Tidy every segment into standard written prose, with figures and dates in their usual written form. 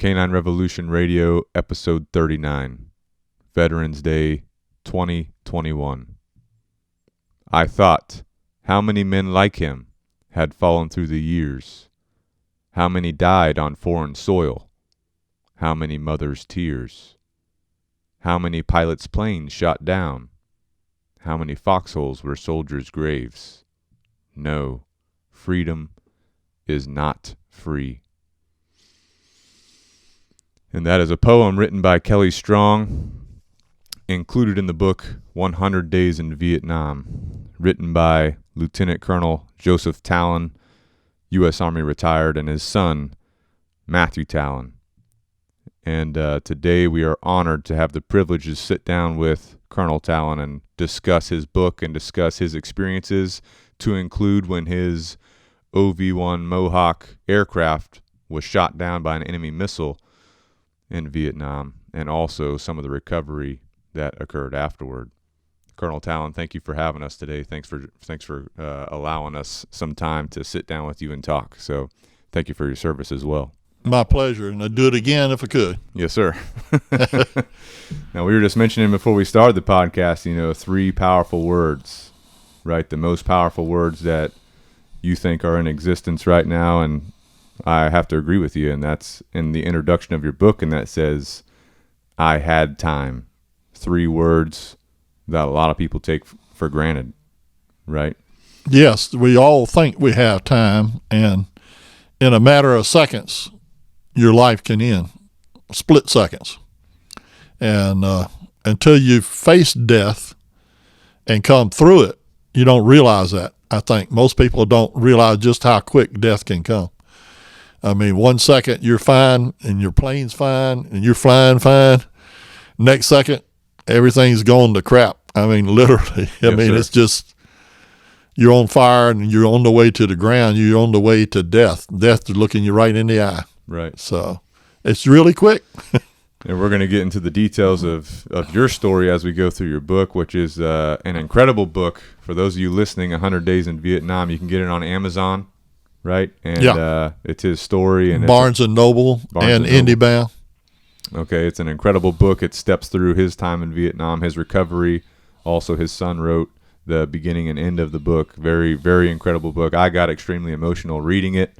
Canine Revolution Radio, episode 39, Veterans Day 2021. I thought, how many men like him had fallen through the years? How many died on foreign soil? How many mothers' tears? How many pilots' planes shot down? How many foxholes were soldiers' graves? No, freedom is not free. And that is a poem written by Kelly Strong, included in the book 100 Days in Vietnam, written by Lieutenant Colonel Joseph Tallon, U.S. Army retired, and his son, Matthew Tallon. And today we are honored to have the privilege to sit down with Colonel Tallon and discuss his book and discuss his experiences, to include when his OV-1 Mohawk aircraft was shot down by an enemy missile in Vietnam, and also some of the recovery that occurred afterward. Colonel Tallon, thank you for having us today. Thanks for allowing us some time to sit down with you and talk. So thank you for your service as well. My pleasure, and I'd do it again if I could. Yes, sir. Now, we were just mentioning before we started the podcast, 3 powerful words, right? The most powerful words that you think are in existence right now, and I have to agree with you, and that's in the introduction of your book, and that says, I had time. 3 words that a lot of people take for granted, right? Yes, we all think we have time, and in a matter of seconds, your life can end. Split seconds. And until you face death and come through it, you don't realize that. I think most people don't realize just how quick death can come. I mean, 1 second you're fine and your plane's fine and you're flying fine. Next second, everything's going to crap. I mean, literally. Sir. It's just, you're on fire and you're on the way to the ground. You're on the way to death. Death is looking you right in the eye. Right. So it's really quick. And we're going to get into the details of your story as we go through your book, which is an incredible book. For those of you listening, 100 Days in Vietnam, you can get it on Amazon. Right, and it's his story, and Barnes and Noble and IndieBound. Okay, it's an incredible book. It steps through his time in Vietnam, his recovery. Also, his son wrote the beginning and end of the book. Very, very incredible book. I got extremely emotional reading it,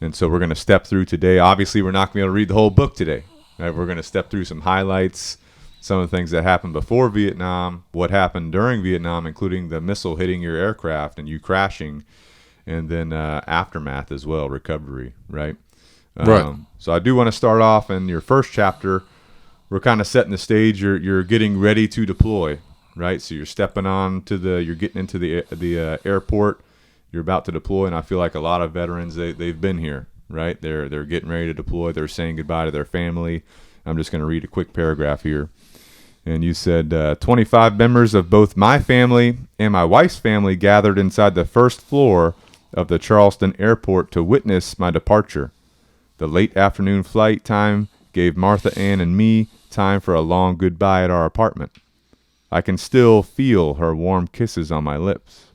and so we're going to step through today. Obviously, we're not going to be able to read the whole book today. Right? We're going to step through some highlights, some of the things that happened before Vietnam, what happened during Vietnam, including the missile hitting your aircraft and you crashing. And then aftermath as well, recovery, right? Right. So I do want to start off in your first chapter. We're kind of setting the stage. You're getting ready to deploy, right? So you're stepping on you're getting into the airport. You're about to deploy, and I feel like a lot of veterans they've been here, right? They're getting ready to deploy. They're saying goodbye to their family. I'm just going to read a quick paragraph here. And you said, 25 members of both my family and my wife's family gathered inside the first floor of the Charleston airport to witness my departure. The late afternoon flight time gave Martha Ann and me time for a long goodbye at our apartment. I can still feel her warm kisses on my lips.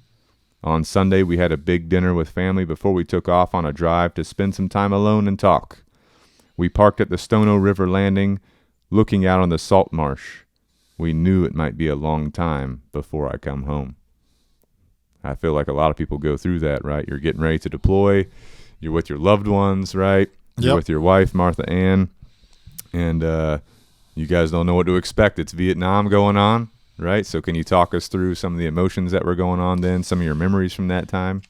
On Sunday, we had a big dinner with family before we took off on a drive to spend some time alone and talk. We parked at the Stono River landing, looking out on the salt marsh. We knew it might be a long time before I come home. I feel like a lot of people go through that, right? You're getting ready to deploy. You're with your loved ones, right? You're with your wife, Martha Ann. And you guys don't know what to expect. It's Vietnam going on, right? So can you talk us through some of the emotions that were going on then, some of your memories from that time?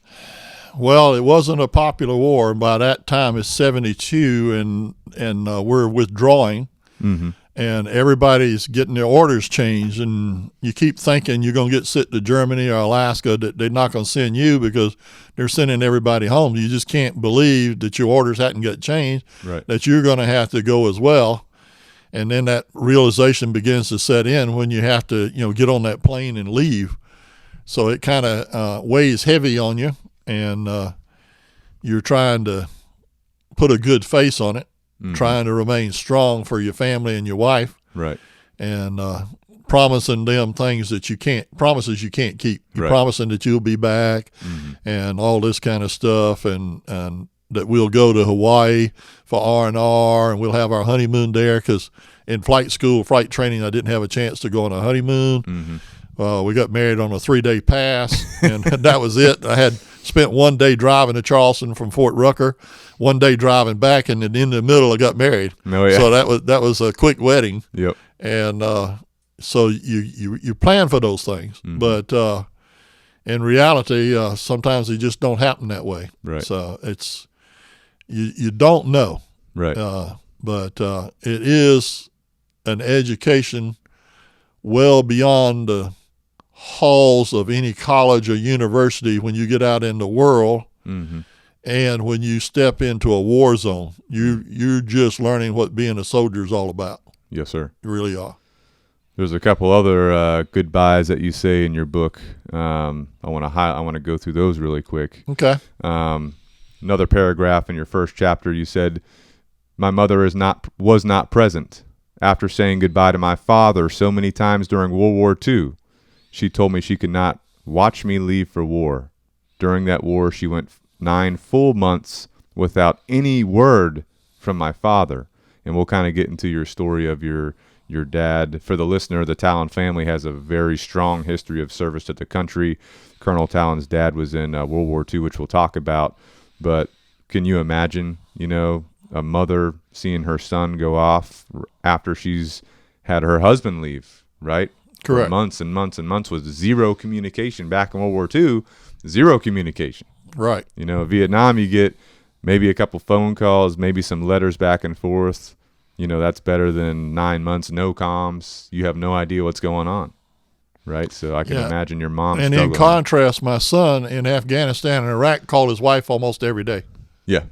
Well, it wasn't a popular war. By that time, it's 72, and we're withdrawing. Mm-hmm. And everybody's getting their orders changed, and you keep thinking you're going to get sent to Germany or Alaska, that they're not going to send you because they're sending everybody home. You just can't believe that your orders hadn't got changed, right, that you're going to have to go as well. And then that realization begins to set in when you have to, get on that plane and leave. So it kind of weighs heavy on you, and you're trying to put a good face on it. Mm-hmm. Trying to remain strong for your family and your wife, right? And promising them things that promises you can't keep. You're right. promising that you'll be back, mm-hmm. and all this kind of stuff, and that we'll go to Hawaii for R&R, and we'll have our honeymoon there, because in flight school, flight training, I didn't have a chance to go on a honeymoon. Mm-hmm. We got married on a 3-day pass, and that was it. I had spent 1 day driving to Charleston from Fort Rucker, 1 day driving back, and then in the middle I got married. Oh, yeah. So that was a quick wedding. Yep. And so you plan for those things, Mm-hmm. but in reality, sometimes they just don't happen that way. Right. So it's you don't know. Right. But it is an education well beyond the halls of any college or university when you get out in the world. Mm-hmm. And when you step into a war zone, you're just learning what being a soldier is all about. Yes, sir. You really are. There's a couple other goodbyes that you say in your book. I want to go through those really quick. Okay. Another paragraph in your first chapter, you said, "My mother was not present. After saying goodbye to my father so many times during World War II, she told me she could not watch me leave for war. During that war, she went 9 full months without any word from my father." And we'll kind of get into your story of your dad. For the listener, the Tallon family has a very strong history of service to the country. Colonel Tallon's dad was in World War II, which we'll talk about. But can you imagine, a mother seeing her son go off after she's had her husband leave, right? Correct. For months and months and months with zero communication. Back in World War II, zero communication. Right. Vietnam, you get maybe a couple phone calls, maybe some letters back and forth. That's better than 9 months, no comms. You have no idea what's going on, right? So I can imagine your mom And struggling. in contrast, my son in Afghanistan and Iraq called his wife almost every day. Yeah.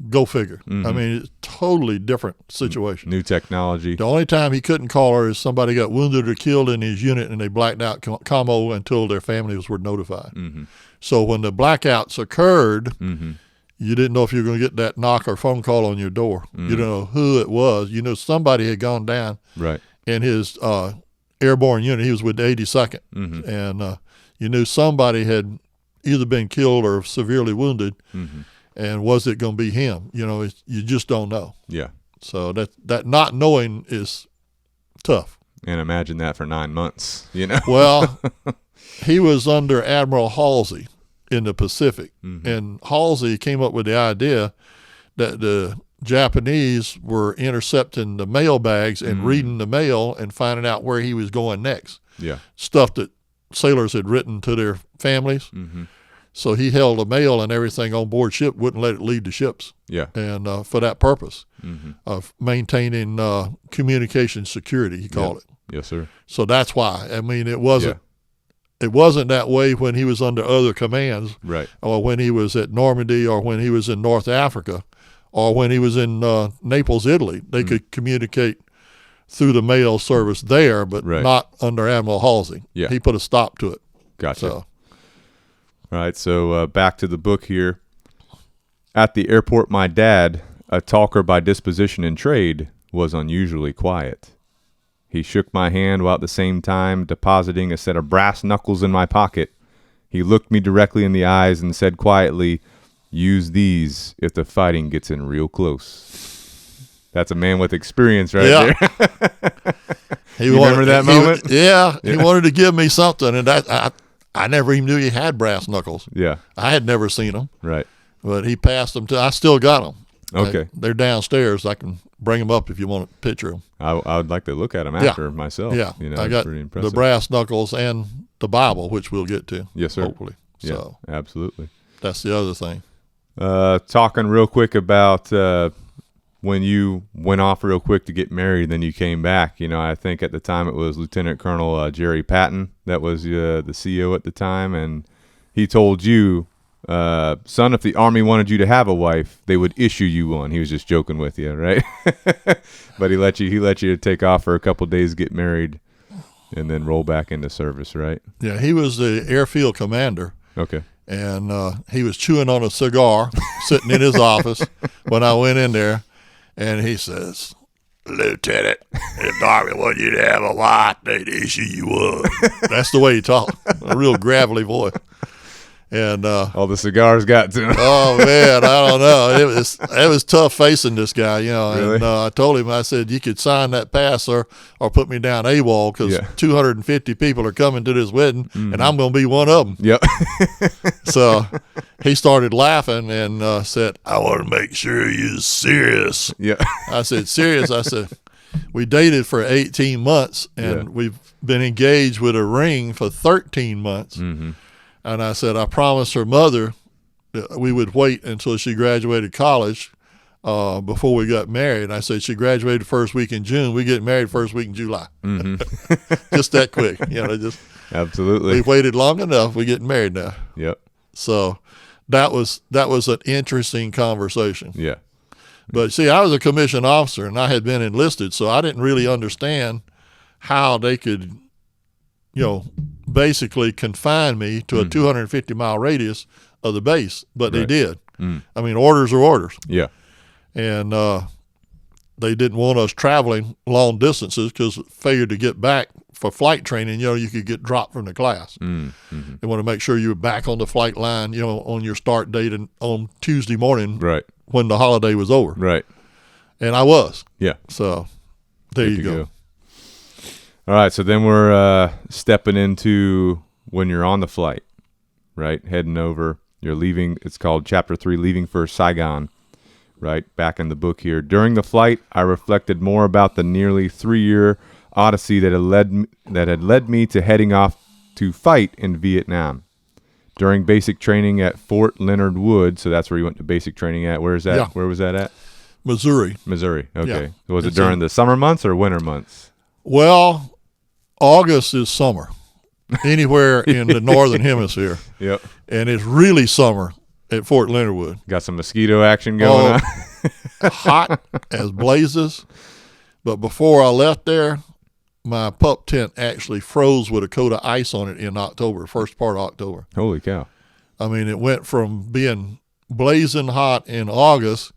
Go figure. Mm-hmm. I mean, it's a totally different situation. New technology. The only time he couldn't call her is somebody got wounded or killed in his unit, and they blacked out commo until their families were notified. Mm-hmm. So when the blackouts occurred, Mm-hmm. you didn't know if you were going to get that knock or phone call on your door. Mm-hmm. You didn't know who it was. Somebody had gone down Right. in his airborne unit. He was with the 82nd. Mm-hmm. And you knew somebody had either been killed or severely wounded. Mm-hmm. And was it going to be him? You just don't know. Yeah. So that not knowing is tough. And imagine that for 9 months, Well, he was under Admiral Halsey in the Pacific. Mm-hmm. And Halsey came up with the idea that the Japanese were intercepting the mail bags and reading the mail and finding out where he was going next. Yeah. Stuff that sailors had written to their families. Mm-hmm. So he held the mail and everything on board ship, wouldn't let it leave the ships. Yeah. And for that purpose Mm-hmm. of maintaining communication security, he called it. Yes, sir. So that's why. I mean, it wasn't that way when he was under other commands, Right. or when he was at Normandy, or when he was in North Africa, or when he was in Naples, Italy. They could communicate through the mail service there, but not under Admiral Halsey. Yeah. He put a stop to it. Gotcha. So, All right, so back to the book here. At the airport, my dad, a talker by disposition and trade, was unusually quiet. He shook my hand while at the same time depositing a set of brass knuckles in my pocket. He looked me directly in the eyes and said quietly, "Use these if the fighting gets in real close." That's a man with experience right there. You remember that moment? He wanted to give me something, and I never even knew he had brass knuckles. Yeah. I had never seen them. Right. But he passed them to. I still got them. Okay. They're downstairs. I can bring them up if you want to picture them. I would like to look at them after myself. Yeah. I got pretty impressive. the brass knuckles and the Bible, which we'll get to. Yes, sir. Hopefully. Yeah, So absolutely. that's the other thing. Talking real quick about when you went off real quick to get married, then you came back. I think at the time it was Lieutenant Colonel Jerry Patton that was the CO at the time, and he told you, son, if the Army wanted you to have a wife, they would issue you one. He was just joking with you, right? But he let you take off for a couple days, get married, and then roll back into service, right? Yeah, he was the airfield commander. Okay. And he was chewing on a cigar sitting in his office when I went in there. And he says, "Lieutenant, if the Army wanted you to have a wife, they'd issue you one." That's the way he talked, a real gravelly voice. And all the cigars got to him. oh man, I don't know. It was tough facing this guy, Really? And I told him, I said, you could sign that pass or put me down AWOL because 250 people are coming to this wedding, and I'm going to be one of them. Yep. So he started laughing and said, I want to make sure you're serious. Yeah. I said, serious? I said, we dated for 18 months, and we've been engaged with a ring for 13 months. Mm-hmm. And I said, I promised her mother that we would wait until she graduated college before we got married. I said, she graduated first week in June. We get married first week in July. Mm-hmm. Just that quick. Absolutely. We waited long enough. We're getting married now. Yep. So that was an interesting conversation. Yeah. But see, I was a commissioned officer, and I had been enlisted, so I didn't really understand how they could, basically confine me to a 250-mile radius of the base. But they did. I mean, orders are orders. Yeah. And they didn't want us traveling long distances because failure to get back for flight training, you could get dropped from the class. Mm-hmm. They want to make sure you were back on the flight line, on your start date and on Tuesday morning. Right. When the holiday was over. Right. And I was. Yeah. So there you go. All right. So then we're stepping into when you're on the flight, right? Heading over. You're leaving. It's called Chapter 3, Leaving for Saigon, right? Back in the book here. During the flight, I reflected more about the nearly 3-year odyssey that had led me to heading off to fight in Vietnam. During basic training at Fort Leonard Wood, so that's where you went to basic training at. Where is that? Yeah. Where was that at? Missouri. Okay. Yeah. Was it during the summer months or winter months? Well, August is summer anywhere in the northern hemisphere. Yep. And it's really summer at Fort Leonard Wood. Got some mosquito action going on. Hot as blazes. But before I left there, my pup tent actually froze with a coat of ice on it in October, first part of October. Holy cow. I mean, it went from being blazing hot in August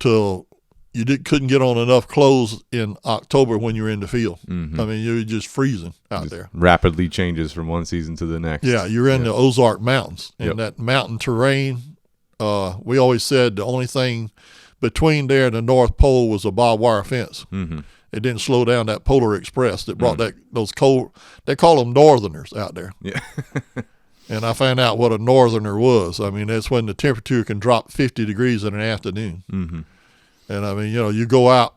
till you couldn't get on enough clothes in October when you were in the field. Mm-hmm. I mean, you were just freezing out there. Rapidly changes from one season to the next. Yeah, you're in the Ozark Mountains. And that mountain terrain, we always said the only thing between there and the North Pole was a barbed wire fence. Mm-hmm. It didn't slow down that Polar Express that brought those cold, they call them northerners out there. Yeah. And I found out what a northerner was. I mean, that's when the temperature can drop 50 degrees in an afternoon. Mm-hmm. And I mean, you go out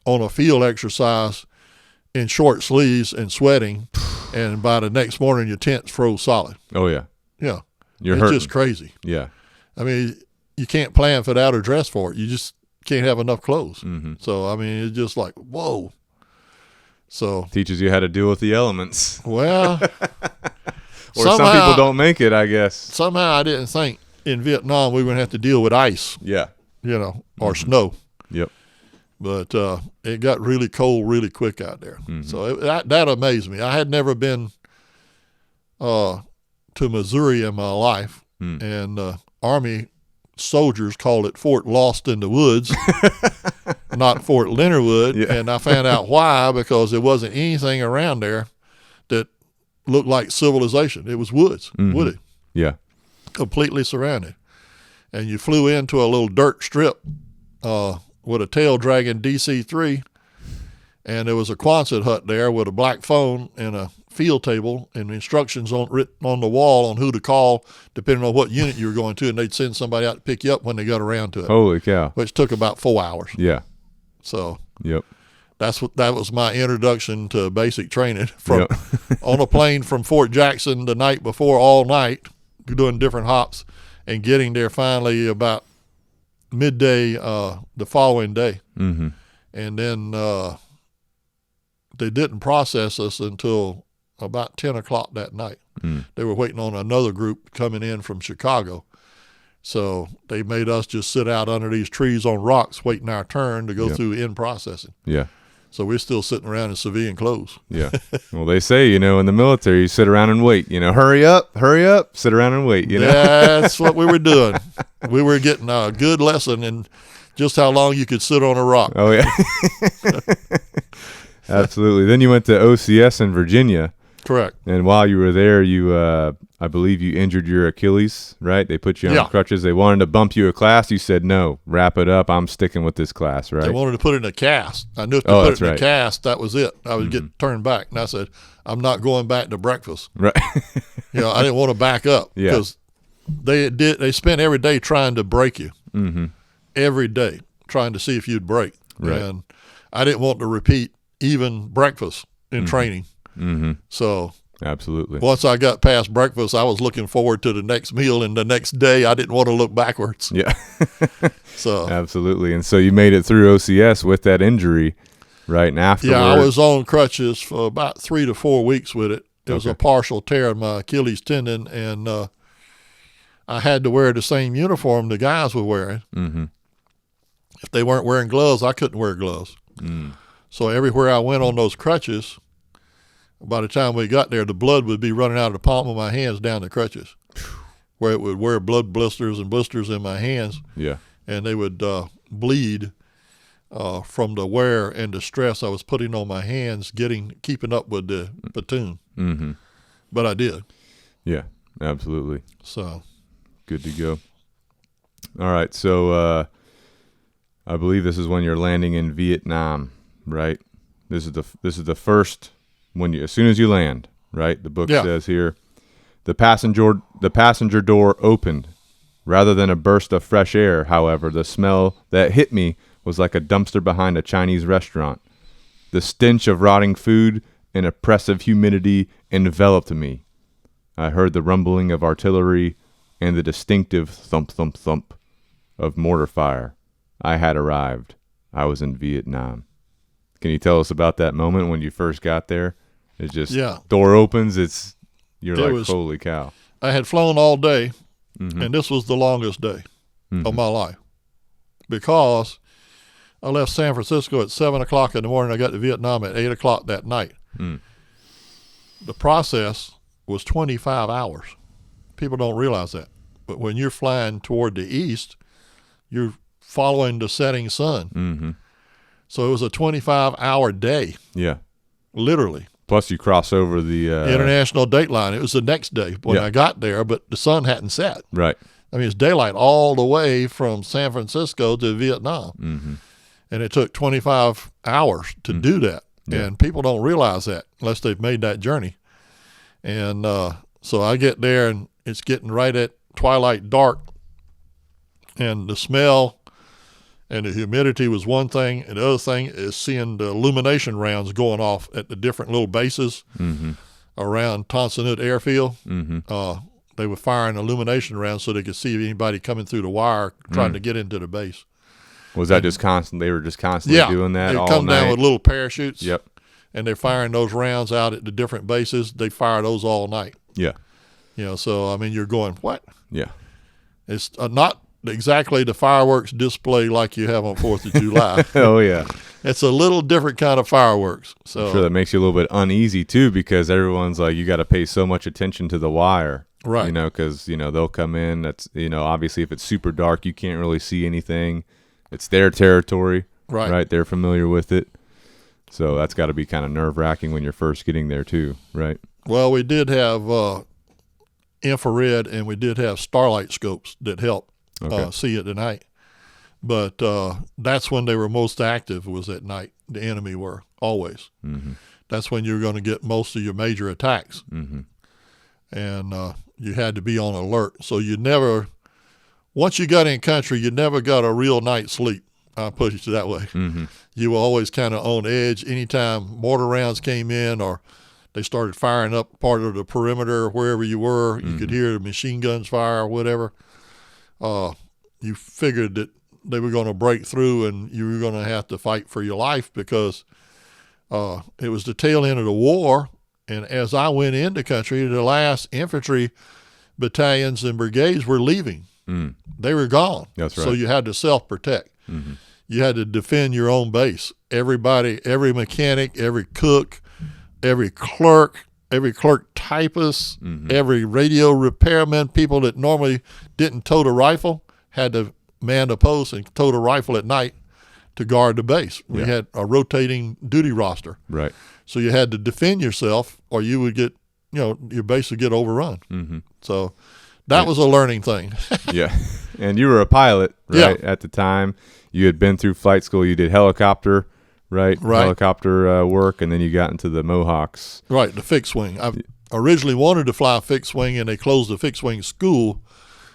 on a field exercise in short sleeves and sweating, and by the next morning your tent's froze solid. Oh, yeah. Yeah. It's hurting. Just crazy. Yeah. I mean, you can't plan for that or dress for it. You just can't have enough clothes. Mm-hmm. So, I mean, it's just like, whoa. So teaches you how to deal with the elements. Well, or some people don't make it, I guess. Somehow I didn't think in Vietnam we were going to have to deal with ice. Yeah. Or snow. Yep. But it got really cold really quick out there. Mm-hmm. So that amazed me. I had never been to Missouri in my life, and Army soldiers called it Fort Lost in the Woods, not Fort Leonard Wood. Yeah. And I found out why, because there wasn't anything around there that looked like civilization. It was woods, wooded. Yeah. Completely surrounded. And you flew into a little dirt strip with a tail dragging DC-3, and there was a Quonset hut there with a black phone and a field table and instructions written on the wall on who to call depending on what unit you were going to, and they'd send somebody out to pick you up when they got around to it. Holy cow. Which took about 4 hours. Yeah. So yep. That was my introduction to basic training from on a plane from Fort Jackson the night before all night, doing different hops, and getting there finally about midday the following day. Mm-hmm. And then they didn't process us until about 10 o'clock that night. They were waiting on another group coming in from Chicago. So they made us just sit out under these trees on rocks waiting our turn to go through in processing. Yeah. So we're still sitting around in civilian clothes. Yeah. Well, they say, in the military, you sit around and wait. Hurry up, sit around and wait. That's what we were doing. We were getting a good lesson in just how long you could sit on a rock. Oh, yeah. Absolutely. Then you went to OCS in Virginia. Correct. And while you were there, you, I believe you injured your Achilles, right? They put you on crutches. They wanted to bump you a class. You said, no, wrap it up. I'm sticking with this class, right? They wanted to put it in a cast. I knew if they put it in a cast, that was it. I would get turned back. And I said, I'm not going back to breakfast. Right. I didn't want to back up because they spent every day trying to break you. Mm-hmm. Every day trying to see if you'd break. Right. And I didn't want to repeat even breakfast in training. Mm-hmm. So absolutely. Once I got past breakfast, I was looking forward to the next meal, and the next day I didn't want to look backwards. Yeah. So absolutely. And so you made it through OCS with that injury, right? And afterwards, I was on crutches for about 3 to 4 weeks with it. It was a partial tear in my Achilles tendon, and I had to wear the same uniform the guys were wearing. Mm-hmm. If they weren't wearing gloves, I couldn't wear gloves. Mm. So everywhere I went on those crutches, by the time we got there, the blood would be running out of the palm of my hands down the crutches, where it would wear blood blisters and blisters in my hands. Yeah. And they would bleed from the wear and the stress I was putting on my hands, keeping up with the platoon. Mm-hmm. But I did. Yeah, absolutely. So good to go. All right, so I believe this is when you're landing in Vietnam, right? This is the first as soon as you land, right? The book says here, the passenger door opened. Rather than a burst of fresh air, however, the smell that hit me was like a dumpster behind a Chinese restaurant. The stench of rotting food and oppressive humidity enveloped me. I heard the rumbling of artillery and the distinctive thump, thump, thump of mortar fire. I had arrived. I was in Vietnam. Can you tell us about that moment when you first got there? It's just door opens. You're like, holy cow. I had flown all day, mm-hmm. and this was the longest day mm-hmm. of my life because I left San Francisco at 7 o'clock in the morning. I got to Vietnam at 8 o'clock that night. Mm. The process was 25 hours. People don't realize that. But when you're flying toward the east, you're following the setting sun. Mm-hmm. So it was a 25-hour day. Yeah. Literally. Plus you cross over the international date line. It was the next day when I got there, but the sun hadn't set. Right. I mean, it's daylight all the way from San Francisco to Vietnam. Mm-hmm. And it took 25 hours to do that. Yeah. And people don't realize that unless they've made that journey. And so I get there, and it's getting right at twilight dark. And the smell and the humidity was one thing. And the other thing is seeing the illumination rounds going off at the different little bases mm-hmm. around Tonsanut Airfield. Mm-hmm. They were firing illumination rounds so they could see anybody coming through the wire trying to get into the base. Was that just constant? They were just constantly doing that all night? They come down with little parachutes. Yep. And they're firing those rounds out at the different bases. They fire those all night. Yeah. So, I mean, you're going, what? Yeah. It's not exactly the fireworks display like you have on 4th of July. Oh, yeah. It's a little different kind of fireworks. So I'm sure that makes you a little bit uneasy, too, because everyone's like, you got to pay so much attention to the wire. Right. Because, they'll come in. That's, obviously if it's super dark, you can't really see anything. It's their territory. Right. They're familiar with it. So that's got to be kind of nerve-wracking when you're first getting there, too, right? Well, we did have infrared, and we did have starlight scopes that helped see it at night. But that's when they were most active, was at night. The enemy were, always. Mm-hmm. That's when you're going to get most of your major attacks. Mm-hmm. And you had to be on alert. So once you got in country, you never got a real night's sleep. I'll put it that way. Mm-hmm. You were always kind of on edge. Anytime mortar rounds came in or they started firing up part of the perimeter wherever you were, you could hear the machine guns fire or whatever. You figured that they were going to break through and you were going to have to fight for your life because it was the tail end of the war. And as I went into country, the last infantry battalions and brigades were leaving. Mm. They were gone. That's right. So you had to self-protect. Mm-hmm. You had to defend your own base. Everybody, every mechanic, every cook, every clerk typist, every radio repairman, people that normally didn't tote a rifle, had to man the post and tote a rifle at night to guard the base. We Yeah. had a rotating duty roster. Right. So you had to defend yourself or you would get, your base would get overrun. Mm-hmm. So that was a learning thing. Yeah. And you were a pilot, right? At the time. You had been through flight school. You did helicopter, right? Helicopter work, and then you got into the Mohawks. Right, the fixed wing. I originally wanted to fly a fixed wing, and they closed the fixed wing school.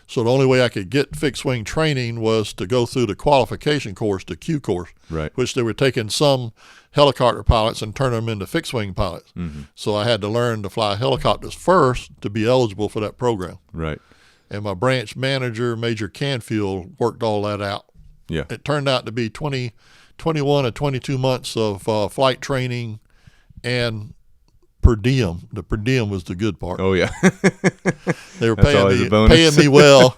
So the only way I could get fixed wing training was to go through the qualification course, the Q course, Right. which they were taking some helicopter pilots and turning them into fixed wing pilots. Mm-hmm. So I had to learn to fly helicopters first to be eligible for that program. Right. And my branch manager, Major Canfield, worked all that out. Yeah. It turned out to be 21 or 22 months of flight training and per diem. The per diem was the good part. Oh, yeah. They were That's always a bonus. paying me well.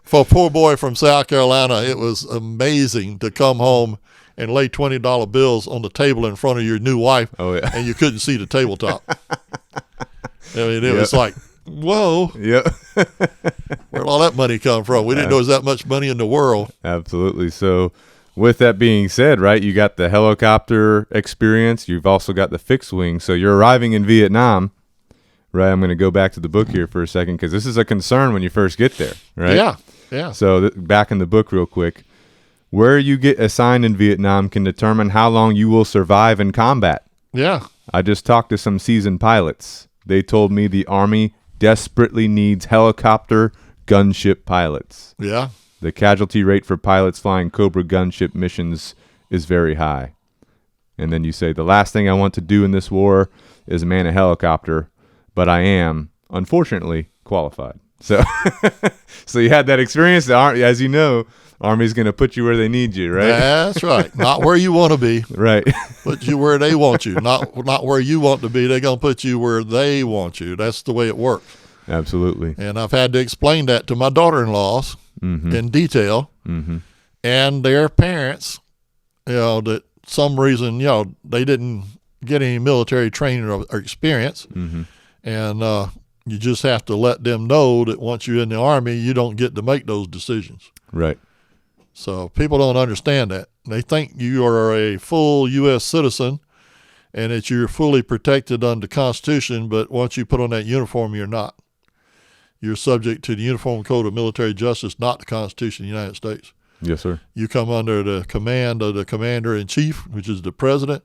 For a poor boy from South Carolina, it was amazing to come home and lay $20 bills on the table in front of your new wife, Oh, yeah. and you couldn't see the tabletop. I mean, it was like, whoa, Yep. where'd all that money come from? We didn't know there was that much money in the world. Absolutely. So with that being said, right, you got the helicopter experience. You've also got the fixed wing. So you're arriving in Vietnam, right? I'm going to go back to the book here for a second because this is a concern when you first get there, right? Yeah, yeah. So back in the book real quick, where you get assigned in Vietnam can determine how long you will survive in combat. Yeah. I just talked to some seasoned pilots. They told me the Army desperately needs helicopter gunship pilots. Yeah. The casualty rate for pilots flying Cobra gunship missions is very high. And then you say, the last thing I want to do in this war is man a helicopter, but I am, unfortunately, qualified. So so you had that experience. As you know, Army's going to put you where they need you, right? That's right. Not where you want to be. Right. Put you where they want you. Not where you want to be. They're going to put you where they want you. That's the way it works. Absolutely. And I've had to explain that to my daughter-in-laws in detail and their parents, that some reason, they didn't get any military training or experience. And you just have to let them know that once you're in the Army, you don't get to make those decisions. Right. So people don't understand that. They think you are a full U.S. citizen and that you're fully protected under the Constitution, but once you put on that uniform, you're not. You're subject to the Uniform Code of Military Justice, not the Constitution of the United States. Yes, sir. You come under the command of the Commander-in-Chief, which is the President,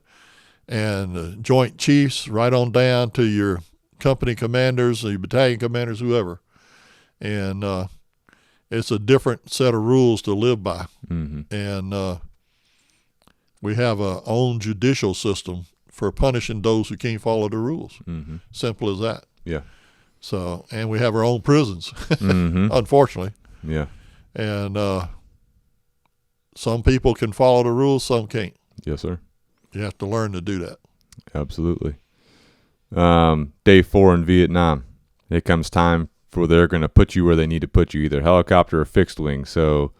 and the Joint Chiefs right on down to your company commanders, your battalion commanders, whoever. And it's a different set of rules to live by. And we have our own judicial system for punishing those who can't follow the rules. Simple as that. Yeah. So, and we have our own prisons, unfortunately. Yeah. And some people can follow the rules, some can't. Yes, sir. You have to learn to do that. Absolutely. Day 4 in Vietnam. It comes time for they're going to put you where they need to put you, either helicopter or fixed wing. So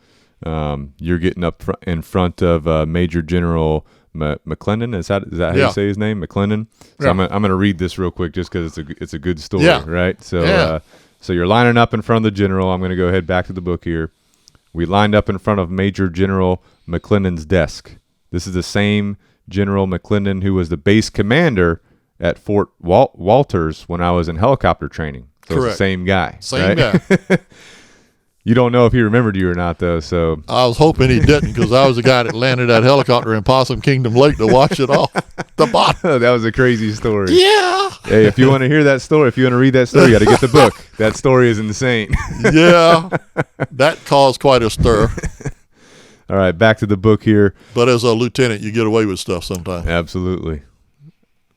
you're getting up in front of Major General McClendon. Is that how you say his name? McClendon. So I'm going to read this real quick just because it's a good story, right? So so you're lining up in front of the general. I'm going to go ahead back to the book here. We lined up in front of Major General McClendon's desk. This is the same General McClendon who was the base commander at Fort Walters when I was in helicopter training. So Correct. It's the same guy. Same right? guy. You don't know if he remembered you or not, though. So I was hoping he didn't, because I was the guy that landed that helicopter in Possum Kingdom Lake to watch it off the bottom. that was a crazy story. Yeah. Hey, if you want to hear that story, if you want to read that story, you got to get the book. That story is insane. Yeah. That caused quite a stir. All right, back to the book here. But as a lieutenant, you get away with stuff sometimes. Absolutely.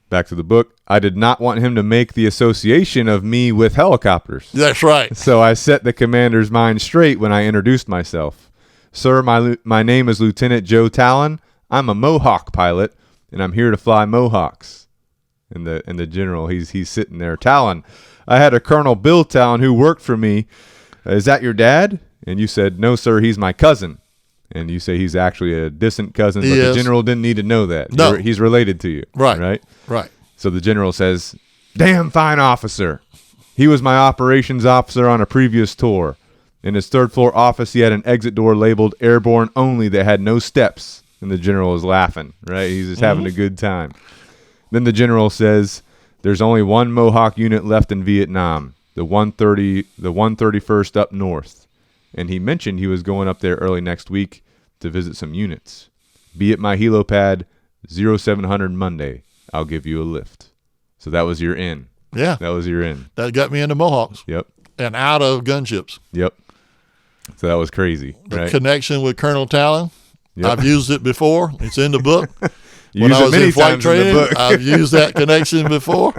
Back to the book. I did not want him to make the association of me with helicopters. That's right. So I set the commander's mind straight when I introduced myself. Sir, my name is Lieutenant Joe Tallon. I'm a Mohawk pilot, and I'm here to fly Mohawks. And the general, he's sitting there. Tallon, I had a Colonel Bill Tallon who worked for me. Is that your dad? And you said, no, sir, he's my cousin. And you say he's actually a distant cousin, but the general didn't need to know that. No. He's related to you. Right. Right. So the general says, damn fine officer. He was my operations officer on a previous tour. In his third floor office, he had an exit door labeled airborne only that had no steps. And the general is laughing, right? He's just having a good time. Then the general says, there's only one Mohawk unit left in Vietnam, the 131st up north. And he mentioned he was going up there early next week to visit some units. Be at my helipad 0700 Monday. I'll give you a lift. So that was your in. Yeah. That was your in. That got me into Mohawks. Yep. And out of gunships. Yep. So that was crazy, The right? connection with Colonel Tallon. Yep. I've used it before. It's in the book. You When use I it was many in flight times in the training, book. I've used that connection before.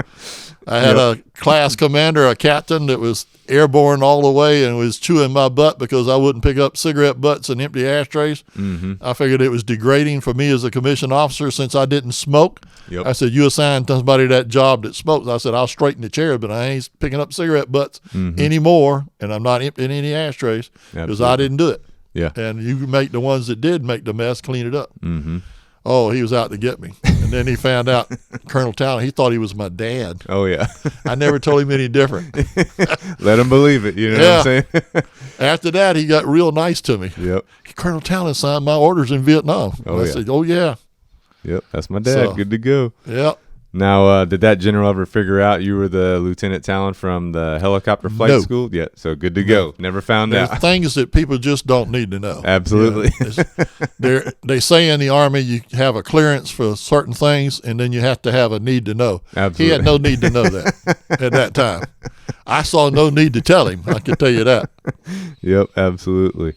I had a class commander, a captain that was airborne all the way and was chewing my butt because I wouldn't pick up cigarette butts and empty ashtrays. Mm-hmm. I figured it was degrading for me as a commissioned officer since I didn't smoke. Yep. I said, you assign somebody that job that smokes. I said, I'll straighten the chair, but I ain't picking up cigarette butts anymore, and I'm not emptying any ashtrays because I didn't do it. Yeah. And you make the ones that did make the mess clean it up. Mm-hmm. Oh, he was out to get me. And then he found out, Colonel Tallon, he thought he was my dad. Oh, yeah. I never told him any different. Let him believe it. You know what I'm saying? After that, he got real nice to me. Yep. Colonel Tallon signed my orders in Vietnam. Oh, I yeah. said, oh, yeah. Yep. That's my dad. Good to go. Yep. Now, did that general ever figure out you were the Lieutenant Tallon from the helicopter flight No. school? Yeah. So good to go. Never found There's out. things that people just don't need to know. Absolutely. They say in the Army you have a clearance for certain things, and then you have to have a need to know. Absolutely. He had no need to know that at that time. I saw no need to tell him. I can tell you that. Yep. Absolutely.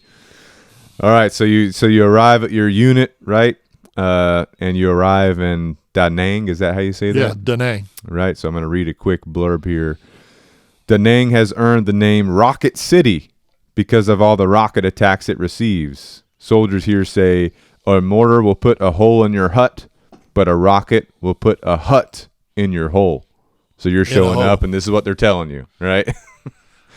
All right. So you arrive at your unit, right? And you arrive in Da Nang. Is that how you say that? Yeah, Da Nang. Right. So I'm going to read a quick blurb here. Da Nang has earned the name Rocket City because of all the rocket attacks it receives. Soldiers here say a mortar will put a hole in your hut, but a rocket will put a hut in your hole. So you're showing up, and this is what they're telling you, right?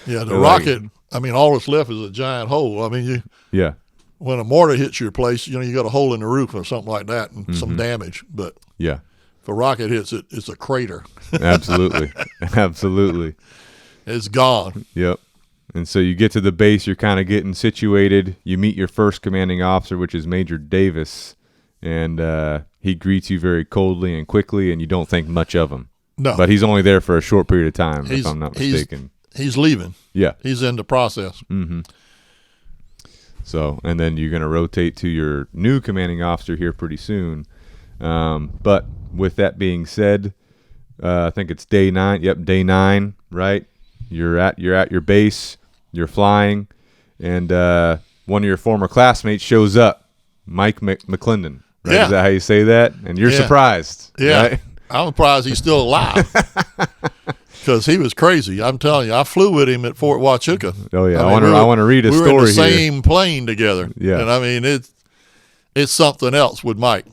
Yeah, the rocket, I mean, all that's left is a giant hole. I mean, Yeah. when a mortar hits your place, you got a hole in the roof or something like that and some damage. But Yeah. if a rocket hits it, it's a crater. Absolutely. Absolutely. It's gone. Yep. And so you get to the base, you're kind of getting situated. You meet your first commanding officer, which is Major Davis, and he greets you very coldly and quickly, and you don't think much of him. No. But he's only there for a short period of time, if I'm not mistaken. He's leaving. Yeah. He's in the process. Mm-hmm. So, and then you're going to rotate to your new commanding officer here pretty soon. But with that being said, I think it's day 9. Yep, day 9, right? You're at your base. You're flying, and one of your former classmates shows up, Mike McClendon. Right? Yeah. Is that how you say that? And you're surprised. Yeah. Right? I'm surprised he's still alive because he was crazy. I'm telling you, I flew with him at Fort Huachuca. Oh yeah, I want to read a we story were in the here. same plane together. Yeah. And I mean it's something else with Mike.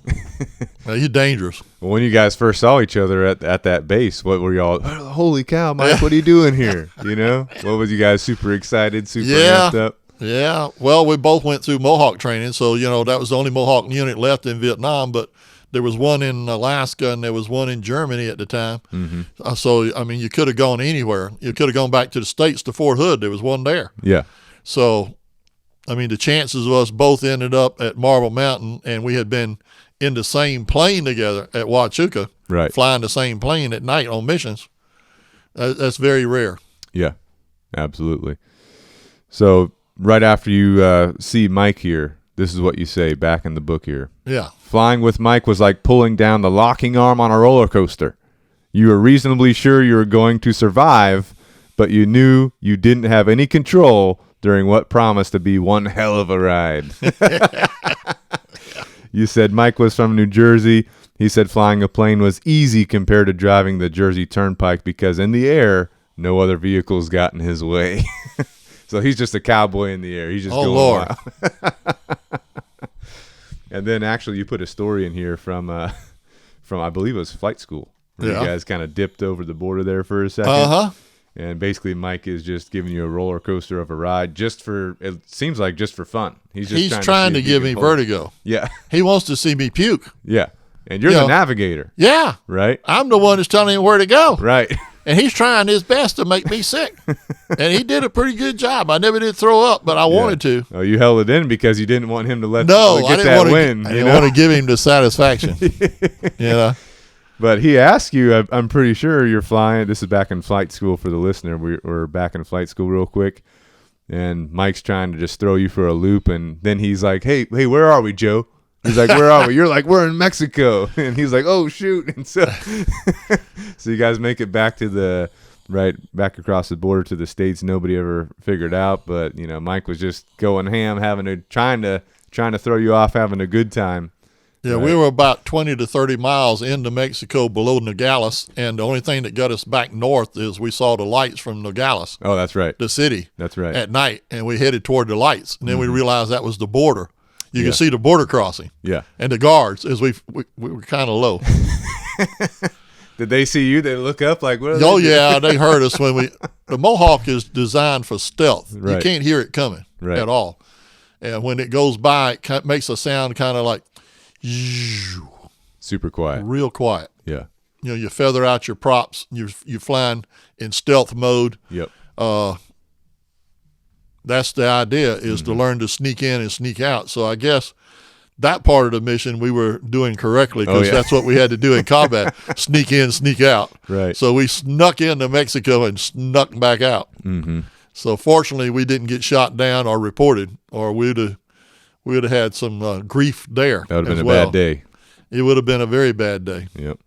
He's dangerous. Well, when you guys first saw each other at that base, what were y'all? Oh, holy cow, Mike! What are you doing here? You know, what was you guys super excited, super amped up? Yeah. Well, we both went through Mohawk training, so that was the only Mohawk unit left in Vietnam. But there was one in Alaska and there was one in Germany at the time. Mm-hmm. So I mean, you could have gone anywhere. You could have gone back to the States to Fort Hood. There was one there. Yeah. So, I mean, the chances of us both ended up at Marble Mountain, and we had been in the same plane together at Huachuca, Right. flying the same plane at night on missions. That's very rare. Yeah, absolutely. So right after you see Mike here, this is what you say back in the book here. Yeah. Flying with Mike was like pulling down the locking arm on a roller coaster. You were reasonably sure you were going to survive, but you knew you didn't have any control during what promised to be one hell of a ride. You said Mike was from New Jersey. He said flying a plane was easy compared to driving the Jersey Turnpike because in the air, no other vehicles got in his way. So he's just a cowboy in the air. He's just going Lord. wild. And then actually you put a story in here from I believe it was flight school. Where Yeah. You guys kind of dipped over the border there for a second. Uh-huh. And basically Mike is just giving you a roller coaster of a ride it seems like just for fun. He's Trying to see if give he me can hold it. vertigo. Yeah. He wants to see me puke. Yeah. And you're You the know. navigator, Yeah. right? I'm the one that's telling him where to go. Right. And he's trying his best to make me sick. And he did a pretty good job. I never did throw up, but I wanted to. Oh, you held it in because you didn't want him to get I that win. I didn't want to give him the satisfaction. You know? But he asked you, I'm pretty sure you're flying. This is back in flight school for the listener. We're back in flight school real quick. And Mike's trying to just throw you for a loop. And then he's like, hey, where are we, Joe? He's like, where are we? You're like, we're in Mexico. And he's like, oh, shoot. And so you guys make it back to back across the border to the States. Nobody ever figured out. But, Mike was just going ham, trying to throw you off, having a good time. Yeah, right. We were about 20 to 30 miles into Mexico below Nogales, and the only thing that got us back north is we saw the lights from Nogales. Oh, that's right. The city. That's right. At night, and we headed toward the lights, and then we realized that was the border. You could see the border crossing. Yeah. And the guards, as we were kind of low. Did they see you? They look up like, what are they doing? They heard us when the Mohawk is designed for stealth. Right. You can't hear it coming at all. And when it goes by, it makes a sound kind of like, super quiet, real quiet. Yeah, you feather out your props. You're flying in stealth mode. Yep. That's the idea, is to learn to sneak in and sneak out. So I guess that part of the mission we were doing correctly, because that's what we had to do in combat: sneak in, sneak out. Right. So we snuck into Mexico and snuck back out. Mm-hmm. So fortunately, we didn't get shot down or reported, or we'd have had some grief there. That would have been a bad day. It would have been a very bad day. Yep.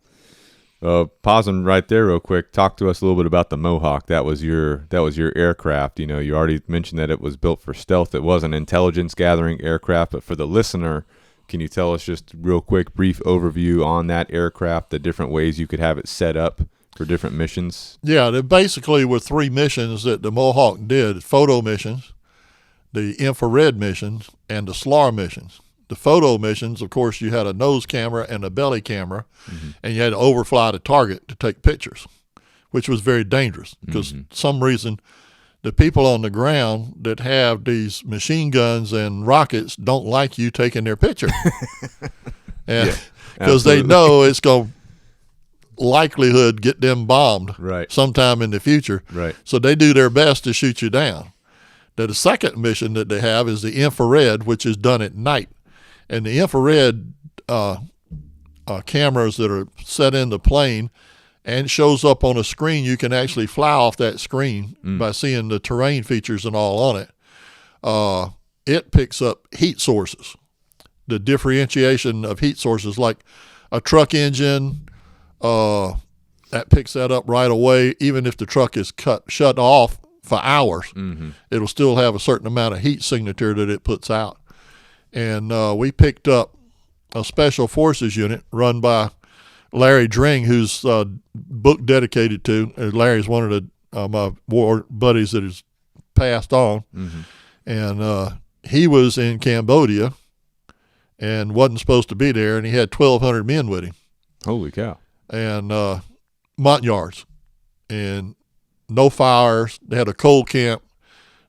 Pausing right there real quick. Talk to us a little bit about the Mohawk. That was your aircraft. You already mentioned that it was built for stealth. It was an intelligence gathering aircraft. But for the listener, can you tell us just real quick, brief overview on that aircraft, the different ways you could have it set up for different missions? Yeah, there basically were 3 missions that the Mohawk did: photo missions, the infrared missions, and the SLAR missions. The photo missions, of course, you had a nose camera and a belly camera, and you had to overfly the target to take pictures, which was very dangerous because some reason the people on the ground that have these machine guns and rockets don't like you taking their picture. And because they know it's going to likelihood get them bombed sometime in the future. Right. So they do their best to shoot you down. Now, the second mission that they have is the infrared, which is done at night. And the infrared cameras that are set in the plane and shows up on a screen, you can actually fly off that screen by seeing the terrain features and all on it. It picks up heat sources, the differentiation of heat sources, like a truck engine, that picks that up right away. Even if the truck is shut off for hours, it'll still have a certain amount of heat signature that it puts out. And we picked up a special forces unit run by Larry Dring, who's book dedicated to. Larry's one of my war buddies that has passed on. And he was in Cambodia and wasn't supposed to be there, and he had 1,200 men with him. Holy cow. And Montagnards. And no fires. They had a cold camp,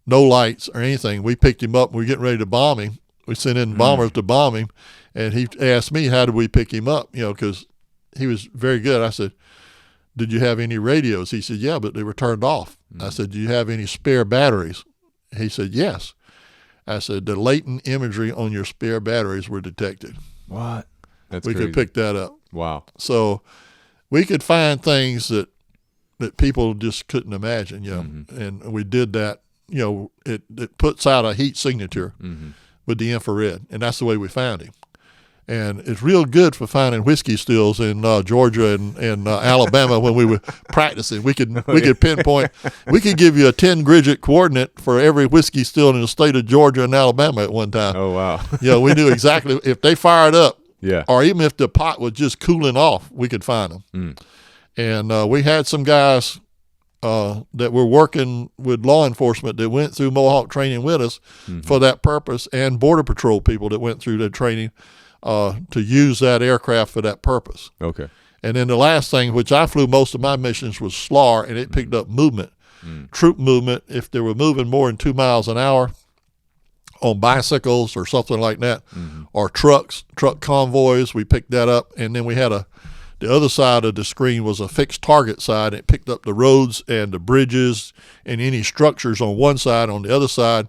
no lights or anything. We picked him up. We were getting ready to bomb him. We sent in bombers to bomb him, and he asked me, how did we pick him up, because he was very good. I said, did you have any radios? He said, yeah, but they were turned off. I said, do you have any spare batteries? He said, yes. I said, the latent imagery on your spare batteries were detected. What? That's we crazy. Could pick that up. Wow. So we could find things that people just couldn't imagine, and we did that. It puts out a heat signature with the infrared, and that's the way we found him. And it's real good for finding whiskey stills in Georgia and Alabama when we were practicing. We could pinpoint. We could give you a 10-digit coordinate for every whiskey still in the state of Georgia and Alabama at one time. Oh wow! We knew exactly if they fired up, or even if the pot was just cooling off, we could find them. And we had some guys that were working with law enforcement that went through Mohawk training with us for that purpose, and Border Patrol people that went through the training to use that aircraft for that purpose. Okay. And then the last thing, which I flew most of my missions, was SLAR, and it picked up movement, troop movement. If they were moving more than 2 miles an hour on bicycles or something like that, or truck convoys, we picked that up. And then we had a The other side of the screen was a fixed target side. It picked up the roads and the bridges and any structures on one side. On the other side,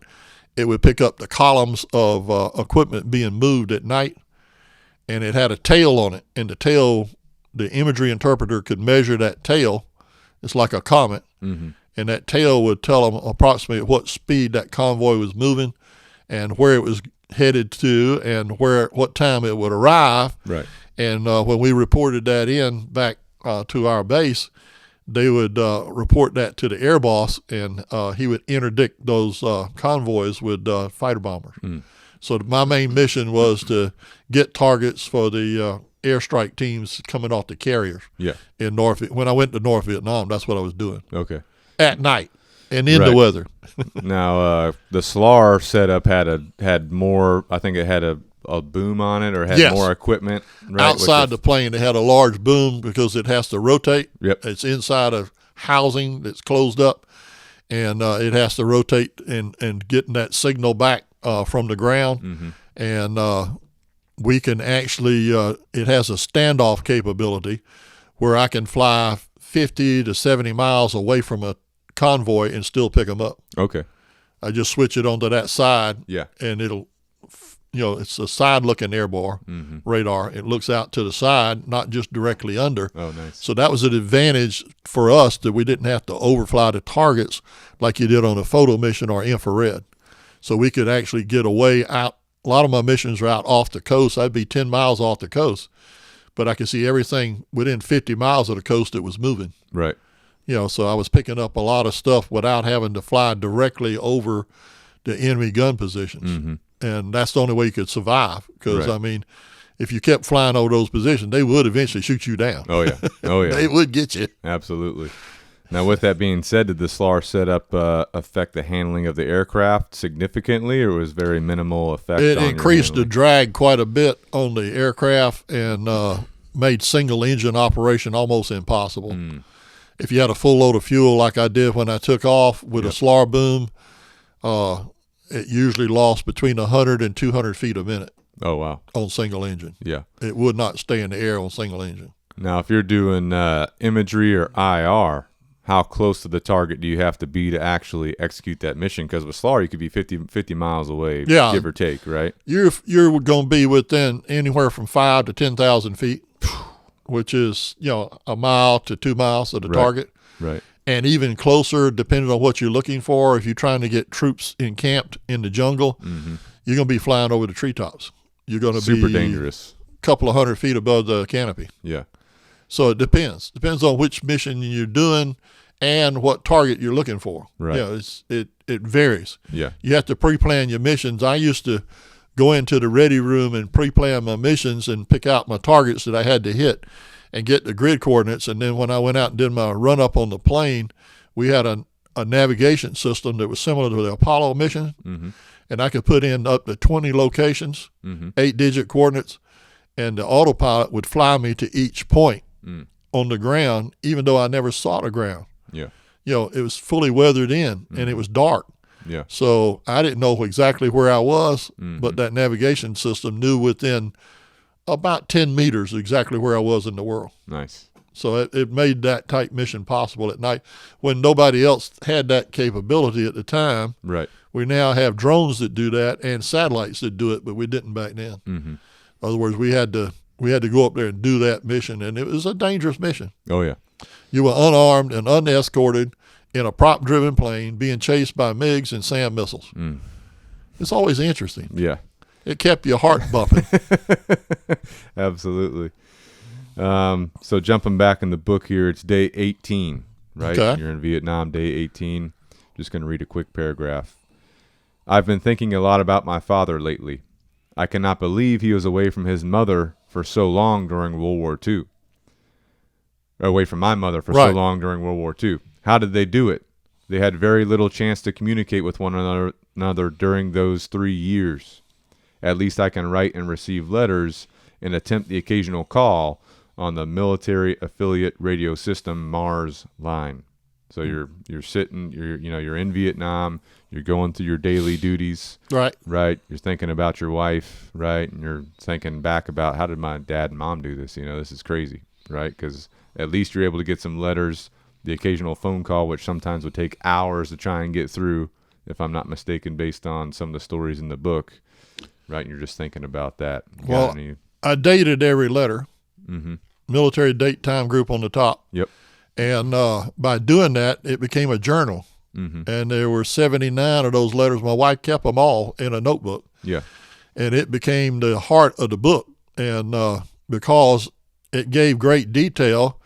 it would pick up the columns of equipment being moved at night. And it had a tail on it. And the tail, the imagery interpreter could measure that tail. It's like a comet. Mm-hmm. And that tail would tell them approximately at what speed that convoy was moving and where it was headed to and what time it would arrive. Right. And when we reported that in back to our base, they would report that to the air boss, and he would interdict those convoys with fighter bombers. Mm. So my main mission was to get targets for the airstrike teams coming off the carriers. Yeah. In when I went to North Vietnam, that's what I was doing. Okay. At night and in the weather. Now, the SLAR setup had more. I think it had a boom on it, or had more equipment. Right? Outside the plane, it had a large boom because it has to rotate. Yep. It's inside a housing that's closed up, and it has to rotate and getting that signal back from the ground. Mm-hmm. And we can actually, it has a standoff capability where I can fly 50 to 70 miles away from a convoy and still pick them up. Okay. I just switch it onto that side. Yeah. And it'll, it's a side-looking airbar radar. It looks out to the side, not just directly under. Oh, nice. So that was an advantage for us that we didn't have to overfly the targets like you did on a photo mission or infrared. So we could actually get away out. A lot of my missions were out off the coast. I'd be 10 miles off the coast, but I could see everything within 50 miles of the coast that was moving. Right. So I was picking up a lot of stuff without having to fly directly over the enemy gun positions. Mm-hmm. And that's the only way you could survive. Because, if you kept flying over those positions, they would eventually shoot you down. Oh, yeah. Oh, yeah. They would get you. Absolutely. Now, with that being said, did the SLAR setup affect the handling of the aircraft significantly, or was very minimal effect on it increased the handling? drag quite a bit on the aircraft and made single-engine operation almost impossible. Mm. If you had a full load of fuel like I did when I took off with a SLAR boom, it usually lost between 100 and 200 feet a minute. Oh, wow. On single engine. Yeah. It would not stay in the air on single engine. Now, if you're doing imagery or IR, how close to the target do you have to be to actually execute that mission? Because with SLAR, you could be 50 miles away, give or take, right? You're going to be within anywhere from 5 to 10,000 feet, which is, a mile to 2 miles of the target. Right. And even closer, depending on what you're looking for. If you're trying to get troops encamped in the jungle, you're going to be flying over the treetops. You're going to be super dangerous. A couple of 100 feet above the canopy. Yeah. So it depends. Depends on which mission you're doing and what target you're looking for. Right. It varies. Yeah. You have to pre-plan your missions. I used to go into the ready room and pre-plan my missions and pick out my targets that I had to hit and get the grid coordinates. And then when I went out and did my run-up on the plane, we had a navigation system that was similar to the Apollo mission. Mm-hmm. And I could put in up to 20 locations, 8-digit coordinates, and the autopilot would fly me to each point on the ground, even though I never saw the ground. Yeah. It was fully weathered in, and it was dark. Yeah. So I didn't know exactly where I was, but that navigation system knew within about 10 meters exactly where I was in the world. Nice. So it made that type mission possible at night when nobody else had that capability at the time. Right. We now have drones that do that and satellites that do it, but we didn't back then. Mm-hmm. In other words, we had to go up there and do that mission, and it was a dangerous mission. Oh, yeah. You were unarmed and unescorted in a prop-driven plane being chased by MiGs and SAM missiles. Mm. It's always interesting. Yeah. It kept your heart bumping. Absolutely. So jumping back in the book here, it's day 18, right? Okay. You're in Vietnam, day 18. Just going to read a quick paragraph. I've been thinking a lot about my father lately. I cannot believe he was away from his mother for so long during World War II. Away from my mother for so long during World War II. How did they do it? They had very little chance to communicate with one another during those 3 years. At least I can write and receive letters and attempt the occasional call on the military affiliate radio system Mars line. So you're sitting, you're in Vietnam, you're going through your daily duties. Right. You're thinking about your wife, right? And you're thinking back about how did my dad and mom do this? This is crazy, right? Because at least you're able to get some letters, the occasional phone call, which sometimes would take hours to try and get through, if I'm not mistaken, based on some of the stories in the book, right? And you're just thinking about that. Well, I dated every letter, military date time group on the top. Yep. And by doing that, it became a journal. And there were 79 of those letters. My wife kept them all in a notebook. Yeah. And it became the heart of the book. And because it gave great detail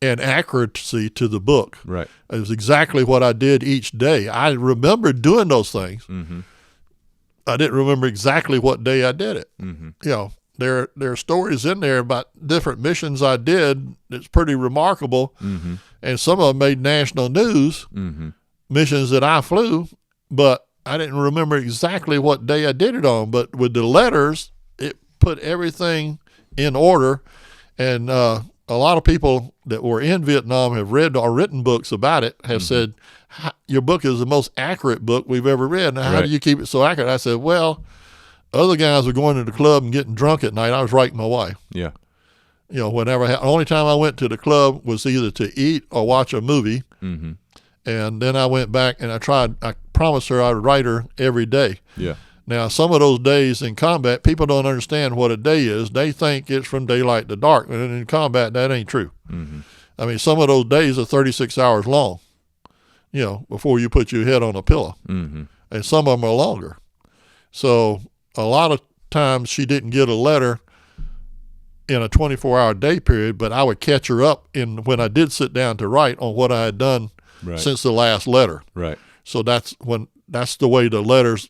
and accuracy to the book. Right. It was exactly what I did each day. I remember doing those things. I didn't remember exactly what day I did it. You know, there are stories in there about different missions I did. It's pretty remarkable. And some of them made national news, missions that I flew, but I didn't remember exactly what day I did it on. But with the letters, it put everything in order. And a lot of people that were in Vietnam have read or written books about it, have said, your book is the most accurate book we've ever read. Now, how do you keep it so accurate? I said, well, other guys were going to the club and getting drunk at night. I was writing my wife. Yeah. You know, whenever the only time I went to the club was either to eat or watch a movie. And then I went back and I promised her I would write her every day. Yeah. Now, some of those days in combat, people don't understand what a day is. They think it's from daylight to dark. And in combat, that ain't true. I mean, some of those days are 36 hours long, you know, before you put your head on a pillow. And some of them are longer. So a lot of times she didn't get a letter in a 24-hour day period, but I would catch her up when I did sit down to write on what I had done since the last letter. Right. So that's the way the letters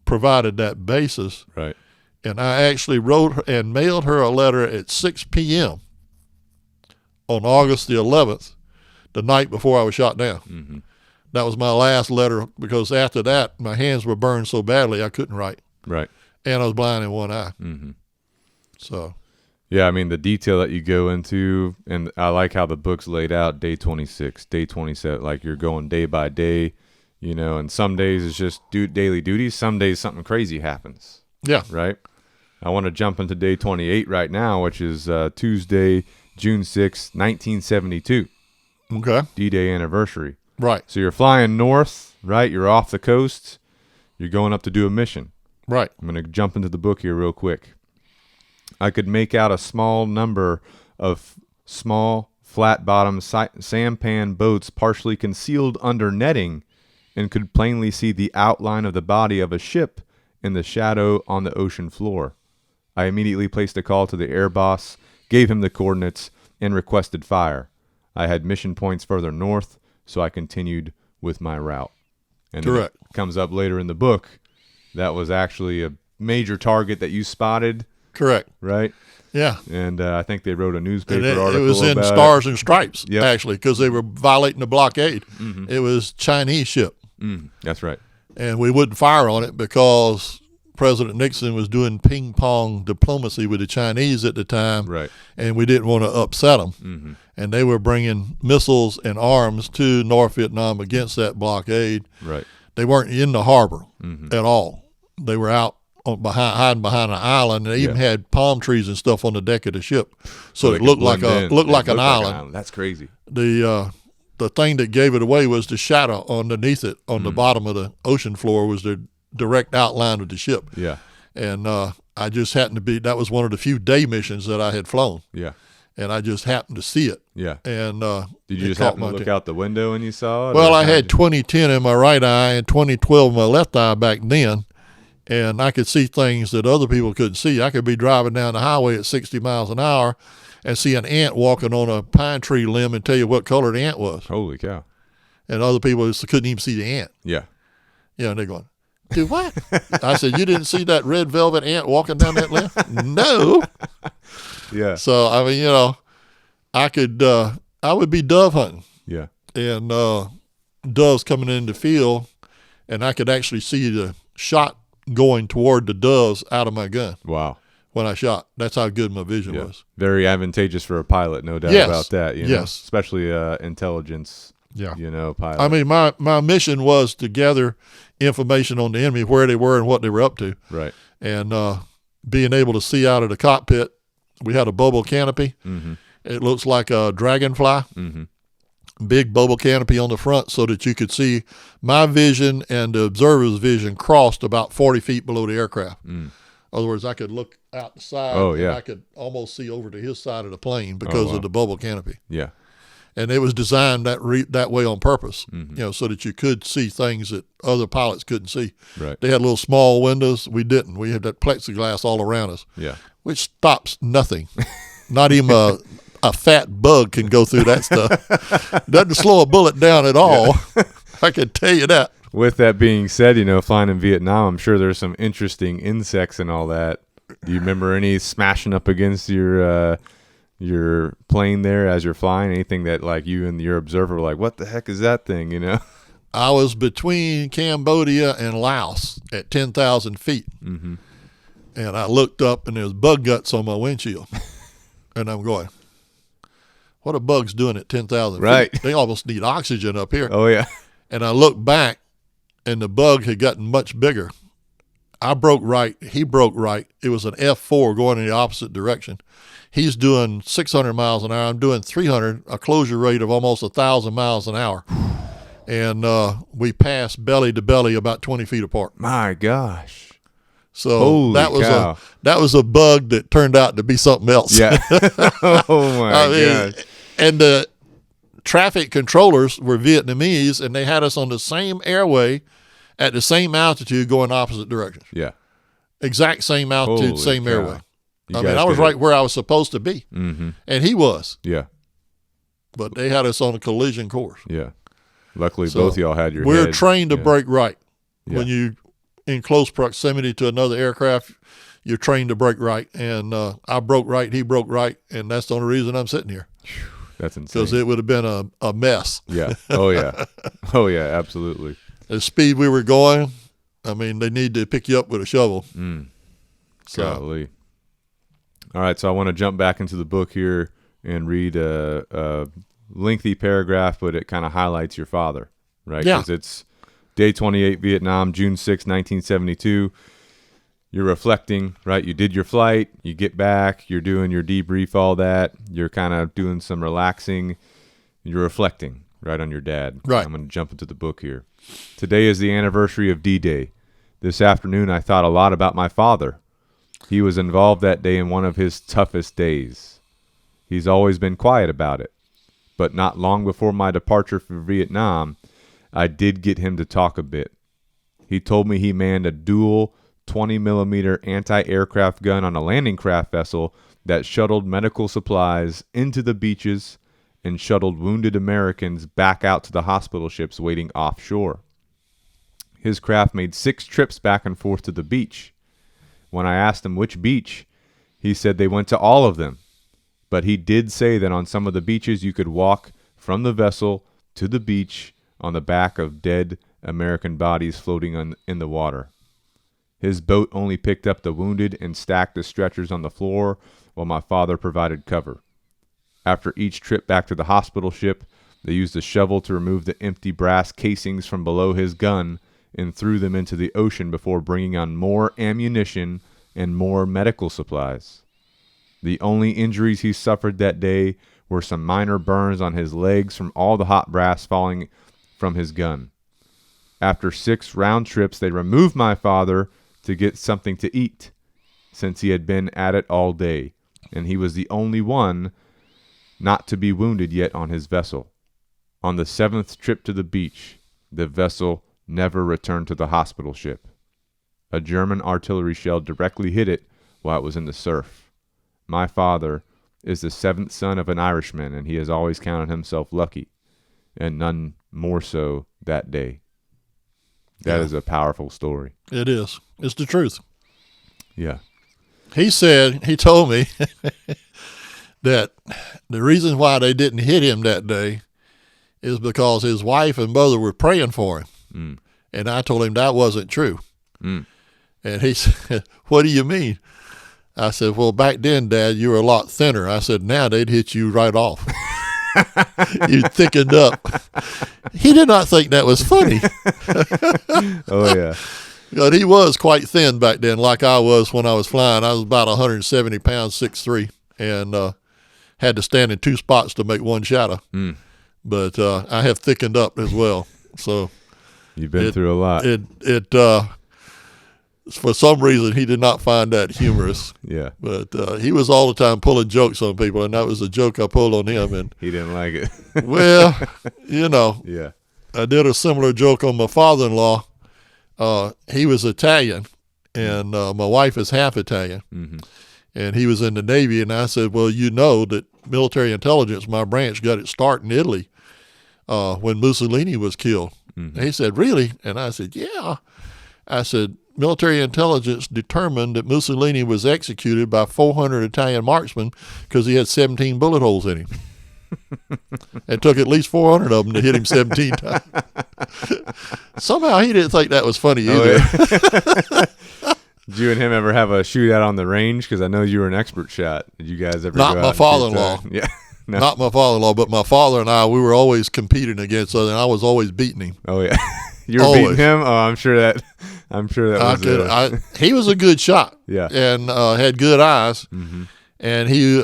provided that basis. Right. And I actually wrote her and mailed her a letter at 6 p.m. on August the 11th, the night before I was shot down. That was my last letter, because after that, my hands were burned so badly I couldn't write. Right. And I was blind in one eye. So. Yeah, I mean, the detail that you go into, and I like how the book's laid out, day 26, day 27, like you're going day by day, you know, and some days it's just daily duties. Some days something crazy happens. Yeah. Right? I want to jump into day 28 right now, which is Tuesday, June 6, 1972. Okay. D-Day anniversary. Right. So you're flying north, right? You're off the coast. You're going up to do a mission. Right. I'm going to jump into the book here real quick. I could make out a small number of small, flat-bottom sampan boats partially concealed under netting, and could plainly see the outline of the body of a ship in the shadow on the ocean floor. I immediately placed a call to the air boss, gave him the coordinates, and requested fire. I had mission points further north, so I continued with my route. And correct. It comes up later in the book. That was actually a major target that you spotted. Correct. Right? Yeah. And I think they wrote a newspaper article. It was in about Stars and Stripes, Yep. actually, because they were violating the blockade. It was Chinese ship. That's right. And we wouldn't fire on it because President Nixon was doing ping pong diplomacy with the Chinese at the time. Right. And we didn't want to upset them. And they were bringing missiles and arms to North Vietnam against that blockade. Right. They weren't in the harbor at all. They were out hiding behind an island. And they even had palm trees and stuff on the deck of the ship, so it looked like an island. That's crazy. The thing that gave it away was the shadow underneath it on the bottom of the ocean floor was the direct outline of the ship. Yeah. And I just happened to be, that was one of the few day missions that I had flown. Yeah. And I just happened to see it. Yeah. And did you just happen to look out the window and you saw it? Well, I had 20/10 in my right eye and 20/12 in my left eye back then. And I could see things that other people couldn't see. I could be driving down the highway at 60 miles an hour and see an ant walking on a pine tree limb and tell you what color the ant was. Holy cow. And other people just couldn't even see the ant. Yeah. Yeah, and they're going, do what? I said, you didn't see that red velvet ant walking down that limb? No. Yeah. So, I mean, you know, I would be dove hunting. Yeah. And doves coming in the field, and I could actually see the shot going toward the doves out of my gun. Wow. When I shot. That's how good my vision was. Very advantageous for a pilot, no doubt about that. You know? Yes. Especially intelligence, pilot. I mean, my mission was to gather information on the enemy, where they were and what they were up to. Right. And being able to see out of the cockpit We had a bubble canopy. Mm-hmm. It looks like a dragonfly. Mm-hmm. Big bubble canopy on the front so that you could see my vision and the observer's vision crossed about 40 feet below the aircraft. In other words, I could look out the side and I could almost see over to his side of the plane because of the bubble canopy. Yeah. And it was designed that way on purpose, so that you could see things that other pilots couldn't see. Right. They had little small windows. We didn't. We had that plexiglass all around us, which stops nothing. Not even a fat bug can go through that stuff. Doesn't slow a bullet down at all. I can tell you that. With that being said, flying in Vietnam, I'm sure there's some interesting insects and all that. Do you remember any smashing up against your plane there as you're flying? Anything that like you and your observer were like, what the heck is that thing, I was between Cambodia and Laos at 10,000 feet. Mm-hmm. And I looked up and there was bug guts on my windshield. And I'm going, what are bugs doing at 10,000 right. feet? They almost need oxygen up here. Oh, yeah. And I looked back and the bug had gotten much bigger. I broke right. He broke right. It was an F4 going in the opposite direction. He's doing 600 miles an hour. I'm doing 300, a closure rate of almost 1,000 miles an hour. And we passed belly to belly about 20 feet apart. My gosh. So Holy that was a bug that turned out to be something else. Yeah. Oh, my gosh. And the traffic controllers were Vietnamese, and they had us on the same airway at the same altitude going opposite directions. Yeah. Exact same altitude, Holy same cow. airway. I was right where I was supposed to be. Mm-hmm. And he was. Yeah. But they had us on a collision course. Yeah. Luckily, both of y'all had your We're head. trained to brake right. Yeah. When you in close proximity to another aircraft, you're trained to brake right. And I broke right, he broke right, and that's the only reason I'm sitting here. That's insane. Because it would have been a mess. Yeah. Oh, yeah. Oh, yeah, absolutely. The speed we were going, they need to pick you up with a shovel. Golly. All right, so I want to jump back into the book here and read a lengthy paragraph, but it kind of highlights your father, right? Yeah. Because it's Day 28, Vietnam, June 6, 1972. You're reflecting, right? You did your flight, you get back, you're doing your debrief, all that. You're kind of doing some relaxing. You're reflecting, right, on your dad. Right. I'm going to jump into the book here. Today is the anniversary of D-Day. This afternoon, I thought a lot about my father. He was involved that day in one of his toughest days. He's always been quiet about it. But not long before my departure for Vietnam, I did get him to talk a bit. He told me he manned a dual 20-millimeter anti-aircraft gun on a landing craft vessel that shuttled medical supplies into the beaches and shuttled wounded Americans back out to the hospital ships waiting offshore. His craft made 6 trips back and forth to the beach. When I asked him which beach, he said they went to all of them. But he did say that on some of the beaches you could walk from the vessel to the beach on the back of dead American bodies floating in the water. His boat only picked up the wounded and stacked the stretchers on the floor while my father provided cover. After each trip back to the hospital ship, they used a shovel to remove the empty brass casings from below his gun and threw them into the ocean before bringing on more ammunition and more medical supplies. The only injuries he suffered that day were some minor burns on his legs from all the hot brass falling from his gun. After 6 round trips, they removed my father to get something to eat, since he had been at it all day, and he was the only one not to be wounded yet on his vessel. On the 7th trip to the beach, the vessel never returned to the hospital ship. A German artillery shell directly hit it while it was in the surf. My father is the 7th son of an Irishman, and he has always counted himself lucky, and none more so that day. That is a powerful story. It is. It's the truth. Yeah. He told me that the reason why they didn't hit him that day is because his wife and mother were praying for him. Mm. And I told him that wasn't true. Mm. And he said, what do you mean? I said, well, back then, Dad, you were a lot thinner. I said, now they'd hit you right off. You thickened up. He did not think that was funny. Oh, yeah. But he was quite thin back then, like I was when I was flying. I was about 170 pounds, 6'3". and had to stand in 2 spots to make one shadow. But I have thickened up as well. So you've been through a lot. For some reason, he did not find that humorous. Yeah. But he was all the time pulling jokes on people, and that was a joke I pulled on him. And he didn't like it. well, you know, yeah. I did a similar joke on my father-in-law. He was Italian, and my wife is half Italian. Mm-hmm. And he was in the Navy, and I said, well, you know that military intelligence, my branch, got its start in Italy when Mussolini was killed. Mm-hmm. And he said, really? And I said, yeah. I said, military intelligence determined that Mussolini was executed by 400 Italian marksmen because he had 17 bullet holes in him. It took at least 400 of them to hit him 17 times. Somehow he didn't think that was funny either. Oh, yeah. Did you and him ever have a shootout on the range? Because I know you were an expert shot. Did you guys ever? Not my father-in-law. Yeah. No. Not my father-in-law, but my father and I, we were always competing against other, and I was always beating him. Oh yeah. You were beating him? Oh, I'm sure that was he was a good shot. Yeah. And had good eyes. Mm-hmm. And he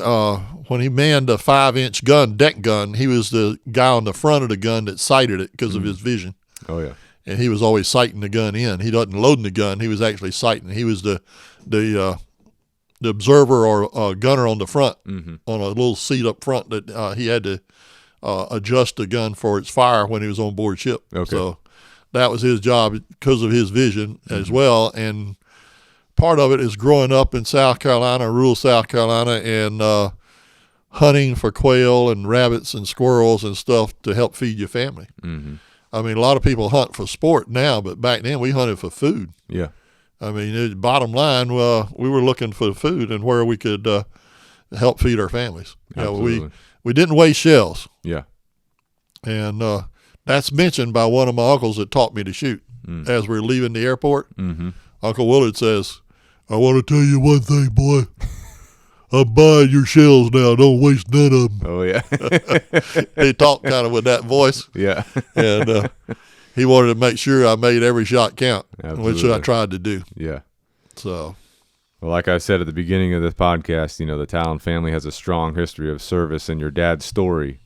when he manned a 5-inch gun, deck gun, he was the guy on the front of the gun that sighted it because of his vision. Oh yeah. And he was always sighting the gun in. He wasn't loading the gun. He was actually sighting. He was the observer or gunner on the front, on a little seat up front that he had to adjust the gun for its fire when he was on board ship. Okay. So that was his job because of his vision as well. And part of it is growing up in South Carolina, rural South Carolina, and hunting for quail and rabbits and squirrels and stuff to help feed your family. Mm-hmm. I mean, a lot of people hunt for sport now, but back then we hunted for food. Yeah. I mean, bottom line, we were looking for food and where we could help feed our families. Absolutely. We didn't waste shells. Yeah. And that's mentioned by one of my uncles that taught me to shoot. As we were leaving the airport, Uncle Willard says, I want to tell you one thing, boy. I'm buying your shells now. Don't waste none of them. Oh, yeah. He talked kind of with that voice. Yeah. And he wanted to make sure I made every shot count, Absolutely. which I tried to do. Yeah. So, well, like I said at the beginning of this podcast, you know, the Tallon family has a strong history of service, and your dad's story,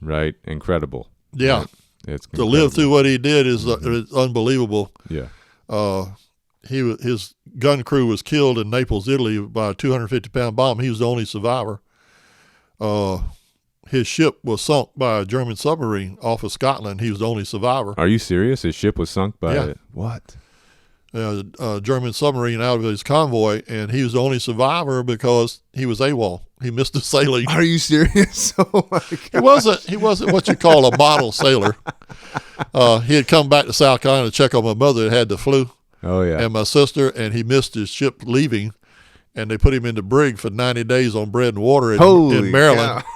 right? Incredible. Yeah. Right? It's to live through what he did is unbelievable. Yeah. His gun crew was killed in Naples, Italy by a 250-pound bomb. He was the only survivor. His ship was sunk by a German submarine off of Scotland. He was the only survivor. Are you serious? His ship was sunk by Yeah. it? What? A German submarine out of his convoy, and he was the only survivor because he was AWOL. He missed the sailing. Are you serious? Oh my God. He wasn't what you call a model sailor. He had come back to South Carolina to check on my mother that had the flu. Oh yeah. And my sister, and he missed his ship leaving, and they put him in the brig for 90 days on bread and water in Maryland. Cow.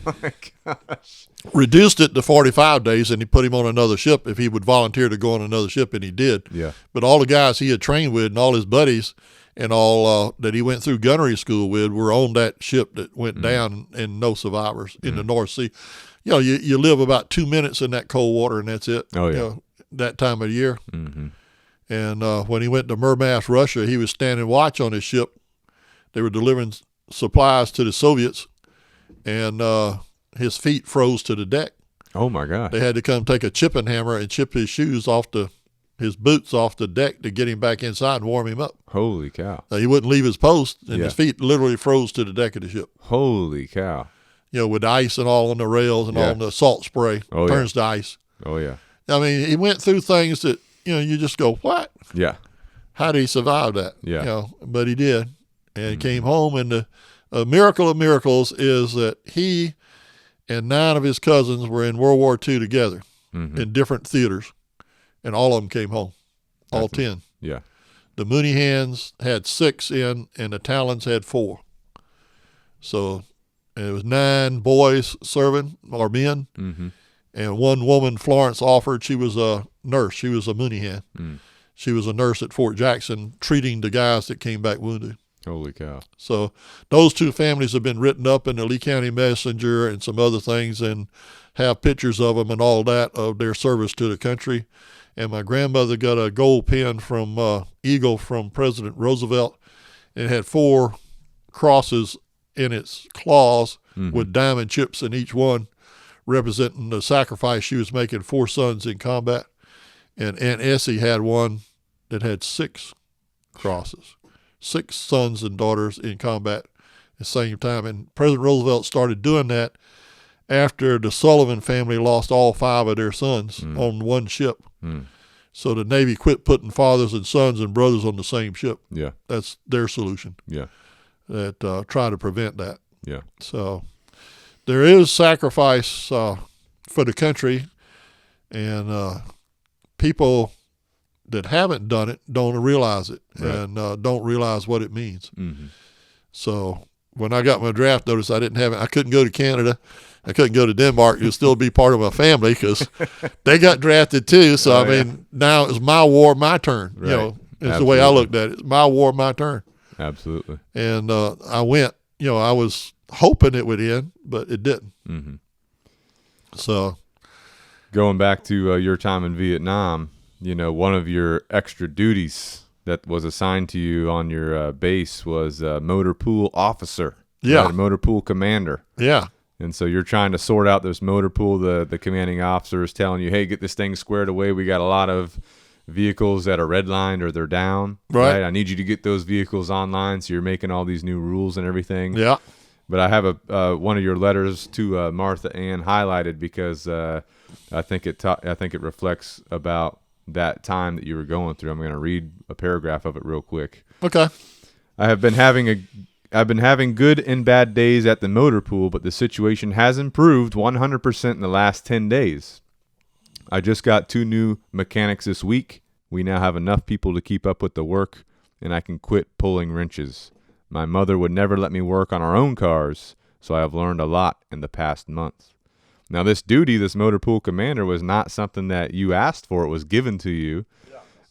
Oh my gosh. Reduced it to 45 days, and he put him on another ship if he would volunteer to go on another ship, and he did. Yeah. But all the guys he had trained with and all his buddies and all that he went through gunnery school with were on that ship that went down, and no survivors in the North Sea. You know, you live about 2 minutes in that cold water, and that's it. Oh, yeah. You know, that time of year. Mm-hmm. And when he went to Murmansk, Russia, he was standing watch on his ship. They were delivering supplies to the Soviets, and his feet froze to the deck. Oh my God. They had to come take a chipping hammer and chip his shoes his boots off the deck to get him back inside and warm him up. Holy cow. He wouldn't leave his post, and Yeah. his feet literally froze to the deck of the ship. Holy cow. You know, with ice and all on the rails and all on the salt spray. Oh, turns to ice. Oh yeah. I mean, he went through things that, you know, you just go, what? Yeah. How did he survive that? Yeah. You know, but he did. And he came home, and the miracle of miracles is that he and 9 of his cousins were in World War II together in different theaters, and all of them came home, all 10. Yeah. The Mooneyhans had 6 in, and the Tallons had 4. So it was 9 boys serving, or men, and 1 woman, Florence Alford. She was a nurse. She was a Mooneyhan. She was a nurse at Fort Jackson treating the guys that came back wounded. Holy cow. So those 2 families have been written up in the Lee County Messenger and some other things, and have pictures of them and all that, of their service to the country. And my grandmother got a gold pin from Eagle from President Roosevelt, and it had 4 crosses in its claws with diamond chips in each one, representing the sacrifice she was making, 4 sons in combat. And Aunt Essie had one that had 6 crosses, 6 sons and daughters in combat at the same time. And President Roosevelt started doing that after the Sullivan family lost all 5 of their sons on one ship. So the Navy quit putting fathers and sons and brothers on the same ship. Yeah. That's their solution. Yeah. That try to prevent that. Yeah. So there is sacrifice for the country, and people that haven't done it don't realize it, and don't realize what it means. So when I got my draft notice, I couldn't go to Canada. I couldn't go to Denmark. It would still be part of my family because they got drafted too. So, now it's my war, my turn. Right. You know, it's the way I looked at it. It's my war, my turn. Absolutely. And I went, I was hoping it would end, but it didn't. So going back to your time in Vietnam, one of your extra duties that was assigned to you on your base was motor pool officer. Yeah. Right? Motor pool commander. Yeah. And so you're trying to sort out this motor pool. The commanding officer is telling you, hey, get this thing squared away. We got a lot of vehicles that are redlined or they're down. Right. I need you to get those vehicles online. So you're making all these new rules and everything. Yeah. But I have one of your letters to Martha Ann highlighted because I think it reflects about that time that you were going through. I'm going to read a paragraph of it real quick. Okay. I've been having good and bad days at the motor pool, but the situation has improved 100% in the last 10 days. I just got 2 new mechanics this week. We now have enough people to keep up with the work, and I can quit pulling wrenches. My mother would never let me work on our own cars, so I have learned a lot in the past month. Now, this duty, this motor pool commander, was not something that you asked for. It was given to you,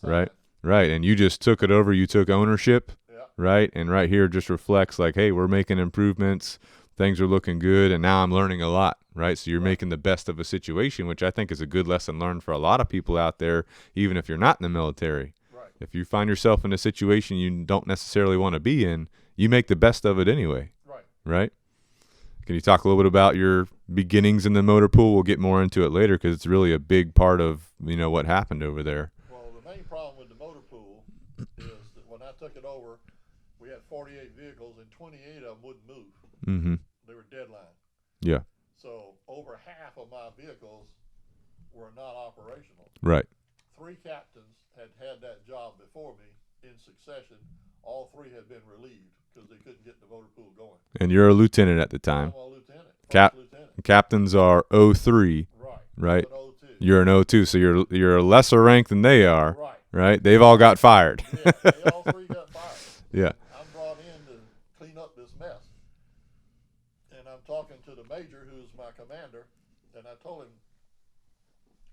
right? Right, and you just took it over. You took ownership. Right, and right here just reflects like, hey, we're making improvements, things are looking good, and now I'm learning a lot, right? So you're making the best of a situation, which I think is a good lesson learned for a lot of people out there, even if you're not in the military. Right. If you find yourself in a situation you don't necessarily want to be in, you make the best of it anyway. Right? Can you talk a little bit about your beginnings in the motor pool? We'll get more into it later because it's really a big part of what happened over there. Well, the main problem with the motor pool is that when I took it over, we had 48 vehicles, and 28 of them wouldn't move. They were deadline. Yeah. So over half of my vehicles were not operational. Right. 3 captains had had that job before me in succession. All 3 had been relieved because they couldn't get the motor pool going. And you're a lieutenant at the time. I'm a lieutenant. Lieutenant. Captains are 03. Right. I'm an 02. You're an 02, so you're a lesser rank than they are. Right. They've all got fired. Yeah, they all 3 got fired. Yeah. I'm brought in to clean up this mess. And I'm talking to the major, who's my commander, and I told him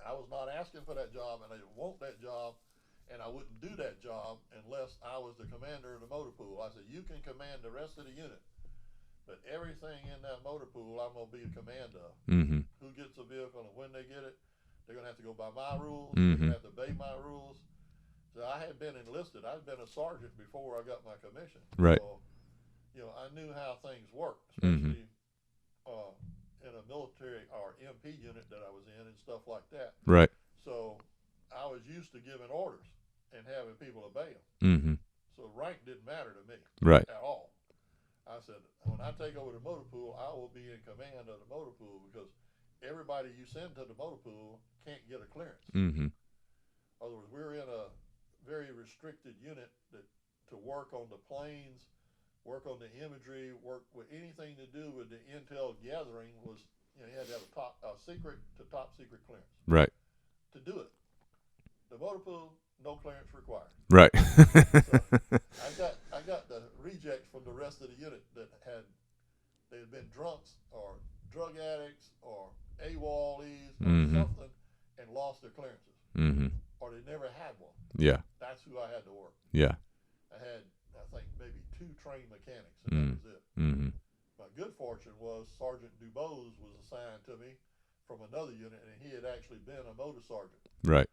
I was not asking for that job, and I didn't want that job, and I wouldn't do that job unless I was the commander of the motor pool. I said, you can command the rest of the unit, but everything in that motor pool I'm going to be in command of. Who gets a vehicle and when they get it, they're going to have to go by my rules. They're going to have to obey my rules. So I had been enlisted. I'd been a sergeant before I got my commission. Right. So, I knew how things work, especially in a military or MP unit that I was in and stuff like that. Right. So I was used to giving orders and having people obey them. So rank didn't matter to me. Right. At all. I said, when I take over the motor pool, I will be in command of the motor pool because everybody you send to the motor pool can't get a clearance. In other words, we're in a very restricted unit to work on the planes, work on the imagery, work with anything to do with the intel gathering was, you had to have a secret to top secret clearance. Right. To do it. The motor pool, no clearance required. Right. So I got the rejects from the rest of the unit that had been drunks or drug addicts or AWOLs or something and lost their clearances. Or they never had one. Yeah. That's who I had to work. Yeah. I had, I think, maybe 2 trained mechanics, and that was it. My good fortune was Sergeant Dubose was assigned to me from another unit, and he had actually been a motor sergeant. Right.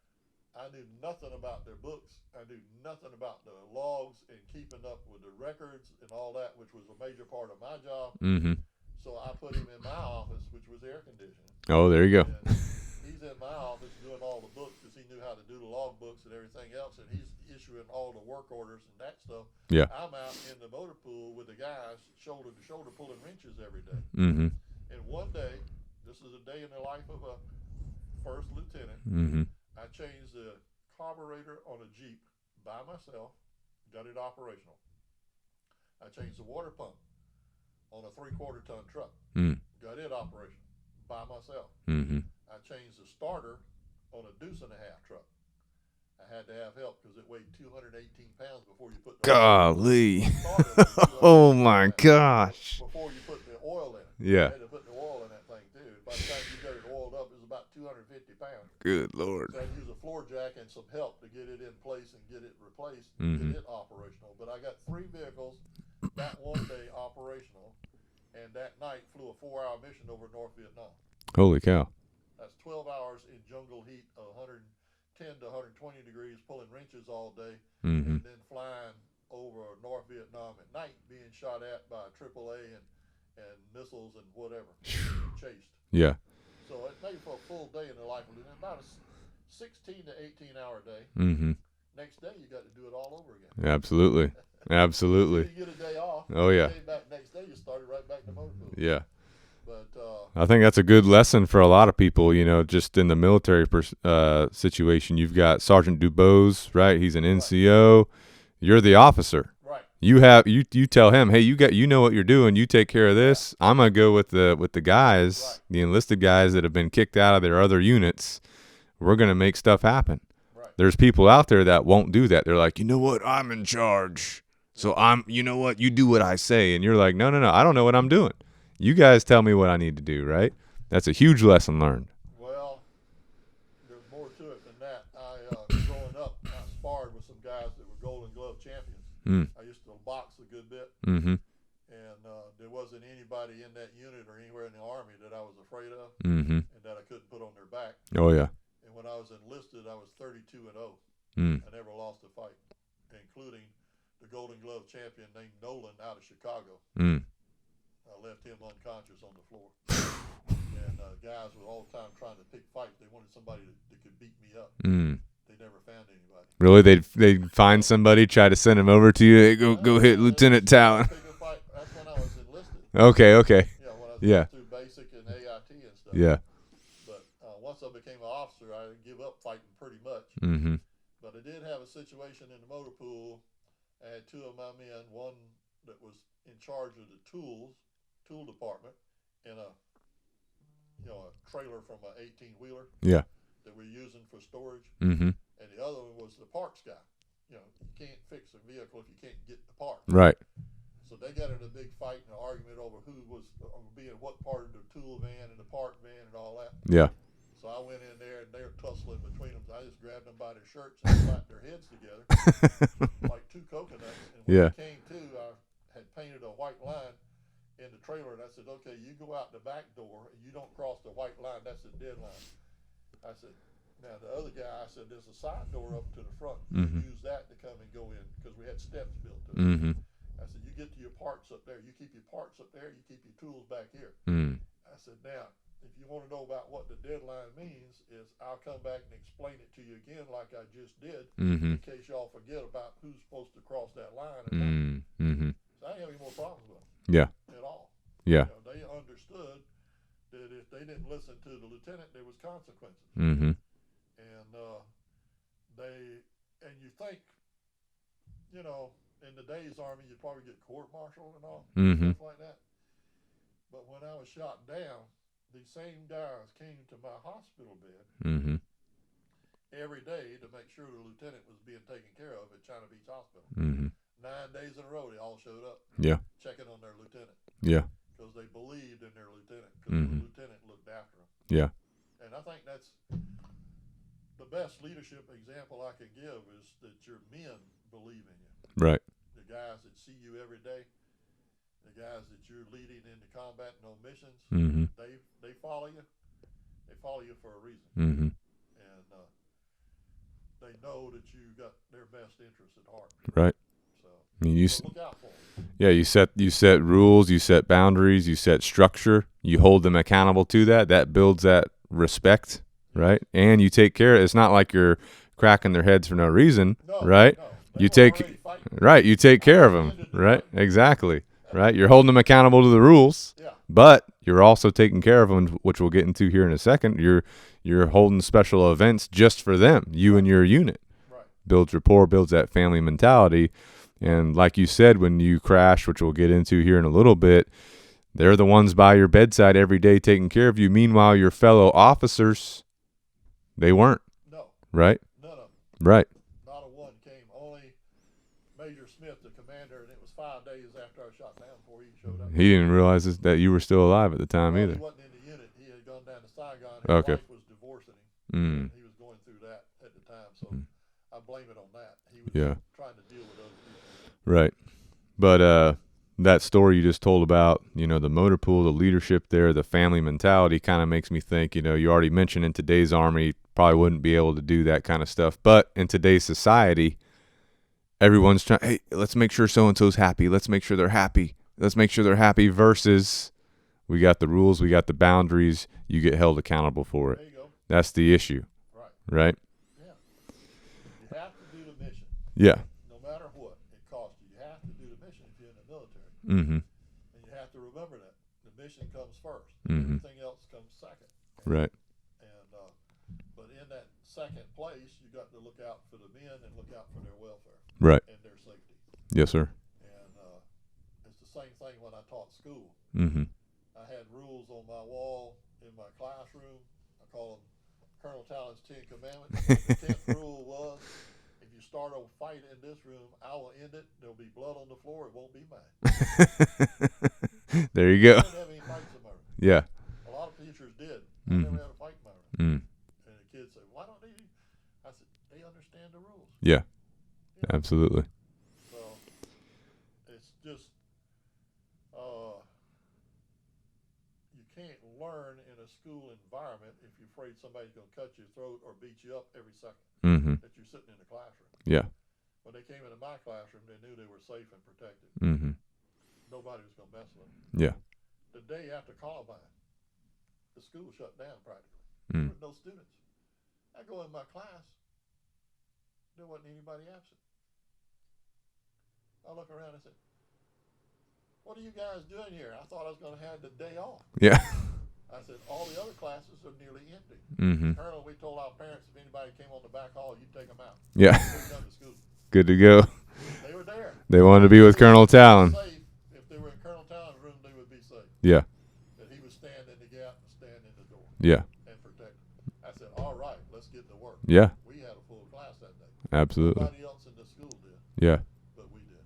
I knew nothing about their books. I knew nothing about the logs and keeping up with the records and all that, which was a major part of my job. Mm-hmm. So I put him in my office, which was air conditioning. Oh, there you go. And he's in my office doing all the books because he knew how to do the log books and everything else. And he's issuing all the work orders and that stuff. Yeah. I'm out in the motor pool with the guys shoulder to shoulder pulling wrenches every day. Mm-hmm. And one day, this is a day in the life of a first lieutenant. Mm-hmm. I changed the carburetor on a Jeep by myself, got it operational. I changed the water pump on a 3/4 ton truck, got it operational by myself. Mm-hmm. I changed the starter on a 2.5 deuce truck. I had to have help because it weighed 218 pounds before you put the Golly. starter Oh my gosh. before you put the oil in it. Yeah. You had to put the oil in that thing too. By the time you got it oiled up, it was about 250 pounds. Good Lord. So I had to use a floor jack and some help to get it in place and get it replaced, Mhm. get it operational. But I got 3 vehicles that one day operational, and that night flew a 4-hour mission over North Vietnam. Holy cow. That's 12 hours in jungle heat, 110 to 120 degrees, pulling wrenches all day, Mm-hmm. and then flying over North Vietnam at night, being shot at by AAA and missiles and whatever, and chased. Yeah. So it made for a full day in the life of lieutenant, about a 16 to 18-hour day. Mm-hmm. Next day, you got to do it all over again. Absolutely. Absolutely. You get a day off. Oh, yeah. Came back next day, you started right back to motor pool. Yeah. But I think that's a good lesson for a lot of people, you know, just in the military situation. You've got Sergeant Dubose, right? He's an NCO. You're the officer. right, You have you tell him, hey, you know what you're doing. You take care of this. I'm gonna go with the guys, Right. the enlisted guys that have been kicked out of their other units. We're gonna make stuff happen. right, There's people out there that won't do that. They're like, you know what? I'm in charge. So you know what? You do what I say. And you're like, no. I don't know what I'm doing. You guys tell me what I need to do, right? That's a huge lesson learned. Well, there's more to it than that. Growing up, I sparred with some guys that were Golden Glove champions. Mm. I used to box a good bit, Mm-hmm. and there wasn't anybody in that unit or anywhere in the Army that I was afraid of Mm-hmm. and that I couldn't put on their back. Oh, yeah. And when I was enlisted, I was 32-0. Mm. I never lost a fight, including the Golden Glove champion named Nolan out of Chicago. Mm. I left him unconscious on the floor. And guys were all the time trying to pick fights. They wanted somebody that could beat me up. Mm. They never found anybody. Really? They'd find somebody, try to send him over to you. Hey, go hit Lieutenant Tallon. Pick a fight. That's when I was enlisted. Okay. Yeah, when I was Yeah. through basic and AIT and stuff. Yeah. But once I became an officer, I didn't give up fighting pretty much. Mm-hmm. But I did have a situation in the motor pool. I had 2 of my men, one that was in charge of the tool department in a trailer from an 18-wheeler Yeah. that we're using for storage. Mm-hmm. And the other one was the parts guy. You can't fix a vehicle if you can't get the part. Right. So they got in a big fight and an argument over who was being what part of the tool van and the part van and all that. Yeah. So I went in there and they were tussling between them. So I just grabbed them by their shirts and slapped their heads together like 2 coconuts. And when Yeah. it came to, I had painted a white line in the trailer, and I said, okay, you go out the back door and you don't cross the white line. That's the dead line. I said, now the other guy, I said, there's a side door up to the front. You Mhm. use that to come and go in because we had steps built to it. Mm-hmm. I said, you get to your parts up there. You keep your parts up there. You keep your tools back here. Mm. I said, now, if you want to know about what the deadline means, is I'll come back and explain it to you again like I just did, Mm-hmm. in case y'all forget about who's supposed to cross that line or not. Mm-hmm. So I didn't have any more problems with them Yeah. at all. Yeah. They understood that if they didn't listen to the lieutenant, there was consequences. Mm-hmm. And you think, in the day's Army, you'd probably get court-martialed and all, Mm-hmm. stuff like that. But when I was shot down, these same guys came to my hospital bed Mm-hmm. every day to make sure the lieutenant was being taken care of at China Beach Hospital. Mm-hmm. 9 days in a row, they all showed up Yeah. checking on their lieutenant Yeah. because they believed in their lieutenant because Mhm. the lieutenant looked after them. Yeah. And I think that's the best leadership example I could give is that your men believe in you. Right. The guys that see you every day, the guys that you're leading into combat and on missions, Mm-hmm. they follow you. They follow you for a reason. Mm-hmm. And they know that you got their best interest at heart. Right. So I mean, look out for them. yeah, you set rules, you set boundaries, you set structure, you hold them accountable to that. That builds that respect, right? And you take care. It's not like you're cracking their heads for no reason, right? No, You take care of them, right? Exactly, right? You're holding them accountable to the rules, but you're also taking care of them, which we'll get into here in a second. You're holding special events just for them, you and your unit. Right. Builds rapport, builds that family mentality. And like you said, when you crash, which we'll get into here in a little bit, they're the ones by your bedside every day taking care of you. Meanwhile, your fellow officers, they weren't. No. Right? None of them. Right. Not a one came. Only Major Smith, the commander, and it was 5 days after I was shot down before he showed up. He didn't realize that you were still alive at the time either. He wasn't in the unit. He had gone down to Saigon. His wife was divorcing him. He was going through that at the time, so I blame it on that. He was trying to deal with other people. Right. But that story you just told about, the motor pool, the leadership there, the family mentality kind of makes me think, you already mentioned in today's Army, probably wouldn't be able to do that kind of stuff. But in today's society, everyone's trying, hey, let's make sure so-and-so's happy. Let's make sure they're happy. Let's make sure they're happy versus we got the rules, we got the boundaries, you get held accountable for it. There you go. That's the issue. Right? Yeah. You have to do the mission. Yeah. No matter what it costs you. You have to do the mission if you're in the military. Mm-hmm. And you have to remember that. The mission comes first. Mm-hmm. Everything else comes second. Right. And but in that second place, you got to look out for the men and look out for their welfare. Right. And their safety. Yes, sir. And it's the same thing when I taught school. Mm-hmm. I had rules on my wall in my classroom. I call them Colonel Tallon's 10 Commandments. The 10th rule was, if you start a fight in this room, I will end it. There'll be blood on the floor. It won't be mine. There you go. I didn't have any fights in my room. Yeah. A lot of teachers did. I never had a fight in my room. And the kids said, why don't they? I said, they understand the rules. Yeah. Absolutely. So it's just, you can't learn in a school environment if you're afraid somebody's going to cut your throat or beat you up every second that you're sitting in the classroom. Yeah. When they came into my classroom, they knew they were safe and protected. Nobody was going to mess with them. Yeah. The day after Columbine, the school shut down practically. There were no students. I go in my class, there wasn't anybody absent. I look around and said, what are you guys doing here? I thought I was going to have the day off. Yeah. I said, all the other classes are nearly empty. Colonel, we told our parents if anybody came on the back hall, you'd take them out. Yeah. Come to school. Good to go. They were there. They wanted to be with Colonel Tallon. If they were in Colonel Tallon's room, they would be safe. Yeah. That he would stand in the gap and stand in the door. Yeah. And protect them. I said, all right, let's get to work. Yeah. We had a full class that day. Absolutely. Nobody else in the school did. Yeah. But we did.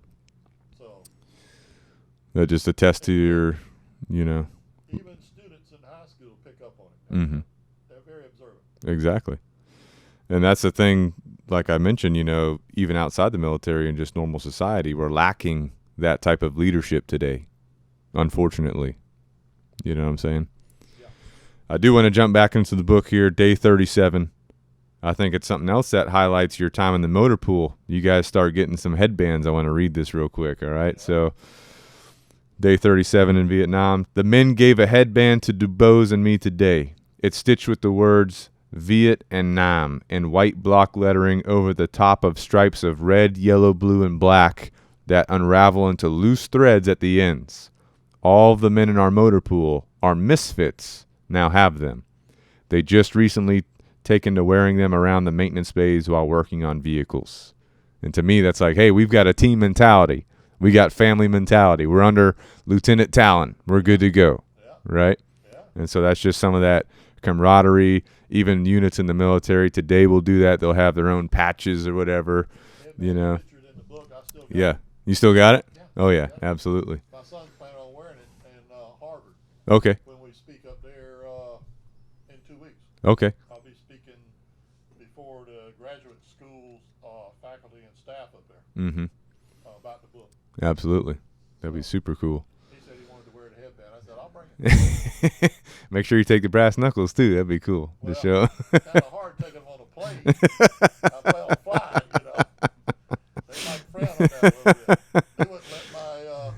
So that just attests to your, even students in high school pick up on it. They're very observant. Exactly. And that's the thing, like I mentioned, even outside the military and just normal society, we're lacking that type of leadership today, unfortunately. You know what I'm saying? Yeah. I do want to jump back into the book here, day 37. I think it's something else that highlights your time in the motor pool. You guys start getting some headbands. I want to read this real quick, all right? Yeah. So, day 37 in Vietnam. The men gave a headband to Dubose and me today. It's stitched with the words Viet and Nam in white block lettering over the top of stripes of red, yellow, blue, and black that unravel into loose threads at the ends. All of the men in our motor pool, our misfits, now have them. They just recently taken to wearing them around the maintenance bays while working on vehicles. And to me, that's like, hey, we've got a team mentality. We got family mentality. We're under Lieutenant Tallon. We're good to go, right? Yeah. And so that's just some of that camaraderie. Even units in the military today will do that. They'll have their own patches or whatever, In the book, I still got it. You still got it? Yeah. Oh, yeah, absolutely. My son's planning on wearing it in Harvard. Okay. When we speak up there in 2 weeks. Okay. I'll be speaking before the graduate schools, faculty and staff up there about the book. Absolutely. That'd be super cool. He said he wanted to wear the headband. I said, I'll bring it. Make sure you take the brass knuckles, too. That'd be cool to show. It's kind of hard taking them on a plane, I plan on flying, you know. They might frown on that a little bit. They wouldn't let my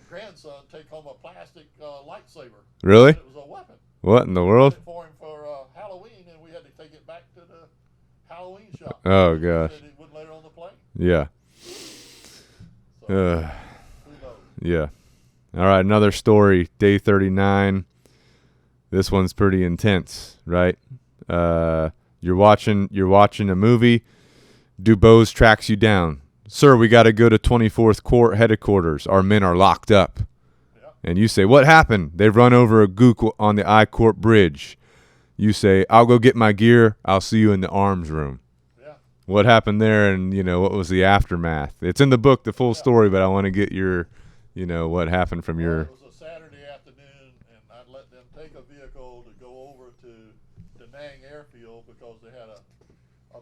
grandson take home a plastic lightsaber. Really? It was a weapon. What in the We world? did it for him for Halloween, and we had to take it back to the Halloween shop. Oh, He gosh. said he wouldn't let it on the plane. Yeah. So, who knows? Yeah. All right, another story, day 39. This one's pretty intense, right? You're watching a movie. Dubose tracks you down. Sir, we got to go to 24th Court headquarters. Our men are locked up. Yeah. And you say, what happened? They've run over a gook on the I-Court bridge. You say, I'll go get my gear. I'll see you in the arms room. Yeah. What happened there, and, what was the aftermath? It's in the book, the full story, but I want to get your, what happened from your... It was a Saturday afternoon, and I'd let them take a vehicle to go over to Da Nang Airfield because they had a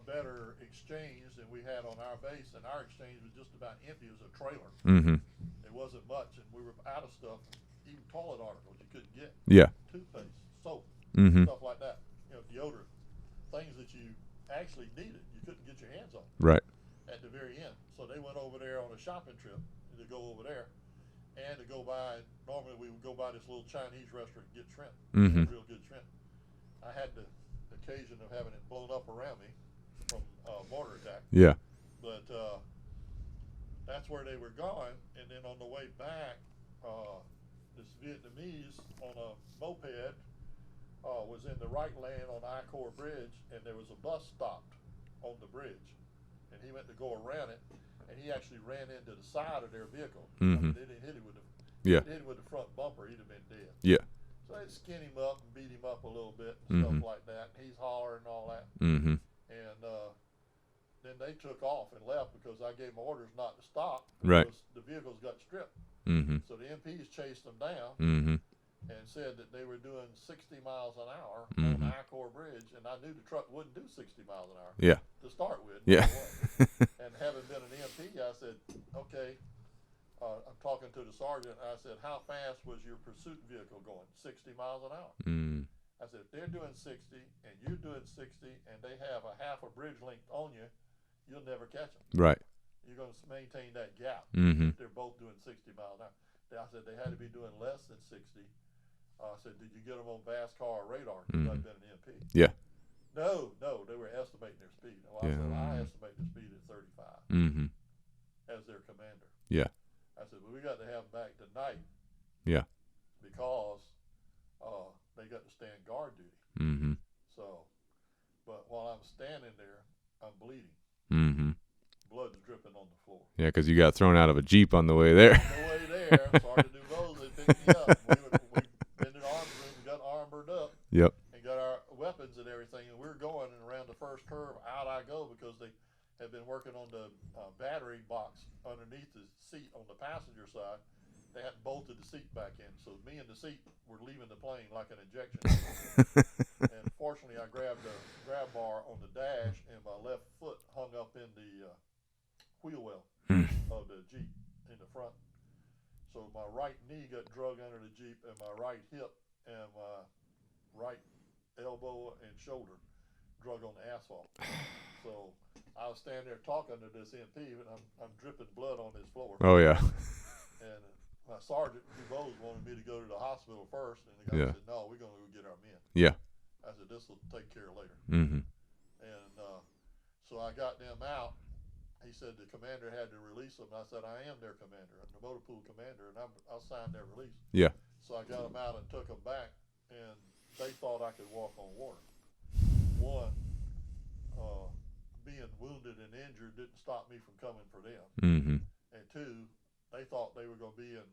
better exchange than we had on our base, and our exchange was just about empty. It was a trailer. Mm-hmm. It wasn't much, and we were out of stuff, even toilet articles you couldn't get. Yeah. Toothpaste, soap, Mm-hmm. stuff like that. Deodorant, things that you actually needed, you couldn't get your hands on Right. at the very end. So they went over there on a shopping trip to go over there and to go by. Normally we would go by this little Chinese restaurant and get shrimp. Mm-hmm. Real good shrimp. I had the occasion of having it blown up around me from mortar attack. Yeah. But that's where they were going. And then on the way back, this Vietnamese on a moped was in the right lane on I-Corps Bridge, and there was a bus stopped on the bridge. And he went to go around it, and he actually ran into the side of their vehicle. Mm-hmm. They didn't hit him with the Yeah. hit him with the front bumper, he'd have been dead. Yeah. So they skinned him up and beat him up a little bit and Mm-hmm. stuff like that. He's hollering and all that. Mm-hmm. And then they took off and left because I gave them orders not to stop. Right. Because the vehicles got stripped. Mm-hmm. So the MPs chased them down Mm-hmm. and said that they were doing 60 miles an hour Mm-hmm. on I-Corps Bridge, and I knew the truck wouldn't do 60 miles an hour Yeah. to start with. Yeah. And having been an MP, I said, okay, I'm talking to the sergeant, and I said, how fast was your pursuit vehicle going? 60 miles an hour. Mm. I said, if they're doing 60 and you're doing 60 and they have a half a bridge length on you, you'll never catch them. Right. You're going to maintain that gap. Mm-hmm. If they're both doing 60 miles an hour. I said they had to be doing less than 60. I said, did you get them on VASCAR or radar? Because I've been an MP. Yeah. No, they were estimating their speed. Well, I said, I estimate the speed at 35 Mm-hmm. as their commander. Yeah. I said, but we got to have them back tonight. Yeah. Because they got to stand guard duty. Mm-hmm. So, but while I'm standing there, I'm bleeding. Mm-hmm. Blood's dripping on the floor. Yeah, because you got thrown out of a Jeep on the way there. On the way there, Sergeant Dubose, they picked me up. We been in the arms room, got armored up. Yep. And got our weapons and everything, and we were going, and around the first curve, out I go, because they had been working on the battery box underneath the seat on the passenger side. They hadn't bolted the seat back in, so me and the seat were leaving the plane like an injection. And fortunately, I grabbed the grab bar on the dash, and my left foot hung up in the wheel well of the Jeep in the front. So my right knee got drug under the Jeep, and my right hip and my right elbow and shoulder drug on the asphalt. So I was standing there talking to this MP, and I'm dripping blood on his floor. Oh, yeah. And my sergeant, Dubose, wanted me to go to the hospital first, and the guy said, no, we're going to go get our men. Yeah. I said, this will take care of later. Mm-hmm. And so I got them out. He said the commander had to release them. I said, I am their commander. I'm the motor pool commander, and I'll sign their release. Yeah. So I got them out and took them back, and they thought I could walk on water. One, being wounded and injured didn't stop me from coming for them. Mm-hmm. And two, they thought they were going to be in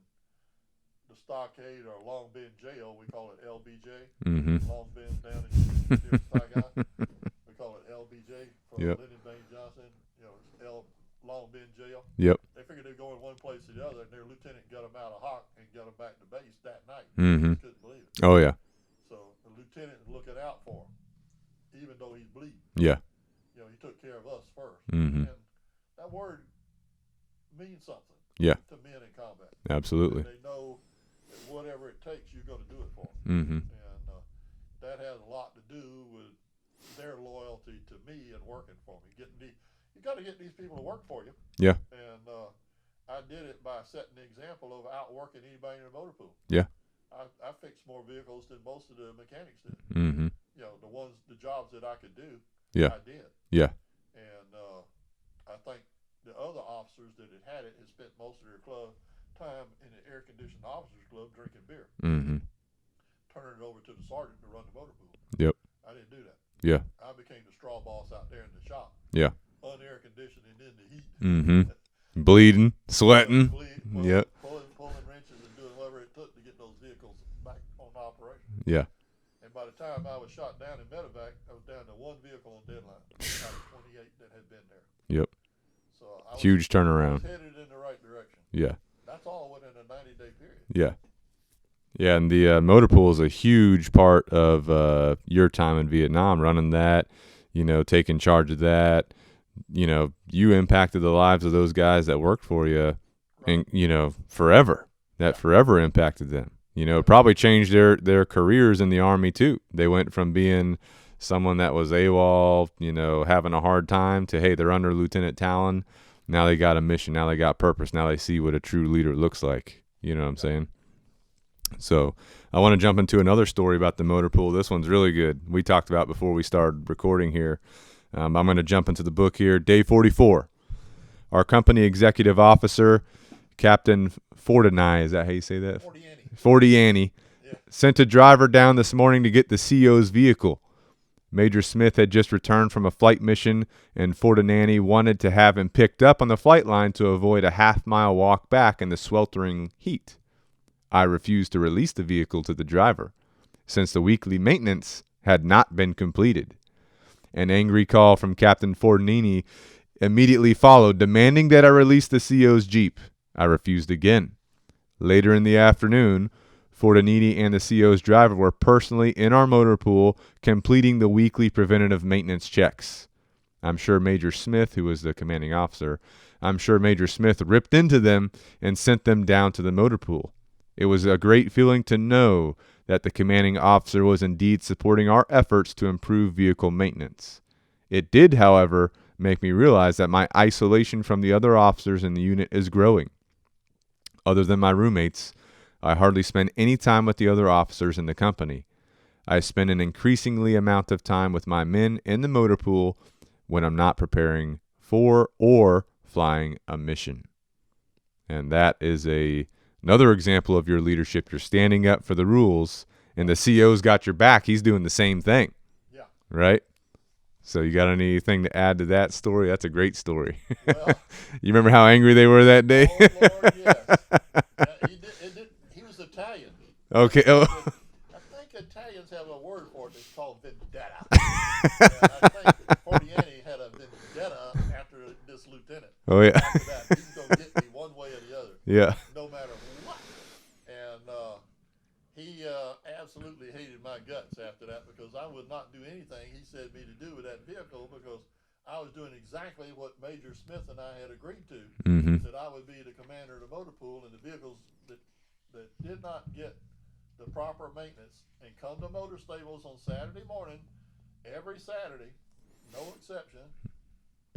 the stockade or Long Bend jail. We call it LBJ. Mm-hmm. Long Bend down in near Saigon. We call it LBJ for Lyndon Baines Johnson. Long Bend jail. Yep. They figured they'd go in one place or the other, and their lieutenant got them out of Hawk and got them back to base that night. Mm-hmm. Couldn't believe it. Oh, yeah. So the lieutenant is looking out for him, even though he's bleeding. Yeah. He took care of us first. Mm-hmm. And that word means something. Yeah. To men in combat. Absolutely. And they know that whatever it takes, you're going to do it for them. Mm-hmm. And that has a lot to do with their loyalty to me and working for me. You got to get these people to work for you. Yeah. And I did it by setting the example of outworking anybody in the motor pool. Yeah. I fixed more vehicles than most of the mechanics did. Mm-hmm. You know, the jobs that I could do, Yeah. I did. Yeah. And I think the other officers that had it had spent most of their time in the air-conditioned officers' club drinking beer, Mm-hmm. turning it over to the sergeant to run the motor pool. Yep. I didn't do that. Yeah. I became the straw boss out there in the shop. Yeah. Unair-conditioned and in the heat. Mm-hmm. Bleeding, sweating. Yep. Pulling wrenches and doing whatever it took to get those vehicles back on operation. Yeah. And by the time I was shot down in medevac, I was down to one vehicle on deadline out of 28 that had been there. Yep. So huge turnaround. I was headed in the right direction. Yeah. That's all within a 90-day period. Yeah. Yeah, and the motor pool is a huge part of your time in Vietnam, running that, taking charge of that. You impacted the lives of those guys that worked for you, Right. and, forever. That forever impacted them. It probably changed their careers in the Army, too. They went from being someone that was AWOL, having a hard time to, hey, they're under Lieutenant Tallon. Now they got a mission. Now they got purpose. Now they see what a true leader looks like. You know what I'm saying? So I want to jump into another story about the motor pool. This one's really good. We talked about before we started recording here. I'm going to jump into the book here. Day 44. Our company executive officer, Captain Fortinai, is that how you say that? Fortiani. Yeah. Sent a driver down this morning to get the CO's vehicle. Major Smith had just returned from a flight mission, and Fortinani wanted to have him picked up on the flight line to avoid a half-mile walk back in the sweltering heat. I refused to release the vehicle to the driver, since the weekly maintenance had not been completed. An angry call from Captain Fortinini immediately followed, demanding that I release the CO's Jeep. I refused again. Later in the afternoon, Fortinini and the CO's driver were personally in our motor pool, completing the weekly preventative maintenance checks. I'm sure Major Smith, who was the commanding officer, ripped into them and sent them down to the motor pool. It was a great feeling to know that the commanding officer was indeed supporting our efforts to improve vehicle maintenance. It did, however, make me realize that my isolation from the other officers in the unit is growing. Other than my roommates, I hardly spend any time with the other officers in the company. I spend an increasingly amount of time with my men in the motor pool when I'm not preparing for or flying a mission. And that is another example of your leadership. You're standing up for the rules, and the CO's got your back. He's doing the same thing. Yeah. Right? So you got anything to add to that story? That's a great story. Well, you remember how angry they were that day? Oh, Lord, yes. He was Italian. Okay. Oh. I think Italians have a word for it. It's called vendetta. And I think Fortiani had a vendetta after this lieutenant. Oh, yeah. After that, he's going to get me one way or the other. Yeah. No matter what. And he absolutely hated my guts after that, because I would not do anything he said me to do with that vehicle, because I was doing exactly what Major Smith and I had agreed to, Mm-hmm. that I would be the commander of the motor pool, and the vehicles that did not get the proper maintenance and come to motor stables on Saturday morning, every Saturday, no exception,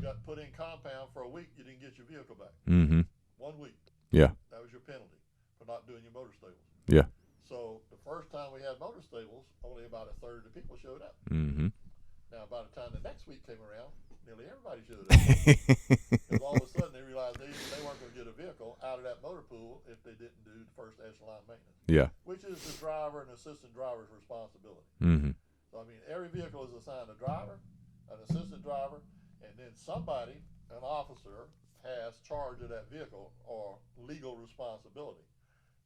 got put in compound for a week. You didn't get your vehicle back. Mm-hmm. 1 week. Yeah. That was your penalty for not doing your motor stables. Yeah. So the first time we had motor stables, only about a third of the people showed up. Mm-hmm. Now, by the time the next week came around, nearly everybody showed up. Because all of a sudden they realized they weren't going to get a vehicle out of that motor pool if they didn't do the first echelon maintenance. Yeah. Which is the driver and assistant driver's responsibility. Mm-hmm. So, I mean, every vehicle is assigned a driver, an assistant driver, and then somebody, an officer, has charge of that vehicle or legal responsibility.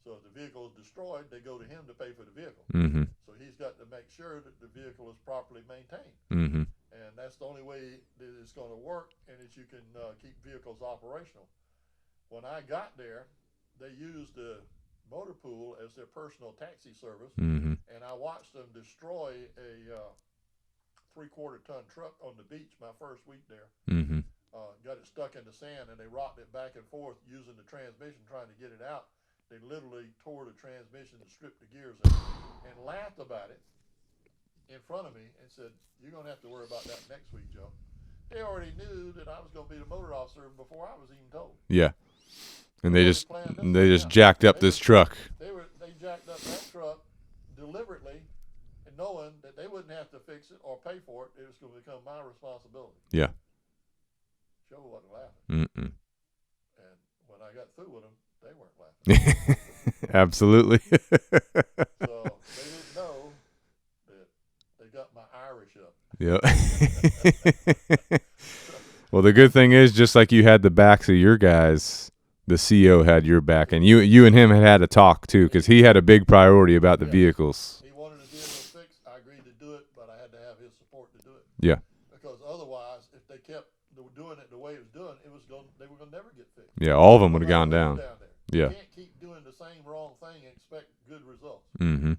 So if the vehicle is destroyed, they go to him to pay for the vehicle. Mm-hmm. So he's got to make sure that the vehicle is properly maintained. Mm-hmm. And that's the only way that it's going to work, and that you can keep vehicles operational. When I got there, they used the motor pool as their personal taxi service, Mm-hmm. and I watched them destroy a 3/4 ton truck on the beach my first week there. Mm-hmm. Got it stuck in the sand, and they rocked it back and forth using the transmission, trying to get it out. They literally tore the transmission and stripped the gears out and laughed about it. in front of me and said, "You're going to have to worry about that next week, Joe." They already knew that I was going to be the motor officer before I was even told. Yeah. And They they just jacked up this truck. They jacked up that truck deliberately, and knowing that they wouldn't have to fix it or pay for it. It was going to become my responsibility. Yeah. Joe wasn't laughing. Mm-mm. And when I got through with them, they weren't laughing. Absolutely. So they didn't know that they got my Irish up. Yeah. Well, the good thing is, just like you had the backs of your guys, the CO had your back, and you and him had a talk too, because he had a big priority about the vehicles. He wanted to deal with fix. I agreed to do it, but I had to have his support to do it. Yeah. Because otherwise, if they kept doing it the way it was doing, they were going to never get fixed. Yeah, all of them would have gone down. Yeah. You can't keep doing the same wrong thing and expect good results. Mm-hmm.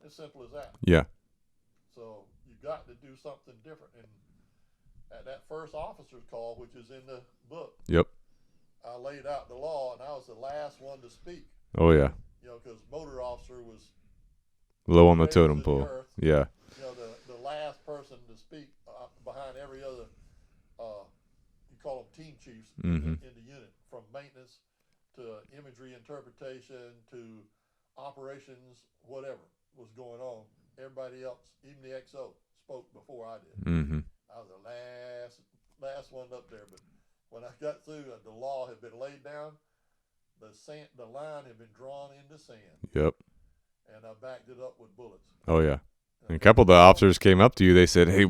As simple as that. Yeah. So you got to do something different. And at that first officer's call, which is in the book, Yep. I laid out the law, and I was the last one to speak. Oh yeah. You know, because motor officer was low on the totem pole. Yeah. You know, the last person to speak behind every other. You call them team chiefs in the unit, from maintenance to imagery interpretation to operations, whatever was going on. Everybody else, even the XO, spoke before I did. Mm-hmm. I was the last one up there, but when I got through, the law had been laid down, the line had been drawn into sand. Yep. And I backed it up with bullets. Oh yeah. And a couple of the officers came up to you. They said, "Hey,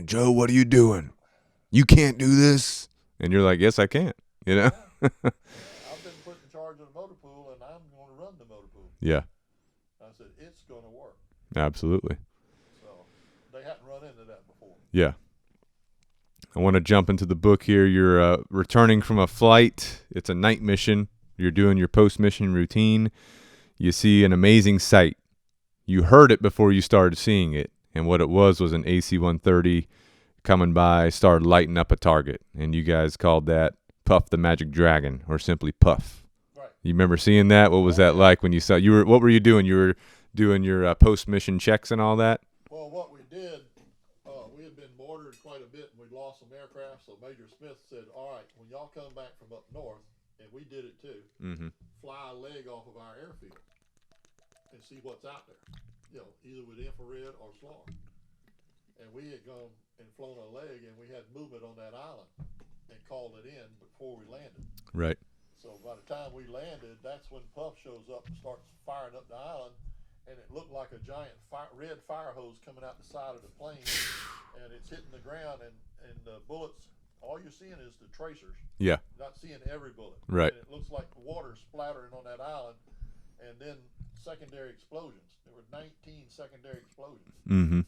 Joe, what are you doing? You can't do this." And you're like, "Yes, I can." You know. Yeah. I've been put in charge of the motor pool, and I'm going to run the motor pool. Yeah. I said, it's going to work. Absolutely. So they hadn't run into that before. Yeah. I want to jump into the book here. You're returning from a flight. It's a night mission. You're doing your post-mission routine. You see an amazing sight. You heard it before you started seeing it. And what it was an AC-130 coming by, started lighting up a target. And you guys called that Puff the Magic Dragon, or simply Puff. Right. You remember seeing that? What was that like when you saw? What were you doing? You were doing your post-mission checks and all that? Well, what we did, we had been mortared quite a bit, and we'd lost some aircraft. So Major Smith said, "All right, when y'all come back from up north," and we did it too, fly a leg off of our airfield and see what's out there. You know, either with infrared or SLAR. And we had gone and flown a leg, and we had movement on that island and called it in before we landed. Right. So by the time we landed, that's when Puff shows up and starts firing up the island, and it looked like a giant red fire hose coming out the side of the plane, and it's hitting the ground, and the bullets, all you're seeing is the tracers. Yeah. Not seeing every bullet. Right. And it looks like water splattering on that island, and then secondary explosions. There were 19 secondary explosions. Mm-hmm.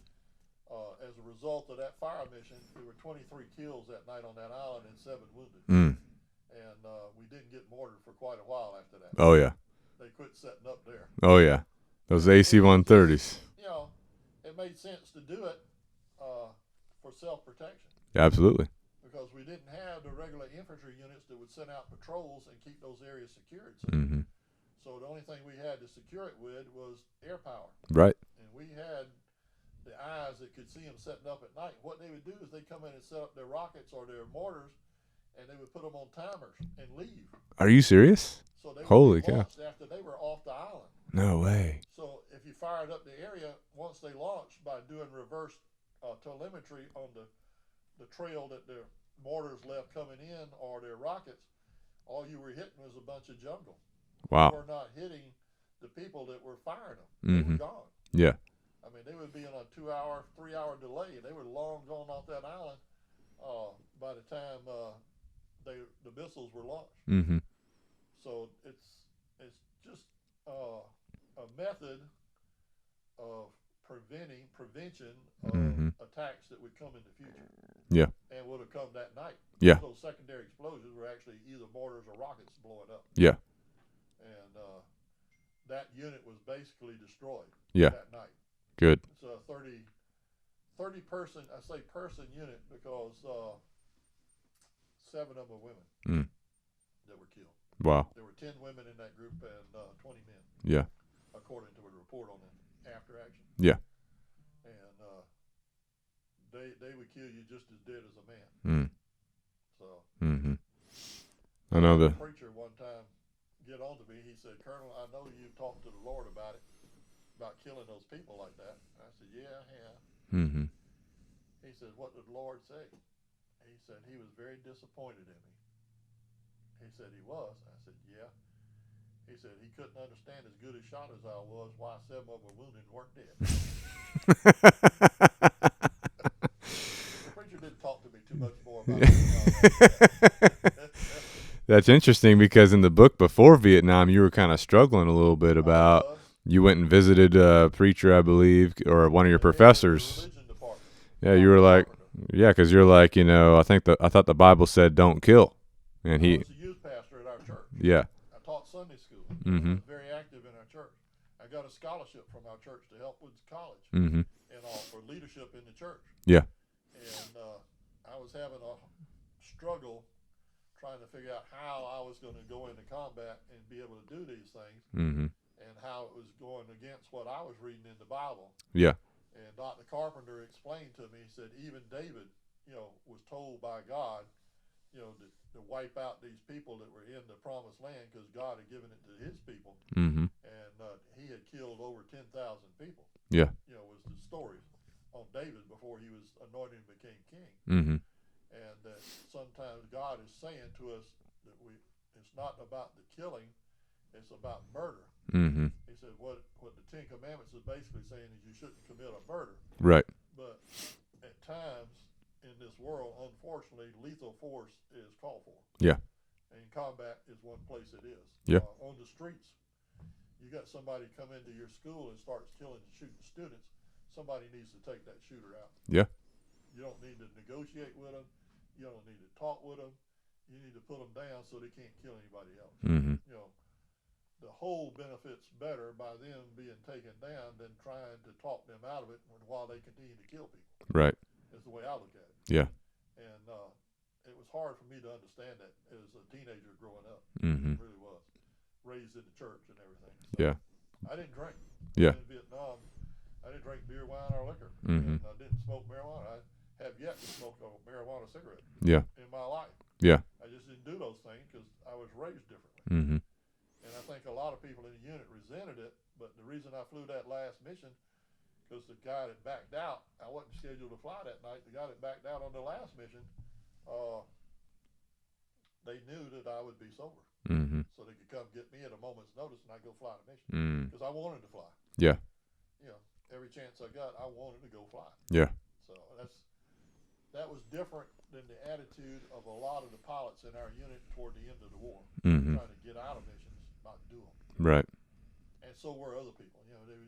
As a result of that fire mission, there were 23 kills that night on that island and 7 wounded. Mm. And we didn't get mortared for quite a while after that. Oh yeah. They quit setting up there. Oh yeah. Those AC-130s. You know, it made sense to do it for self-protection. Absolutely. Because we didn't have the regular infantry units that would send out patrols and keep those areas secured. Mm-hmm. So the only thing we had to secure it with was air power. Right. And we had the eyes that could see them setting up at night. What they would do is they'd come in and set up their rockets or their mortars, and they would put them on timers and leave. Are you serious? So they would Holy be cow. launched after they were off the island. No way. So if you fired up the area, once they launched, by doing reverse telemetry on the trail that their mortars left coming in or their rockets, all you were hitting was a bunch of jungle. Wow. You were not hitting the people that were firing them. They were gone. Yeah. I mean, they would be on a 2-hour, 3-hour delay. They were long gone off that island by the time the missiles were launched. Mm-hmm. So it's just a method of prevention of attacks that would come in the future. Yeah. And would have come that night. Yeah. Those secondary explosions were actually either mortars or rockets blowing up. Yeah. And that unit was basically destroyed that night. Good. It's a 30 person, I say person unit because 7 of them were women that were killed. Wow. There were 10 women in that group and 20 men. Yeah. According to a report on the after action. Yeah. And they would kill you just as dead as a man. Mm. So Mm-hmm. I know the the. preacher one time get on to me. He said, "Colonel, I know you talked to the Lord about it, about killing those people like that." I said, "Yeah, I have." Mm-hmm. He said, "What did the Lord say?" He said he was very disappointed in me. He said he was. I said, "Yeah." He said he couldn't understand, as good a shot as I was, why 7 of them were wounded and weren't dead. The preacher didn't talk to me too much more about it. That's interesting because in the book before Vietnam, you were kind of struggling a little bit about. You went and visited a preacher, I believe, or one of your professors. Yeah, you were like, yeah, because you're like, you know, I thought the Bible said don't kill, and I was a youth pastor at our church. Yeah. I taught Sunday school. Mm-hmm. I was very active in our church. I got a scholarship from our church to help with college Mm-hmm. and all for leadership in the church. Yeah. And I was having a struggle trying to figure out how I was going to go into combat and be able to do these things, Mm-hmm. and how it was going against what I was reading in the Bible. Yeah. And Dr. Carpenter explained to me, he said, even David, you know, was told by God, you know, to wipe out these people that were in the promised land because God had given it to his people. Mm-hmm. And he had killed over 10,000 people. Yeah. You know, was the stories on David before he was anointed and became king. Mm-hmm. And that sometimes God is saying to us that it's not about the killing, it's about murder. Mm-hmm. He said what the 10 Commandments is basically saying is you shouldn't commit a murder. Right. But at times in this world, unfortunately, lethal force is called for. Yeah. And combat is one place it is. Yeah. On the streets, you got somebody come into your school and starts killing and shooting students. Somebody needs to take that shooter out. Yeah. You don't need to negotiate with them. You don't need to talk with them. You need to put them down so they can't kill anybody else. Mm-hmm. You know, the whole benefits better by them being taken down than trying to talk them out of it while they continue to kill people. Right. Is the way I look at it. Yeah. And it was hard for me to understand that as a teenager growing up. Mm-hmm. It really was. Raised in the church and everything. So Yeah. I didn't drink. Yeah. In Vietnam, I didn't drink beer, wine, or liquor. Mm-hmm. And I didn't smoke marijuana. I have yet to smoke a marijuana cigarette. Yeah. In my life. Yeah. I just didn't do those things because I was raised differently. Mm-hmm. And I think a lot of people in the unit resented it. But the reason I flew that last mission, because the guy that backed out, I wasn't scheduled to fly that night. The guy that backed out on the last mission, they knew that I would be sober. Mm-hmm. So they could come get me at a moment's notice and I'd go fly the mission. Because I wanted to fly. Yeah. You know, every chance I got, I wanted to go fly. Yeah. So that was different than the attitude of a lot of the pilots in our unit toward the end of the war. Mm-hmm. Trying to get out of missions, not do them. Right. And so were other people. You know, they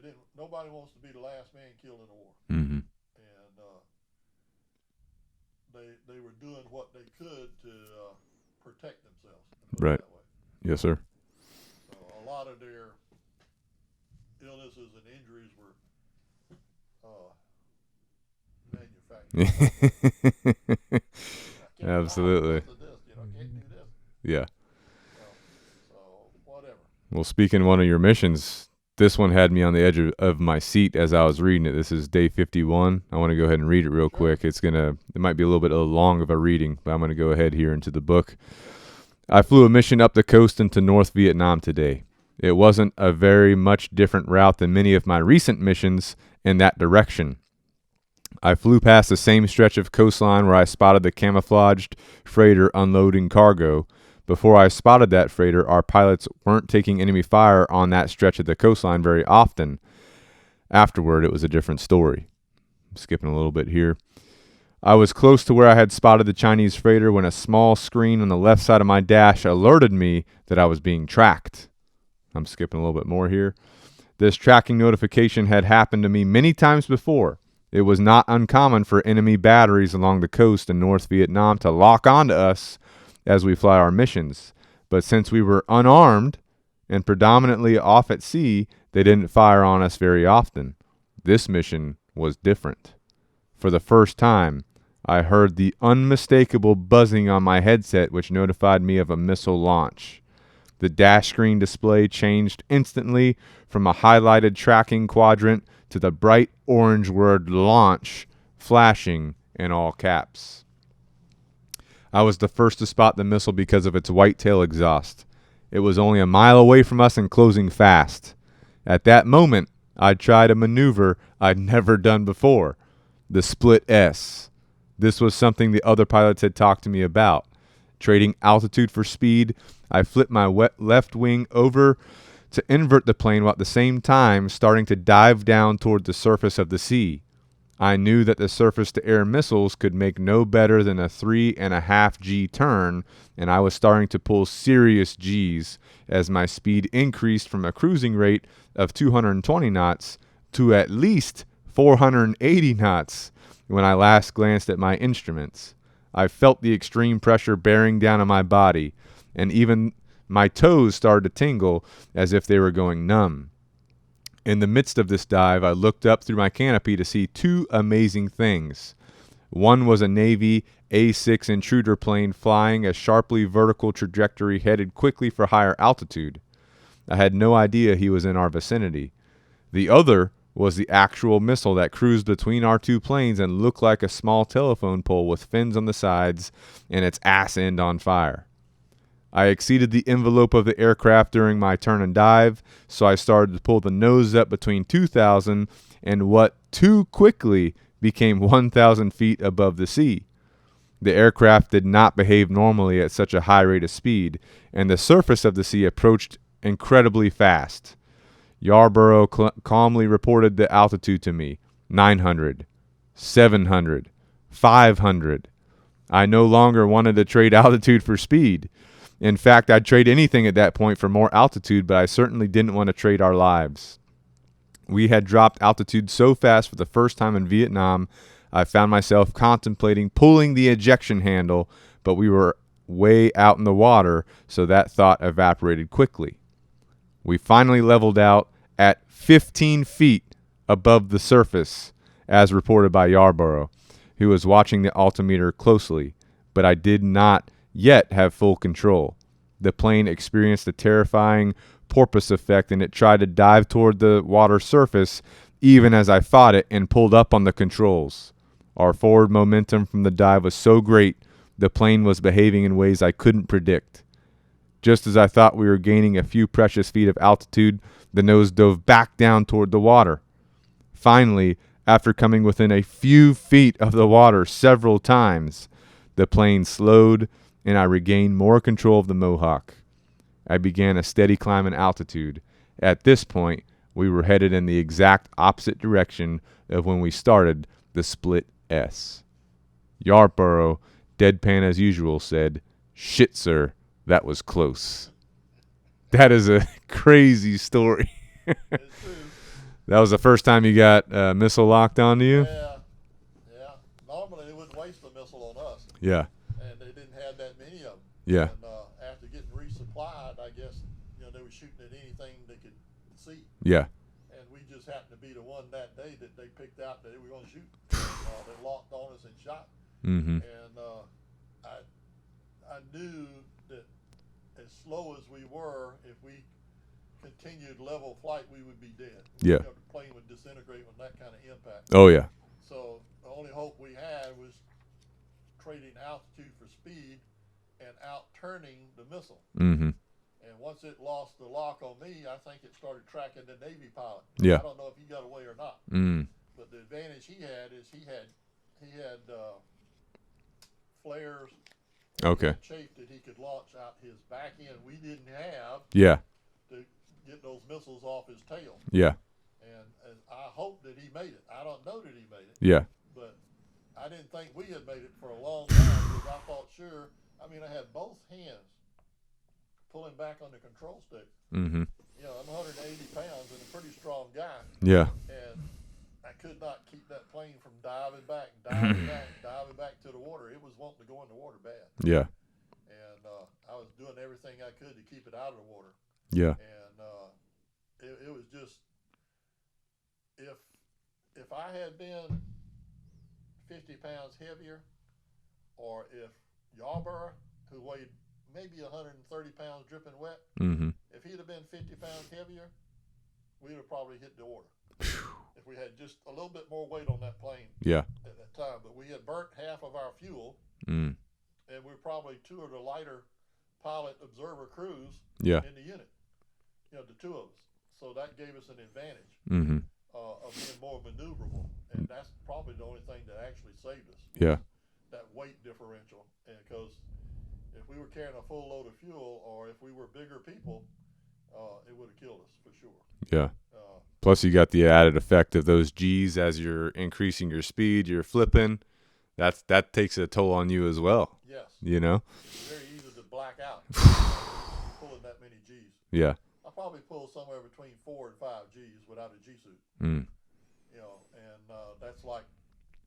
didn't. Nobody wants to be the last man killed in a war. Mm-hmm. And they were doing what they could to protect themselves. Right. That way. Yes, sir. So a lot of their illnesses and injuries were manufactured. Absolutely. Can't do this. Yeah. So whatever. Well, speaking of one of your missions, this one had me on the edge of my seat as I was reading it. This is day 51. I want to go ahead and read it real quick. It might be a little bit long of a reading, but I'm going to go ahead here into the book. I flew a mission up the coast into North Vietnam today. It wasn't a very much different route than many of my recent missions in that direction. I flew past the same stretch of coastline where I spotted the camouflaged freighter unloading cargo. Before I spotted that freighter, our pilots weren't taking enemy fire on that stretch of the coastline very often. Afterward, it was a different story. I'm skipping a little bit here. I was close to where I had spotted the Chinese freighter when a small screen on the left side of my dash alerted me that I was being tracked. I'm skipping a little bit more here. This tracking notification had happened to me many times before. It was not uncommon for enemy batteries along the coast in North Vietnam to lock onto us as we fly our missions. But since we were unarmed and predominantly off at sea, they didn't fire on us very often. This mission was different. For the first time, I heard the unmistakable buzzing on my headset which notified me of a missile launch. The dash screen display changed instantly from a highlighted tracking quadrant to the bright orange word launch flashing in all caps. I was the first to spot the missile because of its white tail exhaust. It was only a mile away from us and closing fast. At that moment, I tried a maneuver I'd never done before, the split S. This was something the other pilots had talked to me about. Trading altitude for speed, I flipped my left wing over to invert the plane while at the same time starting to dive down toward the surface of the sea. I knew that the surface-to-air missiles could make no better than a 3.5 G turn, and I was starting to pull serious Gs as my speed increased from a cruising rate of 220 knots to at least 480 knots when I last glanced at my instruments. I felt the extreme pressure bearing down on my body, and even my toes started to tingle as if they were going numb. In the midst of this dive, I looked up through my canopy to see two amazing things. One was a Navy A-6 intruder plane flying a sharply vertical trajectory headed quickly for higher altitude. I had no idea he was in our vicinity. The other was the actual missile that cruised between our two planes and looked like a small telephone pole with fins on the sides and its ass end on fire. I exceeded the envelope of the aircraft during my turn and dive, so I started to pull the nose up between 2,000 and what too quickly became 1,000 feet above the sea. The aircraft did not behave normally at such a high rate of speed, and the surface of the sea approached incredibly fast. Yarborough calmly reported the altitude to me, 900, 700, 500. I no longer wanted to trade altitude for speed. In fact, I'd trade anything at that point for more altitude, but I certainly didn't want to trade our lives. We had dropped altitude so fast for the first time in Vietnam, I found myself contemplating pulling the ejection handle, but we were way out in the water, so that thought evaporated quickly. We finally leveled out at 15 feet above the surface, as reported by Yarborough, who was watching the altimeter closely, but I did not yet have full control. The plane experienced a terrifying porpoise effect, and it tried to dive toward the water surface even as I fought it and pulled up on the controls. Our forward momentum from the dive was so great, the plane was behaving in ways I couldn't predict. Just as I thought we were gaining a few precious feet of altitude, the nose dove back down toward the water. Finally, after coming within a few feet of the water several times, the plane slowed and I regained more control of the Mohawk. I began a steady climb in altitude. At this point, we were headed in the exact opposite direction of when we started the split S. Yarborough, deadpan as usual, said, "Shit, sir, that was close." That is a crazy story. It's true. That was the first time you got a missile locked onto you? Yeah. Normally they wouldn't waste a missile on us, Yeah. and they didn't have that many of them. Yeah. And after getting resupplied, I guess they were shooting at anything they could see. Yeah. And we just happened to be the one that day that they picked out that they were going to shoot. They locked on us and shot. Mm-hmm. And I knew that as slow as we were, if we continued level flight, we would be dead. Yeah. The plane would disintegrate with that kind of impact. Oh, yeah. So the only hope we had was trading altitude for speed and out-turning the missile. Mm-hmm. And once it lost the lock on me, I think it started tracking the Navy pilot. Yeah. I don't know if he got away or not. Mm. But the advantage he had is he had flares. Okay. Chafe that he could launch out his back end. We didn't have Yeah. to get those missiles off his tail. Yeah. And I hope that he made it. I don't know that he made it. Yeah. But I didn't think we had made it for a long time because I thought sure. I mean, I had both hands pulling back on the control stick. Mm-hmm. I'm 180 pounds and a pretty strong guy. Yeah. And I could not keep that plane from diving back to the water. It was wanting to go in the water bad. Yeah. And I was doing everything I could to keep it out of the water. Yeah. And it was just, if I had been 50 pounds heavier, or if Yarborough, who weighed maybe 130 pounds dripping wet. Mm-hmm. If he'd have been 50 pounds heavier, we'd have probably hit the order. If we had just a little bit more weight on that plane Yeah. at that time. But we had burnt half of our fuel, Mm. and we were probably two of the lighter pilot observer crews Yeah. in the unit. You know, the two of us. So that gave us an advantage Mm-hmm. of being more maneuverable, and that's probably the only thing that actually saved us. Yeah. That weight differential, and because if we were carrying a full load of fuel, or if we were bigger people, it would have killed us for sure. Yeah. Plus, you got the added effect of those G's as you're increasing your speed, you're flipping. That takes a toll on you as well. Yes. You know? It's very easy to black out pulling that many G's. Yeah. I probably pull somewhere between 4 and 5 G's without a G suit. Mm. You know, and that's like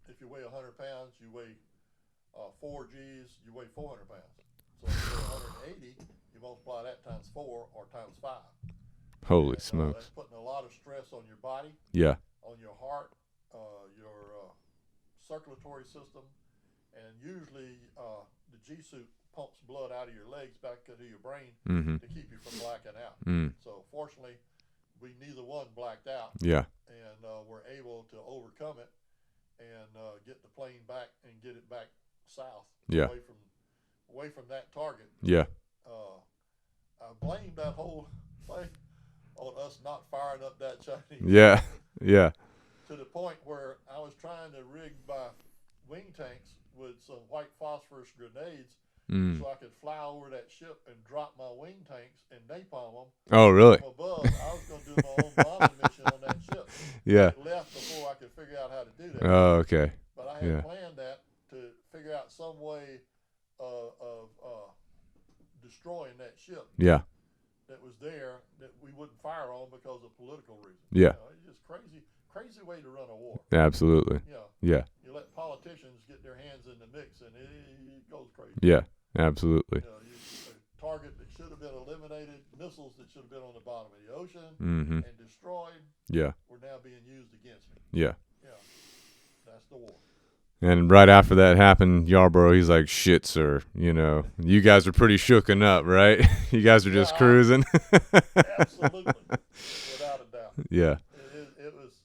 if you weigh 100 pounds, you weigh 4 G's, you weigh 400 pounds. So if you weigh 180, you multiply that times 4 or times 5. Holy And, smokes. that's putting a lot of stress on your body, Yeah. on your heart, your circulatory system, and usually the G suit pumps blood out of your legs back into your brain Mm-hmm. to keep you from blacking out. Mm. So fortunately, we neither one blacked out, Yeah. and we're able to overcome it and get the plane back and get it back south, Yeah. away from that target. Yeah. I blame that whole thing on us not firing up that Chinese. Yeah. Yeah. To the point where I was trying to rig my wing tanks with some white phosphorus grenades Mm. so I could fly over that ship and drop my wing tanks and napalm them Oh, really? from above. I was going to do my own bombing mission on that ship. Yeah. It left before I could figure out how to do that. Oh, okay. But I had planned that to figure out some way of destroying that ship Yeah. that was there that we wouldn't fire on because of political reasons. Yeah. You know, it's just crazy way to run a war. Absolutely. You know, Yeah. you let politicians get their hands in the mix and it goes crazy. Yeah. Absolutely. You know, a target that should have been eliminated, missiles that should have been on the bottom of the ocean Mm-hmm. and destroyed, Yeah. were now being used against me. Yeah. Yeah, that's the war. And right after that happened, Yarborough, he's like, shit, sir. You know, you guys are pretty shooken up, right? You guys are just cruising. Absolutely. Without a doubt. Yeah. It was,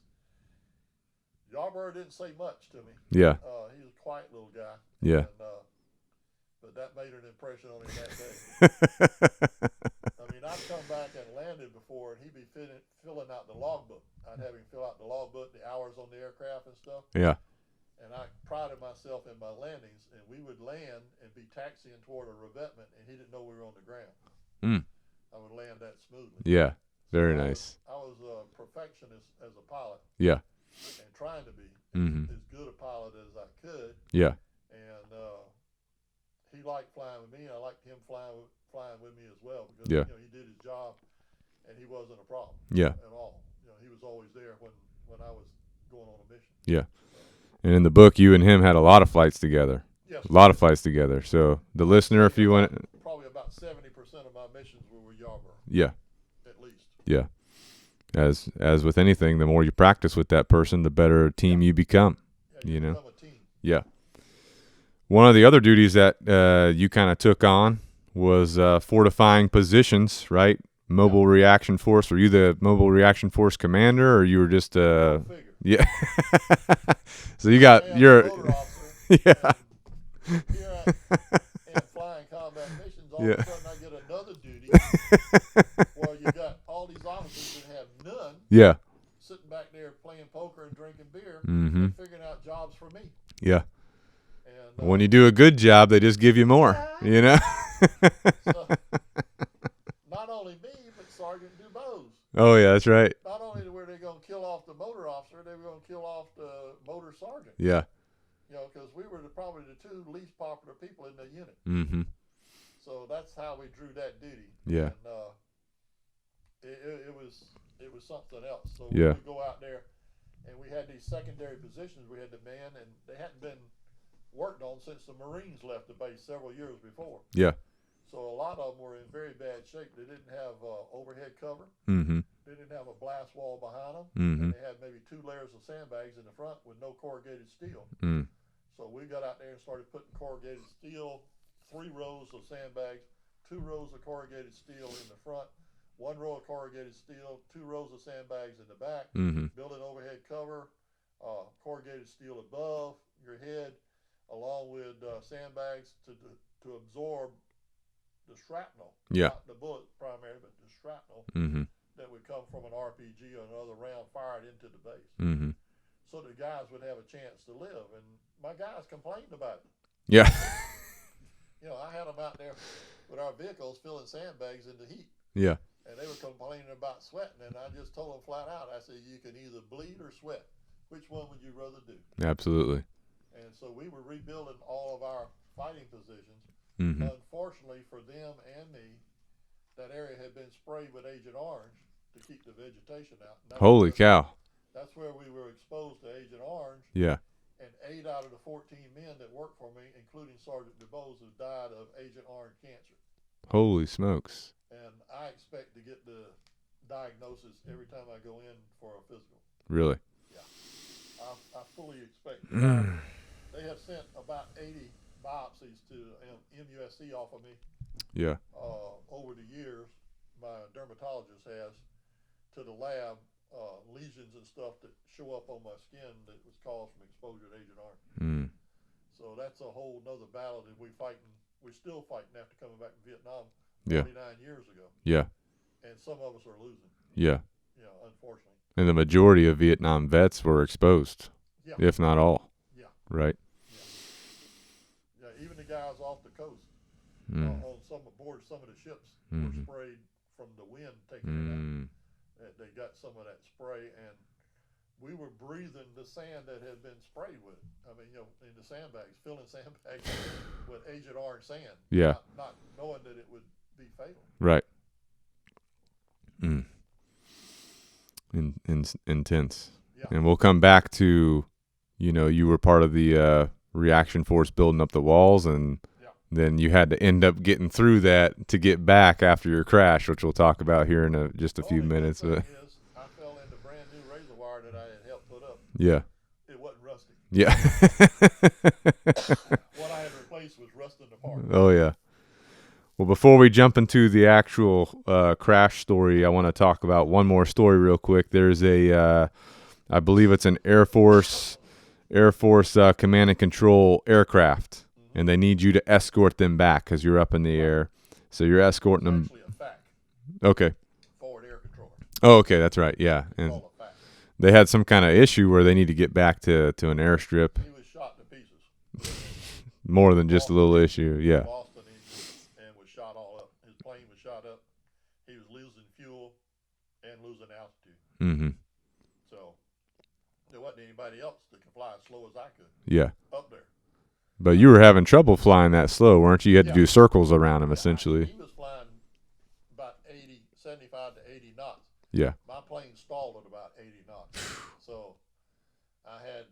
Yarborough didn't say much to me. Yeah. He was a quiet little guy. Yeah. And, but that made an impression on him that day. I mean, I'd come back and landed before, and he'd be filling out the logbook. I'd have him fill out the logbook, the hours on the aircraft and stuff. Yeah. And I prided myself in my landings, and we would land and be taxiing toward a revetment, and he didn't know we were on the ground. Mm. I would land that smoothly. Yeah. Very So nice. I was a perfectionist as a pilot. Yeah. And trying to be Mm-hmm. as good a pilot as I could. Yeah. And he liked flying with me. I liked him flying with me as well because Yeah. you know, he did his job, and he wasn't a problem. Yeah. At all. You know, he was always there when I was going on a mission. Yeah. And in the book, you and him had a lot of flights together. Yes. A lot of flights together. So the listener, if you want, Probably about 70% of my missions were with Yarborough. yeah, At least. yeah. As with anything, the more you practice with that person, the better team you become. Yeah, you know. become a team. Yeah. One of the other duties that you kind of took on was fortifying positions, right? Mobile reaction force. Were you the mobile reaction force commander, or you were just yeah? So you got your yeah. And here and flying combat missions. All of a sudden, I get another duty where you got all these officers that have none. Yeah. Sitting back there playing poker and drinking beer, Mm-hmm. and figuring out jobs for me. Yeah. And when you do a good job, they just give you more. You know. So, not only me, but Sergeant Dubose. Oh yeah, that's right. Not only were they going to kill off the motor officer, they were going to kill off the motor sergeant. Yeah. You know, because we were probably the two least popular people in the unit. Mm-hmm. So that's how we drew that duty. Yeah. And it was something else. So Yeah. we would go out there, and we had these secondary positions we had to man, and they hadn't been worked on since the Marines left the base several years before. Yeah. So a lot of them were in very bad shape. They didn't have overhead cover. Mm-hmm. They didn't have a blast wall behind them. Mm-hmm. And they had maybe 2 layers of sandbags in the front with no corrugated steel. Mm. So we got out there and started putting corrugated steel, 3 rows of sandbags 2 rows of corrugated steel in the front, 1 row of corrugated steel, 2 rows of sandbags in the back, build an overhead cover, corrugated steel above your head, along with sandbags to absorb the shrapnel, not the bullet primarily, but the shrapnel that would come from an RPG or another round fired into the base. So the guys would have a chance to live. And my guys complained about it. Yeah. I had them out there with our vehicles filling sandbags in the heat. Yeah. And they were complaining about sweating. And I just told them flat out, I said, you can either bleed or sweat. Which one would you rather do? Absolutely. And so we were rebuilding all of our fighting positions. Unfortunately for them and me, that area had been sprayed with Agent Orange to keep the vegetation out. Holy cow. That's where we were exposed to Agent Orange. Yeah. And 8 out of the 14 men that worked for me, including Sergeant DuBose, have died of Agent Orange cancer. Holy smokes. And I expect to get the diagnosis every time I go in for a physical. Really? Yeah. I fully expect that. They have sent about 80 biopsies to MUSC off of me. Yeah. Over the years, my dermatologist has, to the lab, lesions and stuff that show up on my skin that was caused from exposure to Agent Orange. So that's a whole nother battle that we're still fighting after coming back from Vietnam 49 years ago. Yeah. And some of us are losing. Yeah. Unfortunately. And the majority of Vietnam vets were exposed, if not all. Yeah. Right? Yeah, even the guys off the coast, on aboard some of the ships, were sprayed from the wind taking it out. They got some of that spray, and we were breathing the sand that had been sprayed with it. I mean, in the sandbags, filling sandbags with Agent Orange sand. Yeah. Not knowing that it would be fatal. Right. Intense. Yeah. And we'll come back to, you were part of the reaction force building up the walls, and then you had to end up getting through that to get back after your crash, which we'll talk about here in just a few minutes. Is I fell into brand new razor wire that I had helped put up. Yeah. It wasn't rusty. Yeah. What I had replaced was rusting apart. Oh, yeah. Well, before we jump into the actual crash story, I want to talk about one more story real quick. There's I believe it's an Air Force command and control aircraft, and they need you to escort them back because you're up in the air. So you're escorting them. Actually a FAC. Okay. Forward Air Controller. Oh, okay, that's right. Yeah, and they had some kind of issue where they need to get back to an airstrip. He was shot to pieces. More than just a little issue. Yeah. Boston and was shot all up. His plane was shot up. He was losing fuel and losing altitude. So there wasn't anybody else that could fly as slow as I could. Yeah. Up there. But you were having trouble flying that slow, weren't you? You had to do circles around him, essentially. He was flying about 75 to 80 knots. Yeah. My plane stalled at about 80 knots. So I had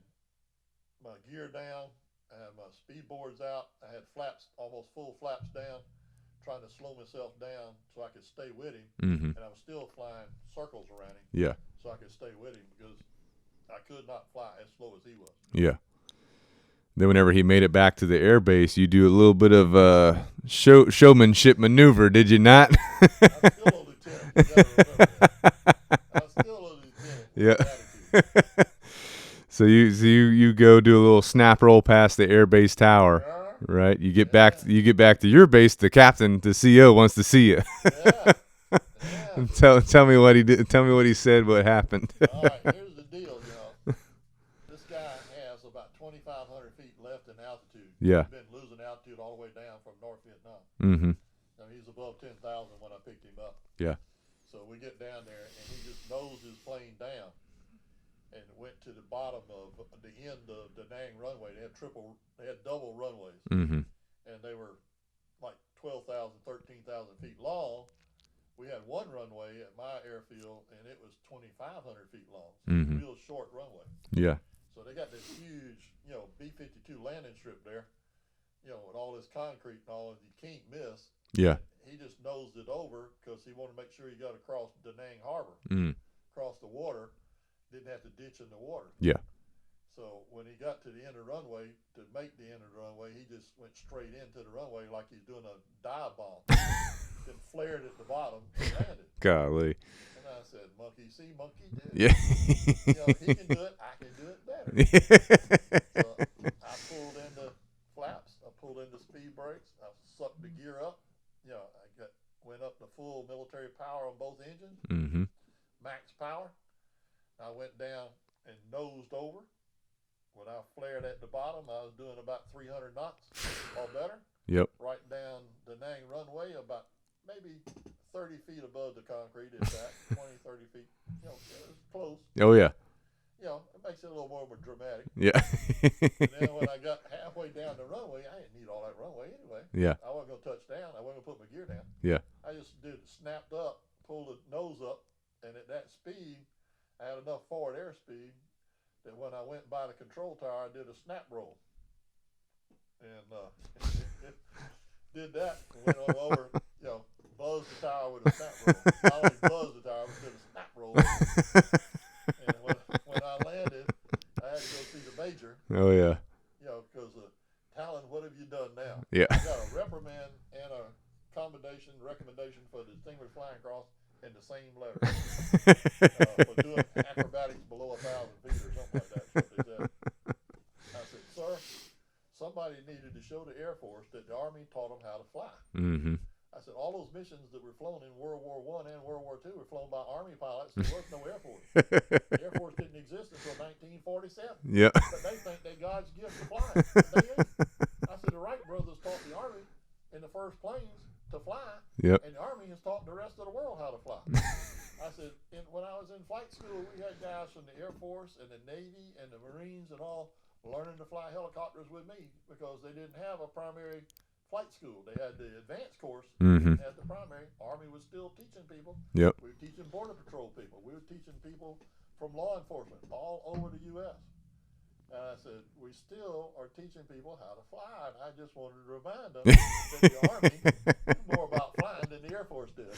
my gear down. I had my speed boards out. I had flaps, almost full flaps down, trying to slow myself down so I could stay with him. And I was still flying circles around him. Yeah. So I could stay with him because I could not fly as slow as he was. Yeah. Then whenever he made it back to the air base, you do a little bit of showmanship maneuver, did you not? I'm still a lieutenant. You gotta remember that. I'm still a lieutenant. Yeah. So you go do a little snap roll past the air base tower, right? You get back to your base. The captain, the CO, wants to see you. Tell me what he did. Tell me what he said. What happened? All right, here's the deal. This guy has about 2,500 feet left in altitude. Yeah. He's been losing altitude all the way down from North Mm-hmm. Vietnam. Now he's above 10,000 when I picked him up. Yeah. So we get down there, and he just nosed his plane down and went to the bottom of the end of Da Nang runway. They had double runways, and they were like 12,000, 13,000 feet long. We had one runway at my airfield, and it was 2,500 feet long. So it was a real short runway. Yeah. So they got this huge, B-52 landing strip there, with all this concrete and all, and you can't miss. Yeah. He just nosed it over because he wanted to make sure he got across Da Nang Harbor, across the water, didn't have to ditch in the water. Yeah. So when he got to the end of the runway, to make the end of the runway, he just went straight into the runway like he's doing a dive bomb. Then flared at the bottom and landed. Golly. And I said, monkey see, monkey do. Yeah. You know, he can do it, I can do it better. So I pulled in the flaps, I pulled in the speed brakes, I sucked the gear up. You know, went up to full military power on both engines, Mm-hmm. max power. I went down and nosed over. When I flared at the bottom, I was doing about 300 knots or better. Yep. Right down the Nang runway, about maybe 30 feet above the concrete, if that, 20, 30 feet. You know, it was close. Oh yeah. You know, it makes it a little more dramatic. Yeah. And then when I got halfway down the runway, I didn't need all that runway anyway. Yeah. I wasn't going to touch down. I wasn't going to put my gear down. Yeah. I just snapped up, pulled the nose up, and at that speed, I had enough forward airspeed that when I went by the control tower, I did a snap roll. And did that and went on over, you know, buzzed the tower with a snap roll. Not only buzzed the tower, but did a snap roll. And when I landed, I had to go see the major. Oh yeah. You know, because Tallon, what have you done now? Yeah. I got a reprimand and a recommendation for Distinguished Flying Cross in the same letter. For doing acrobatics below 1,000 feet or something like that. That's what they said. I said, sir, somebody needed to show the Air Force that the Army taught them how to fly. Mm-hmm. I said, all those missions that were flown in World War I and World War II were flown by Army pilots. There was no Air Force. The Air Force didn't exist until 1947. Yep. But they think they God's gift to flying. They ain't. I said, the Wright brothers taught the Army in the first planes to fly. Yep. And the Army has taught the rest of the world how to fly. I said, when I was in flight school, we had guys from the Air Force and the Navy and the Marines and all learning to fly helicopters with me because they didn't have a primary flight school. They had the advanced course, Mm-hmm. at the primary. Army was still teaching people. Yep. We were teaching Border Patrol people. We were teaching people from law enforcement all over the U.S. And I said, we still are teaching people how to fly. And I just wanted to remind them that the Army knew more about flying than the Air Force did.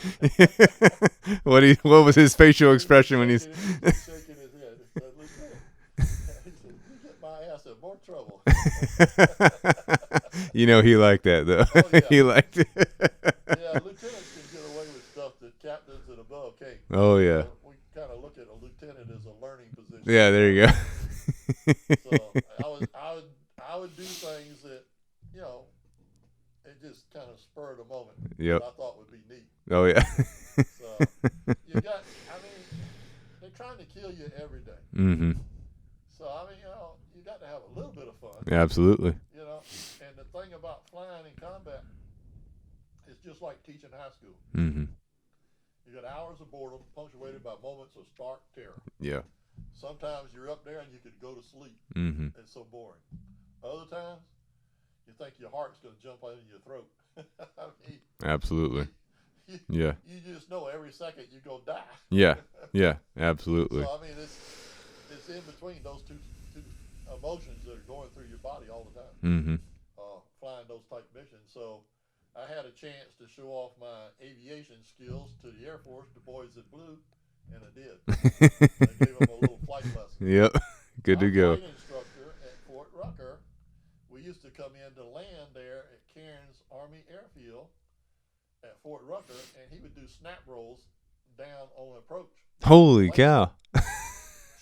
What was his facial expression when he's shaking his head? He said, you get my ass in more trouble. You know, he liked that though. Oh, yeah. He liked it. Yeah, lieutenants can get away with stuff that captains and above can't. Oh yeah. We kind of look at a lieutenant as a learning position. Yeah, there you go. So I would do things that, you know, it just kind of spurred a moment. Yep. That I thought would be neat. Oh yeah. So I mean, they're trying to kill you every day. Mm-hmm. So I mean, you know, you got to have a little bit of fun. Absolutely. You know, and the thing about flying in combat is just like teaching high school. Mm-hmm. You got hours of boredom punctuated by moments of stark terror. Yeah. Sometimes you're up there and you could go to sleep. Mm-hmm. It's so boring. Other times, you think your heart's going to jump out in your throat. I mean, Absolutely. Yeah. You just know every second you're going to die. Yeah. Yeah. Absolutely. So, I mean, it's in between those two emotions that are going through your body all the time. Mm-hmm. Flying those type missions. So I had a chance to show off my aviation skills to the Air Force, the boys that flew, and I did. I gave them a little flight lesson. Yep. Good to go. My flight instructor at Fort Rucker, we used to come in to land there at Cairns Army Airfield at Fort Rucker, and he would do snap rolls down on approach. Holy cow.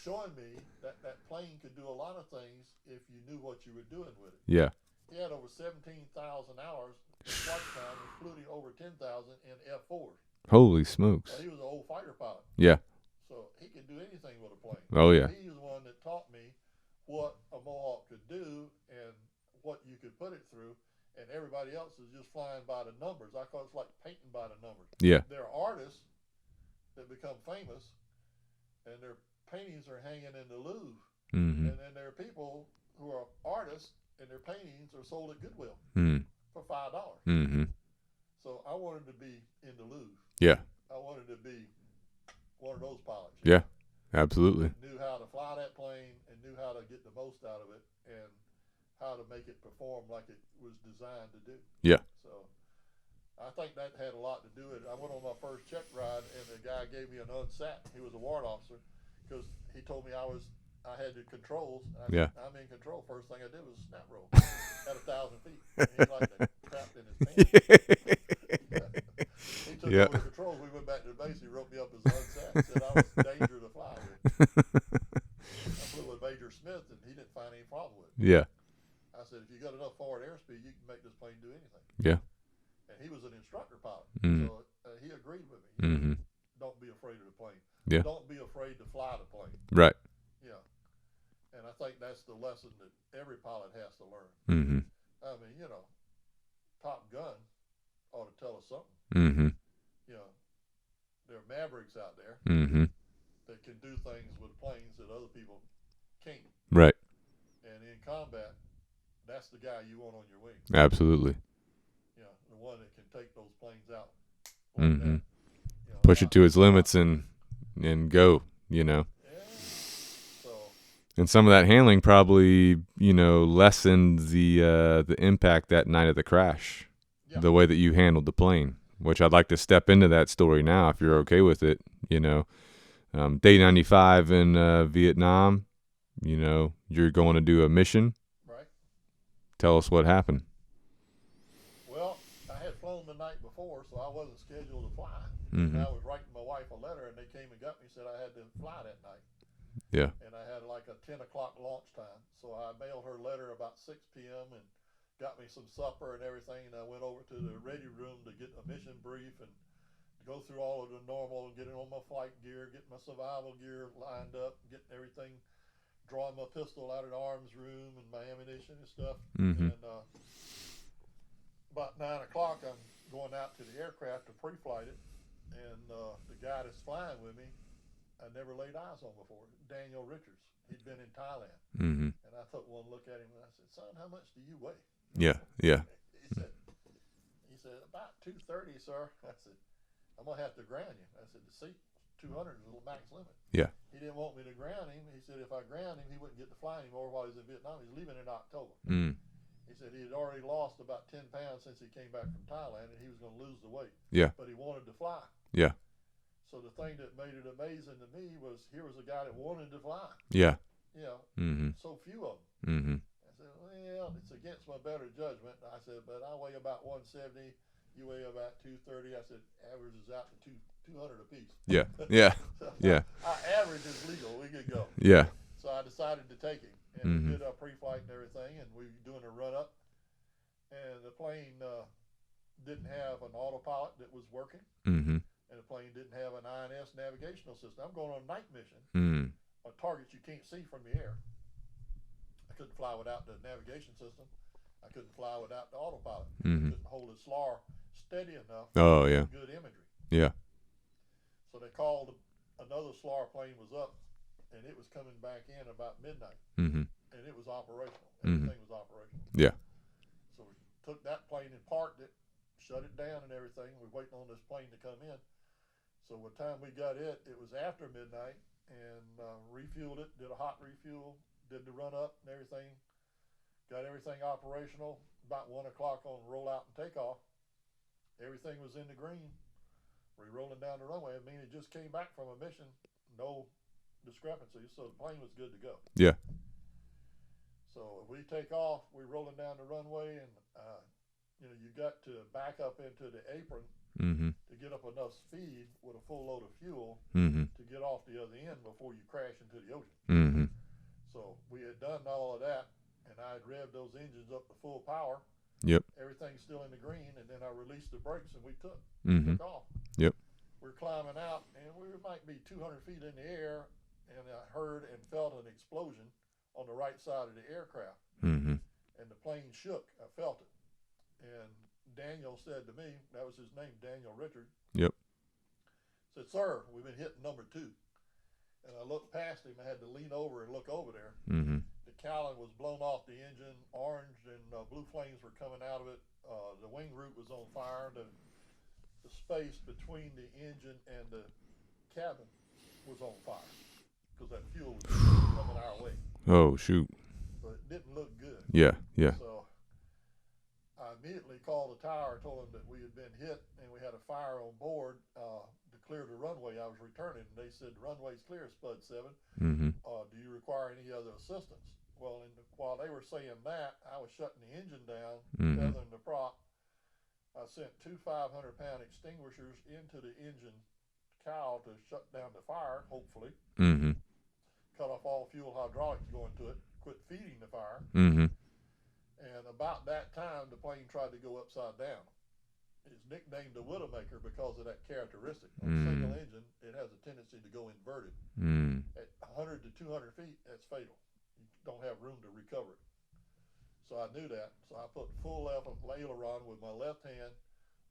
Showing me that plane could do a lot of things if you knew what you were doing with it. Yeah. He had over 17,000 hours in flight time, including over 10,000 in F4s. Holy smokes. He was an old fighter pilot. Yeah. So he could do anything with a plane. Oh yeah. He was the one that taught me what a Mohawk could do and what you could put it through. And everybody else is just flying by the numbers. I call it like painting by the numbers. Yeah. There are artists that become famous, and their paintings are hanging in the Louvre. Mm-hmm. And then there are people who are artists, and their paintings are sold at Goodwill for $5. Mm-hmm. So I wanted to be in the Louvre. Yeah. I wanted to be one of those pilots. Yeah. Absolutely. Knew how to fly that plane and knew how to get the most out of it and how to make it perform like it was designed to do. Yeah. So I think that had a lot to do with it. I went on my first check ride, and the guy gave me an unsat. He was a warrant officer because he told me I was I had the controls. And I Yeah. said, I'm in control. First thing I did was snap roll at 1,000 feet. And he's like trapped in his pants. He took Yeah. over the controls. We went back to the base. He wrote me up as unsat. Said I was dangerous to fly with. I flew with Major Smith, and he didn't find any problem with it. Yeah. I said, if you got enough forward airspeed, you can make this plane do anything. Yeah. And he was an instructor pilot, Mm. so he agreed with me. Mm-hmm. Don't be afraid of the plane. Yeah. Don't be afraid to fly the plane. Right. Yeah. And I think that's the lesson that every pilot has to learn. Mm-hmm. I mean, Top Gun ought to tell us something. Mm-hmm. There are mavericks out there Mm-hmm. that can do things with planes that other people can't. Right. And in combat, that's the guy you want on your wing. Absolutely. The one that can take those planes out. Like Mm-hmm. that. Push it to its limits and go. Yeah. So. And some of that handling probably, lessened the impact that night of the crash. Yeah. The way that you handled the plane, which I'd like to step into that story now, if you're okay with it. Day 95 in Vietnam. You're going to do a mission. Right. Tell us what happened. Well, I had flown the night before, so I wasn't scheduled to fly. Mm-hmm. And I was writing my wife a letter, and they came and got me and said I had to fly that night. Yeah. And I had like a 10 o'clock launch time. So I mailed her letter about 6 p.m. and got me some supper and everything. And I went over to the ready room to get a mission brief and go through all of the normal, getting on my flight gear, getting my survival gear lined up, getting everything, drawing my pistol out of the arms room and my ammunition and stuff. Mm-hmm. And about 9 o'clock, I'm going out to the aircraft to pre-flight it. And the guy that's flying with me, I never laid eyes on before, Daniel Richards. He'd been in Thailand. Mm-hmm. And I took one look at him and I said, son, how much do you weigh? Yeah. Yeah. He said, about 230, sir. I said, I'm going to have to ground you. I said, the seat 200 is the max limit. Yeah. He didn't want me to ground him. He said if I ground him, he wouldn't get to fly anymore while he was in Vietnam. He's leaving in October. Mm. He said he had already lost about 10 pounds since he came back from Thailand, and he was going to lose the weight. Yeah. But he wanted to fly. Yeah. So the thing that made it amazing to me was here was a guy that wanted to fly. Yeah. Mm-hmm. So few of them. Mm-hmm. I said, well, it's against my better judgment. I said, but I weigh about 170. You weigh about 230. I said, average is out to 200 apiece. Yeah. Yeah. So Yeah. Our average is legal. We could go. Yeah. So I decided to take him. And Mm-hmm. we did our pre-flight and everything, and we were doing a run-up. And the plane didn't have an autopilot that was working. Mm-hmm. And the plane didn't have an INS navigational system. I'm going on a night mission Mm. on targets you can't see from the air. I couldn't fly without the navigation system. I couldn't fly without the autopilot. Mm-hmm. I couldn't hold the SLAR steady enough Oh, yeah. for good imagery. Yeah. So they called, another SLAR plane was up, and it was coming back in about midnight. Mm-hmm. And it was operational. Mm-hmm. Everything was operational. Yeah. So we took that plane and parked it, shut it down and everything. We're waiting on this plane to come in. So by the time we got it, it was after midnight, and refueled it, did a hot refuel, did the run up and everything, got everything operational. About 1 o'clock on rollout and takeoff, everything was in the green. We're rolling down the runway. I mean, it just came back from a mission, no discrepancies, so the plane was good to go. Yeah. So we take off, we're rolling down the runway, and you got to back up into the apron Mm-hmm. to get up enough speed with a full load of fuel Mm-hmm. to get off the other end before you crash into the ocean. Mm-hmm. So we had done all of that, and I had revved those engines up to full power. Yep. Everything's still in the green, and then I released the brakes, and we took off. Yep. We're climbing out, and we might be 200 feet in the air, and I heard and felt an explosion on the right side of the aircraft. Mm-hmm. And the plane shook. I felt it. And Daniel said to me, that was his name, Daniel Richard. Yep. Said, sir, we've been hitting number 2. And I looked past him. I had to lean over and look over there. Mm-hmm. The cowling was blown off the engine. Orange and blue flames were coming out of it. The wing root was on fire. The space between the engine and the cabin was on fire because that fuel was coming our way. Oh, shoot. So it didn't look good. Yeah. Yeah. So I immediately called the tower, told them that we had been hit and we had a fire on board. The clear the runway. I was returning, and they said, the runway's clear, Spud 7. Mm-hmm. Do you require any other assistance? Well, while they were saying that, I was shutting the engine down, feathering the prop. I sent 2 500-pound extinguishers into the engine cowl to shut down the fire, hopefully. Mm-hmm. Cut off all fuel hydraulics going to it, quit feeding the fire. Mm-hmm. And about that time, the plane tried to go upside down. It's nicknamed the Widowmaker because of that characteristic. On a single engine, it has a tendency to go inverted. At 100 to 200 feet, that's fatal. You don't have room to recover it. So I knew that. So I put full left aileron with my left hand,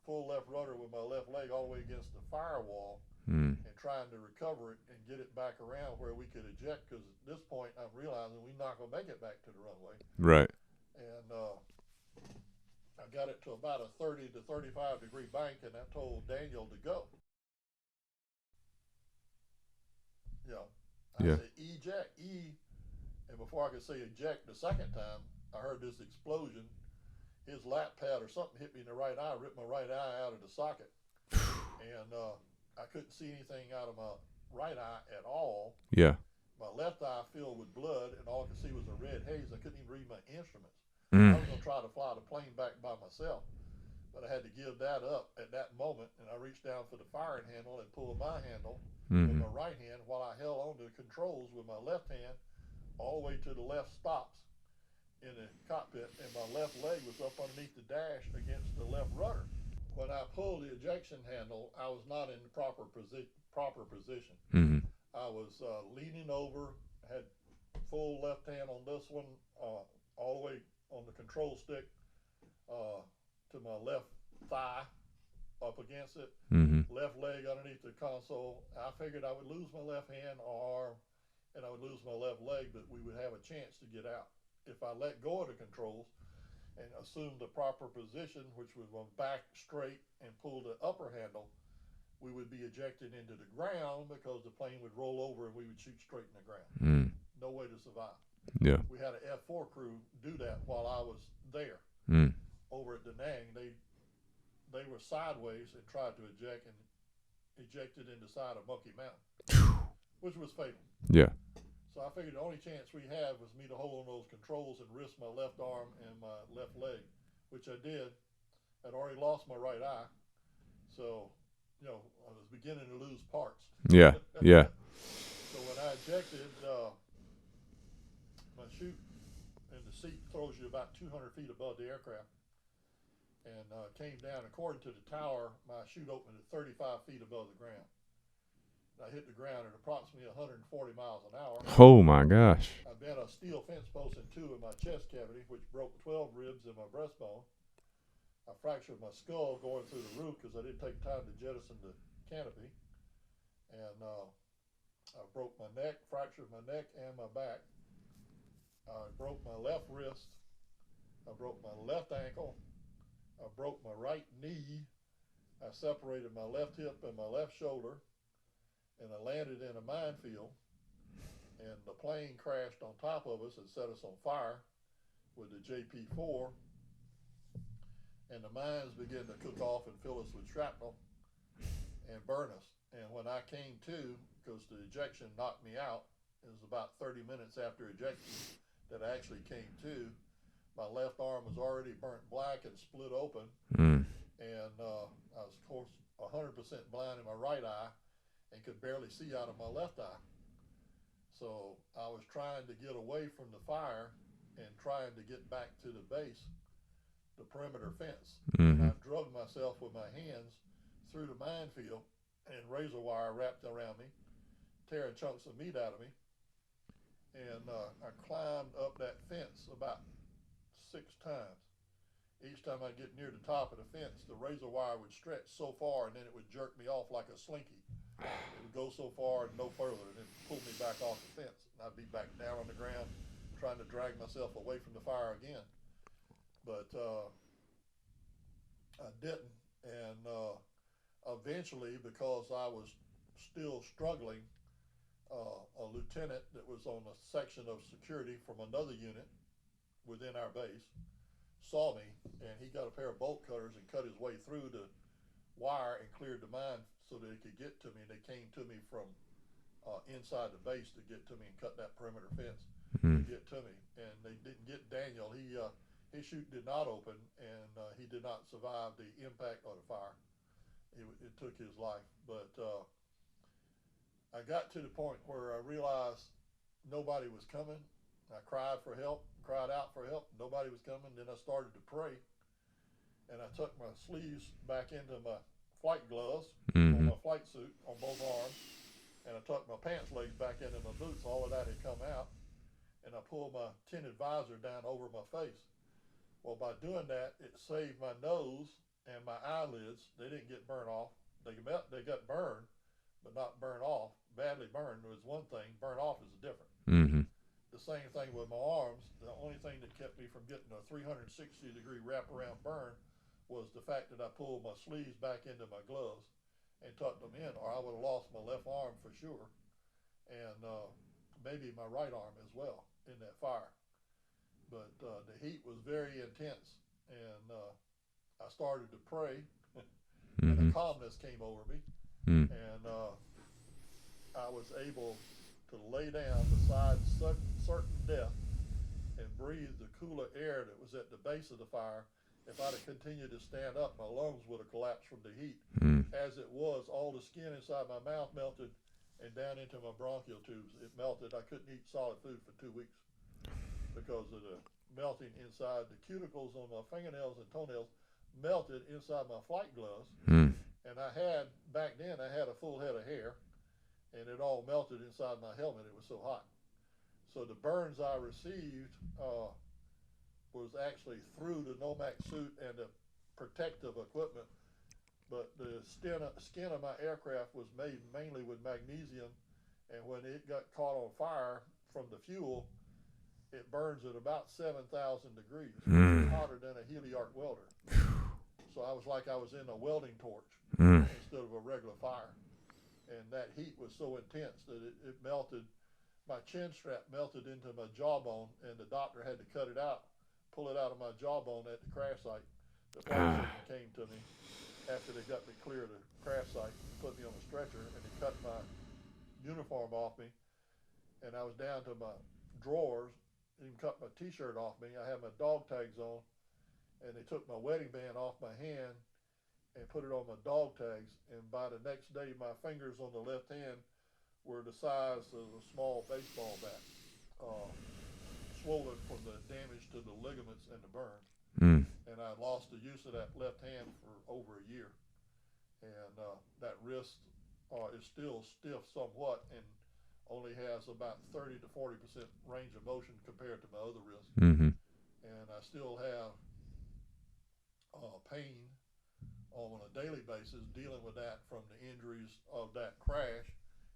full left rudder with my left leg all the way against the firewall, and trying to recover it and get it back around where we could eject, because at this point I'm realizing we're not going to make it back to the runway. Right. And I got it to about a 30 to 35 degree bank, and I told Daniel to go. I said eject, and before I could say eject the second time, I heard this explosion. His lap pad or something hit me in the right eye, ripped my right eye out of the socket. And I couldn't see anything out of my right eye at all. Yeah. My left eye filled with blood, and all I could see was a red haze. I couldn't even read my instruments. I was going to try to fly the plane back by myself, but I had to give that up at that moment, and I reached down for the firing handle and pulled my handle with my right hand while I held on to the controls with my left hand all the way to the left stops in the cockpit, and my left leg was up underneath the dash against the left rudder. When I pulled the ejection handle, I was not in the proper position. I was leaning over, had full left hand on this one, all the way on the control stick to my left thigh up against it, left leg underneath the console. I figured I would lose my left hand or arm, and I would lose my left leg, but we would have a chance to get out. If I let go of the controls and assumed the proper position, which was my back straight, and pulled the upper handle, we would be ejected into the ground because the plane would roll over and we would shoot straight in the ground. No way to survive. Yeah. We had an F4 crew do that while I was there. Over at Da Nang, they were sideways and tried to eject, and ejected in the side of Monkey Mountain, which was fatal. Yeah. So I figured the only chance we had was me to hold on those controls and risk my left arm and my left leg, which I did. I'd already lost my right eye, so I was beginning to lose parts. Yeah. Yeah. So when I ejected, my chute in the seat throws you about 200 feet above the aircraft, and came down. According to the tower, my chute opened at 35 feet above the ground. I hit the ground at approximately 140 miles an hour. Oh my gosh. I bent a steel fence post in two in my chest cavity, which broke 12 ribs in my breastbone. I fractured my skull going through the roof because I didn't take time to jettison the canopy. And I broke my neck, fractured my neck and my back. I broke my left wrist. I broke my left ankle. I broke my right knee. I separated my left hip and my left shoulder. And I landed in a minefield, and the plane crashed on top of us and set us on fire with the JP-4, and the mines began to cook off and fill us with shrapnel and burn us. And when I came to, because the ejection knocked me out, it was about 30 minutes after ejection that I actually came to. My left arm was already burnt black and split open, and I was, of course, 100% blind in my right eye, and could barely see out of my left eye. So I was trying to get away from the fire and trying to get back to the base, the perimeter fence. And I drugged myself with my hands through the minefield, and razor wire wrapped around me, tearing chunks of meat out of me. And I climbed up that fence about 6 times. Each time I get near the top of the fence, the razor wire would stretch so far, and then it would jerk me off like a slinky. It would go so far and no further, and then pull me back off the fence. And I'd be back down on the ground trying to drag myself away from the fire again. But I didn't. And eventually, because I was still struggling, a lieutenant that was on a section of security from another unit within our base saw me, and he got a pair of bolt cutters and cut his way through the wire and cleared the mine so that they could get to me. And they came to me from inside the base to get to me and cut that perimeter fence to get to me. And they didn't get Daniel. His chute did not open, and he did not survive the impact of the fire. It took his life. But I got to the point where I realized nobody was coming. I cried for help, cried out for help. Nobody was coming. Then I started to pray, and I tucked my sleeves back into my flight gloves on my flight suit on both arms, and I tucked my pants legs back into my boots. All of that had come out, and I pulled my tinted visor down over my face. Well, by doing that, it saved my nose and my eyelids. They didn't get burned off. They got burned, but not burned off. Badly burned was one thing. Burned off is different. The same thing with my arms. The only thing that kept me from getting a 360-degree wraparound burn was the fact that I pulled my sleeves back into my gloves and tucked them in, or I would have lost my left arm for sure, and maybe my right arm as well in that fire. But the heat was very intense, and I started to pray, and a calmness came over me, and I was able to lay down beside certain death and breathe the cooler air that was at the base of the fire. If I'd have continued to stand up, my lungs would have collapsed from the heat. As it was, all the skin inside my mouth melted and down into my bronchial tubes. It melted. I couldn't eat solid food for 2 weeks because of the melting inside. The cuticles on my fingernails and toenails melted inside my flight gloves. And back then, I had a full head of hair, and it all melted inside my helmet. It was so hot. So the burns I received was actually through the Nomac suit and the protective equipment, but the skin of my aircraft was made mainly with magnesium, and when it got caught on fire from the fuel, it burns at about 7,000 degrees, hotter than a heliarc welder. So I was like I was in a welding torch instead of a regular fire. And that heat was so intense that it melted. My chin strap melted into my jawbone, and the doctor had to cut it out, pull it out of my jawbone at the crash site. The flight surgeon came to me after they got me clear of the crash site, put me on a stretcher, and they cut my uniform off me. And I was down to my drawers, even cut my t-shirt off me. I had my dog tags on, and they took my wedding band off my hand and put it on my dog tags, and by the next day my fingers on the left hand were the size of a small baseball bat, swollen from the damage to the ligaments and the burns. And I lost the use of that left hand for over a year, and that wrist is still stiff somewhat and only has about 30 to 40% range of motion compared to my other wrist. And I still have pain on a daily basis dealing with that from the injuries of that crash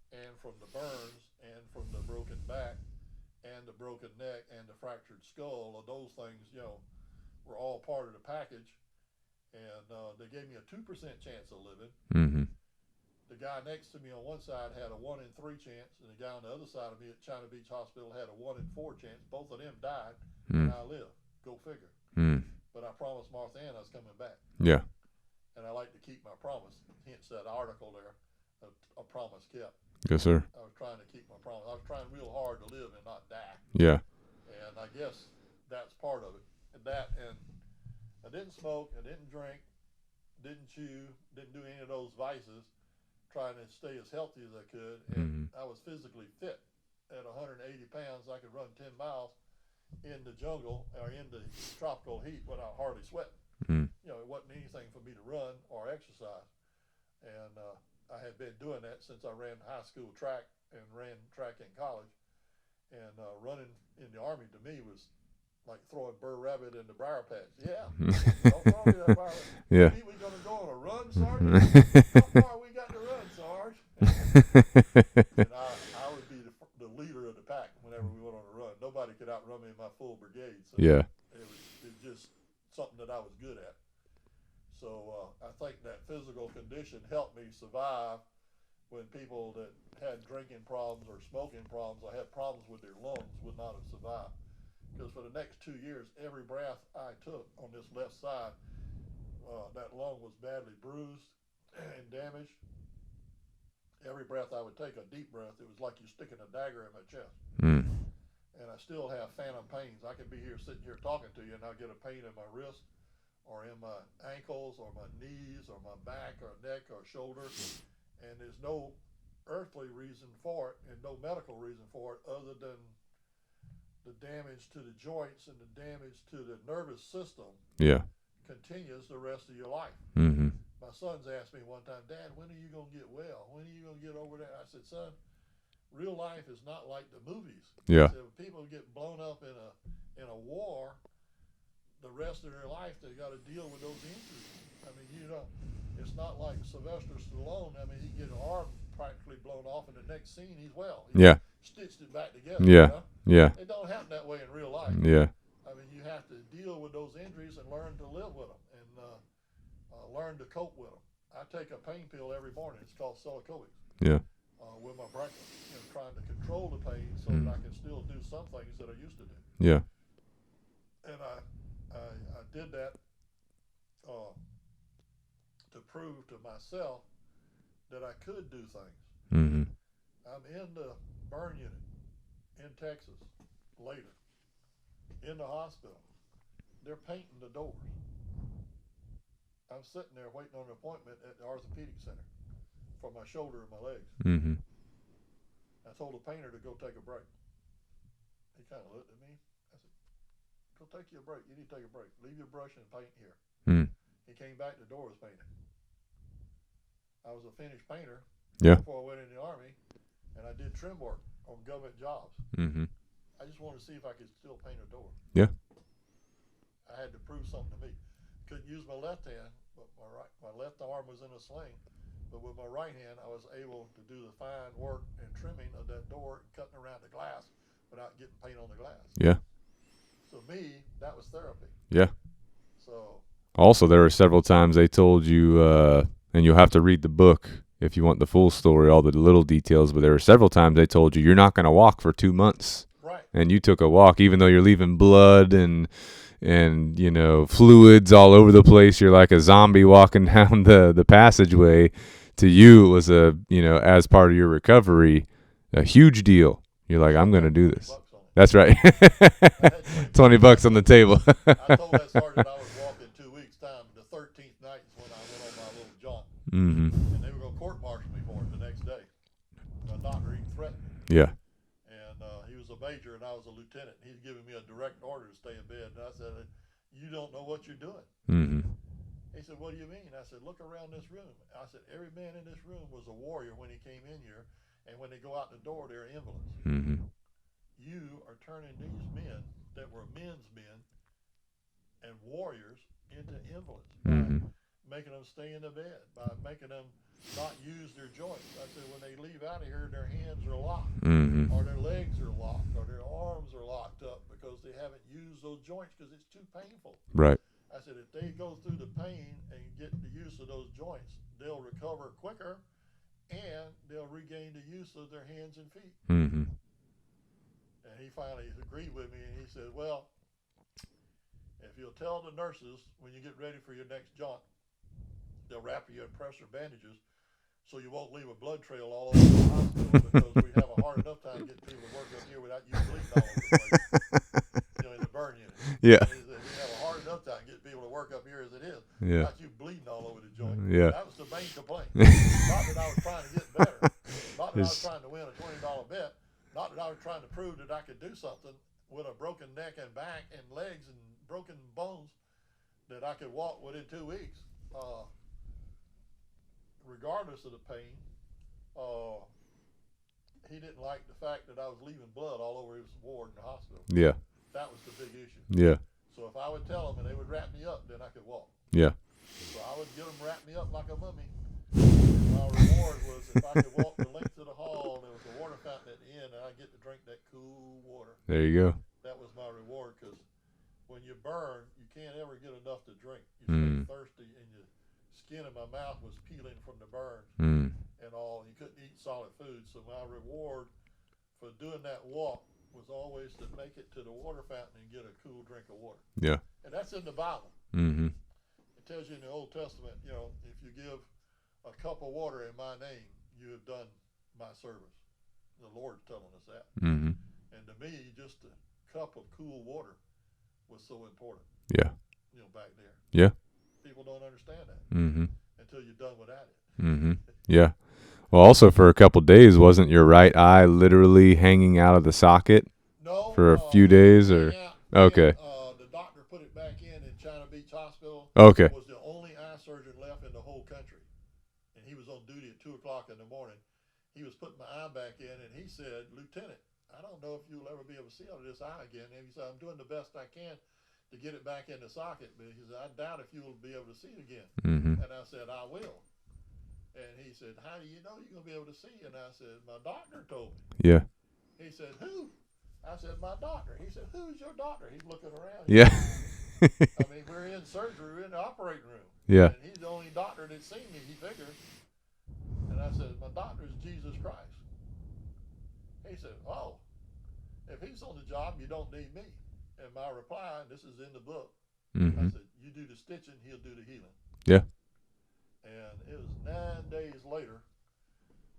and from the burns and from the broken back and the broken neck and the fractured skull. Those things, were all part of the package, and they gave me a 2% chance of living. The guy next to me on one side had a 1 in 3 chance, and the guy on the other side of me at China Beach Hospital had a 1 in 4 chance. Both of them died, and I lived. Go figure. But I promised Martha Ann I was coming back. Yeah. And I like to keep my promise. Hence that article there, a promise kept. Yes, sir. I was trying to keep my promise. I was trying real hard to live and not die. Yeah. And I guess that's part of it. And I didn't smoke, I didn't drink, didn't chew, didn't do any of those vices, trying to stay as healthy as I could. And I was physically fit. At 180 pounds, I could run 10 miles in the jungle or in the tropical heat without hardly sweating. It wasn't anything for me to run or exercise. And I had been doing that since I ran high school track and ran track in college. And running in the Army to me was like throwing Burr Rabbit in the briar patch. Yeah, don't throw me that briar rabbit. Yeah. We gonna go on a run, Sergeant? How far we got to run, Sarge? And I would be the leader of the pack whenever we went on a run. Nobody could outrun me in my full brigade. So Yeah. It was just something that I was good at. So I think that physical condition helped me survive when people that had drinking problems or smoking problems or had problems with their lungs would not have survived. Because for the next 2 years, every breath I took on this left side, that lung was badly bruised, and damaged. Every breath I would take, a deep breath, it was like you sticking a dagger in my chest. Mm. And I still have phantom pains. I could be here sitting here talking to you, and I'll get a pain in my wrist, or in my ankles, or my knees, or my back, or neck, or shoulder, and there's no earthly reason for it, and no medical reason for it, other than the damage to the joints and the damage to the nervous system Yeah. continues the rest of your life. Mm-hmm. My sons asked me one time, Dad, when are you going to get well? When are you going to get over that? I said, son, real life is not like the movies. Yeah. I said, when people get blown up in a war, the rest of their life they got to deal with those injuries. I mean, it's not like Sylvester Stallone. I mean, he get an arm practically blown off, and the next scene he's well. He Yeah. stitched it back together. Yeah. You know? Yeah. It don't happen that way in real life. Yeah. I mean, you have to deal with those injuries and learn to live with them and learn to cope with them. I take a pain pill every morning. It's called Celecovic. Yeah. With my breakfast, trying to control the pain so that I can still do some things that I used to do. Yeah. And I did that to prove to myself that I could do things. Mm-hmm. I'm in the burn unit in Texas later, in the hospital. They're painting the doors. I'm sitting there waiting on an appointment at the orthopedic center for my shoulder and my legs. Mm-hmm. I told the painter to go take a break. He kind of looked at me. I said, go take you a break. You need to take a break. Leave your brush and paint here. Mm. He came back, the door was painted. I was a finished painter Yeah. before I went in the Army, and I did trim work on government jobs. Mm-hmm. I just wanted to see if I could still paint a door. Yeah. I had to prove something to me. Couldn't use my left hand, but my left arm was in a sling. But with my right hand, I was able to do the fine work and trimming of that door and cutting around the glass without getting paint on the glass. Yeah. So me, that was therapy. Yeah. So Also, there were several times they told you, and you'll have to read the book if you want the full story, all the little details, but there were several times they told you you're not going to walk for 2 months. Right. And you took a walk, even though you're leaving blood and fluids all over the place. You're like a zombie walking down the passageway. To you, it was as part of your recovery, a huge deal. You're like, I'm going to do this. That's right. $20 on the table. I told that sergeant I was walking 2 weeks' time. The 13th night is when I went on my little jaunt. Mm-hmm. And they were going to court-martial me for it the next day. My doctor even threatened me. Yeah. And he was a major and I was a lieutenant. He's giving me a direct order to stay in bed. And I said, you don't know what you're doing. Mm-hmm. He said, what do you mean? I said, look around this room. I said, every man in this room was a warrior when he came in here. And when they go out the door, they're invalids. Mm-hmm. You are turning these men that were men's men and warriors into invalids by making them stay in the bed, by making them not use their joints. I said, when they leave out of here, their hands are locked, or their legs are locked, or their arms are locked up because they haven't used those joints because it's too painful. Right. I said, if they go through the pain and get the use of those joints, they'll recover quicker and they'll regain the use of their hands and feet. Mm-hmm. And he finally agreed with me, and he said, well, if you'll tell the nurses when you get ready for your next jaunt, they'll wrap you in pressure bandages so you won't leave a blood trail all over the hospital because we have a hard enough time getting people to work up here without you bleeding all over the place, in the burn unit. Yeah. He said, we have a hard enough time getting people to work up here as it is Yeah. without you bleeding all over the joint. Yeah. That was the main complaint. Not that I was trying to get better. Not that I was trying to win a $20 bet. Not that I was trying to prove that I could do something with a broken neck and back and legs and broken bones that I could walk within 2 weeks, regardless of the pain. He didn't like the fact that I was leaving blood all over his ward in the hospital. Yeah. That was the big issue. Yeah. So if I would tell them and they would wrap me up, then I could walk. Yeah. So I would get them wrap me up like a mummy. And my reward was if I could walk the length of the hall, there was a water fountain at the end, and I get to drink that cool water. There you go. That was my reward, because when you burn, you can't ever get enough to drink. You stay thirsty, and your skin in my mouth was peeling from the burns and all. You couldn't eat solid food. So my reward for doing that walk was always to make it to the water fountain and get a cool drink of water. Yeah. And that's in the Bible. Mm-hmm. It tells you in the Old Testament, if you give a cup of water in my name, you have done my service. The Lord's telling us that. Mm-hmm. And to me, just a cup of cool water was so important. Yeah. Back there. Yeah. People don't understand that Mm-hmm. until you're done without it. Mm-hmm. Yeah. Well, also for a couple days, wasn't your right eye literally hanging out of the socket No, for a few days, or? Okay. The doctor put it back in China Beach Hospital. Okay. Was the only eye surgeon left in the whole country, and he was on duty at 2:00 in the morning. He was putting my eye back in, and he said, "Lieutenant, I don't know if you'll ever be able to see out of this eye again." And he said, "I'm doing the best I can to get it back in the socket, but he said, I doubt if you'll be able to see it again." Mm-hmm. And I said, "I will." And he said, "How do you know you're going to be able to see?" And I said, "My doctor told me." Yeah. He said, "Who?" I said, "My doctor." He said, "Who's your doctor?" He's looking around. Yeah. I mean, we're in surgery, we're in the operating room. Yeah. And he's the only doctor that's seen me, he figures. And I said, "My doctor is Jesus Christ." He said, "Oh, if he's on the job, you don't need me." And my reply, and this is in the book, Mm-hmm. I said, "You do the stitching, he'll do the healing." Yeah. And it was 9 days later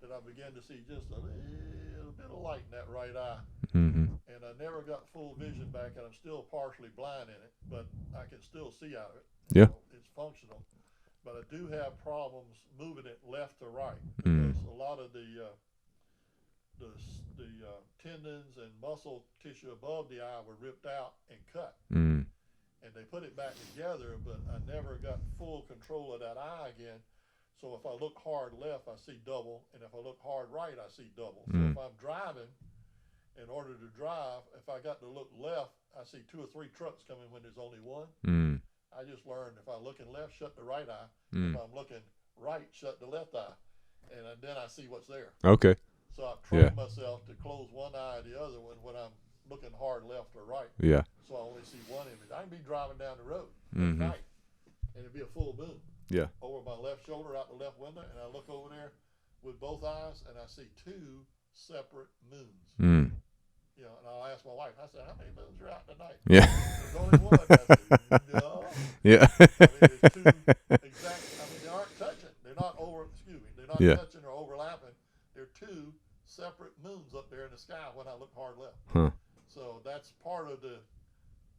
that I began to see just a little bit of light in that right eye. Mm-hmm. And I never got full vision back, and I'm still partially blind in it, but I can still see out of it. Yeah. It's functional. But I do have problems moving it left to right, because a lot of the tendons and muscle tissue above the eye were ripped out and cut. Mm. And they put it back together, but I never got full control of that eye again. So if I look hard left, I see double, and if I look hard right, I see double. So if I'm driving, in order to drive, if I got to look left, I see 2 or 3 trucks coming when there's only one. Mm. I just learned if I'm looking left, shut the right eye. Mm. If I'm looking right, shut the left eye. And then I see what's there. Okay. So I've trained myself to close one eye or the other one when I'm looking hard left or right. Yeah. So I only see one image. I can be driving down the road Mm-hmm. at night, and it'd be a full moon. Yeah. Over my left shoulder, out the left window, and I look over there with both eyes, and I see 2 separate moons. Mm. And I'll ask my wife, I said, "How many moons are out tonight?" Yeah. "There's only one." I said, "No." Yeah. I mean, there's 2 exact, they aren't touching. They're not they're not touching or overlapping. They're 2 separate moons up there in the sky when I look hard left. Huh. So that's part of the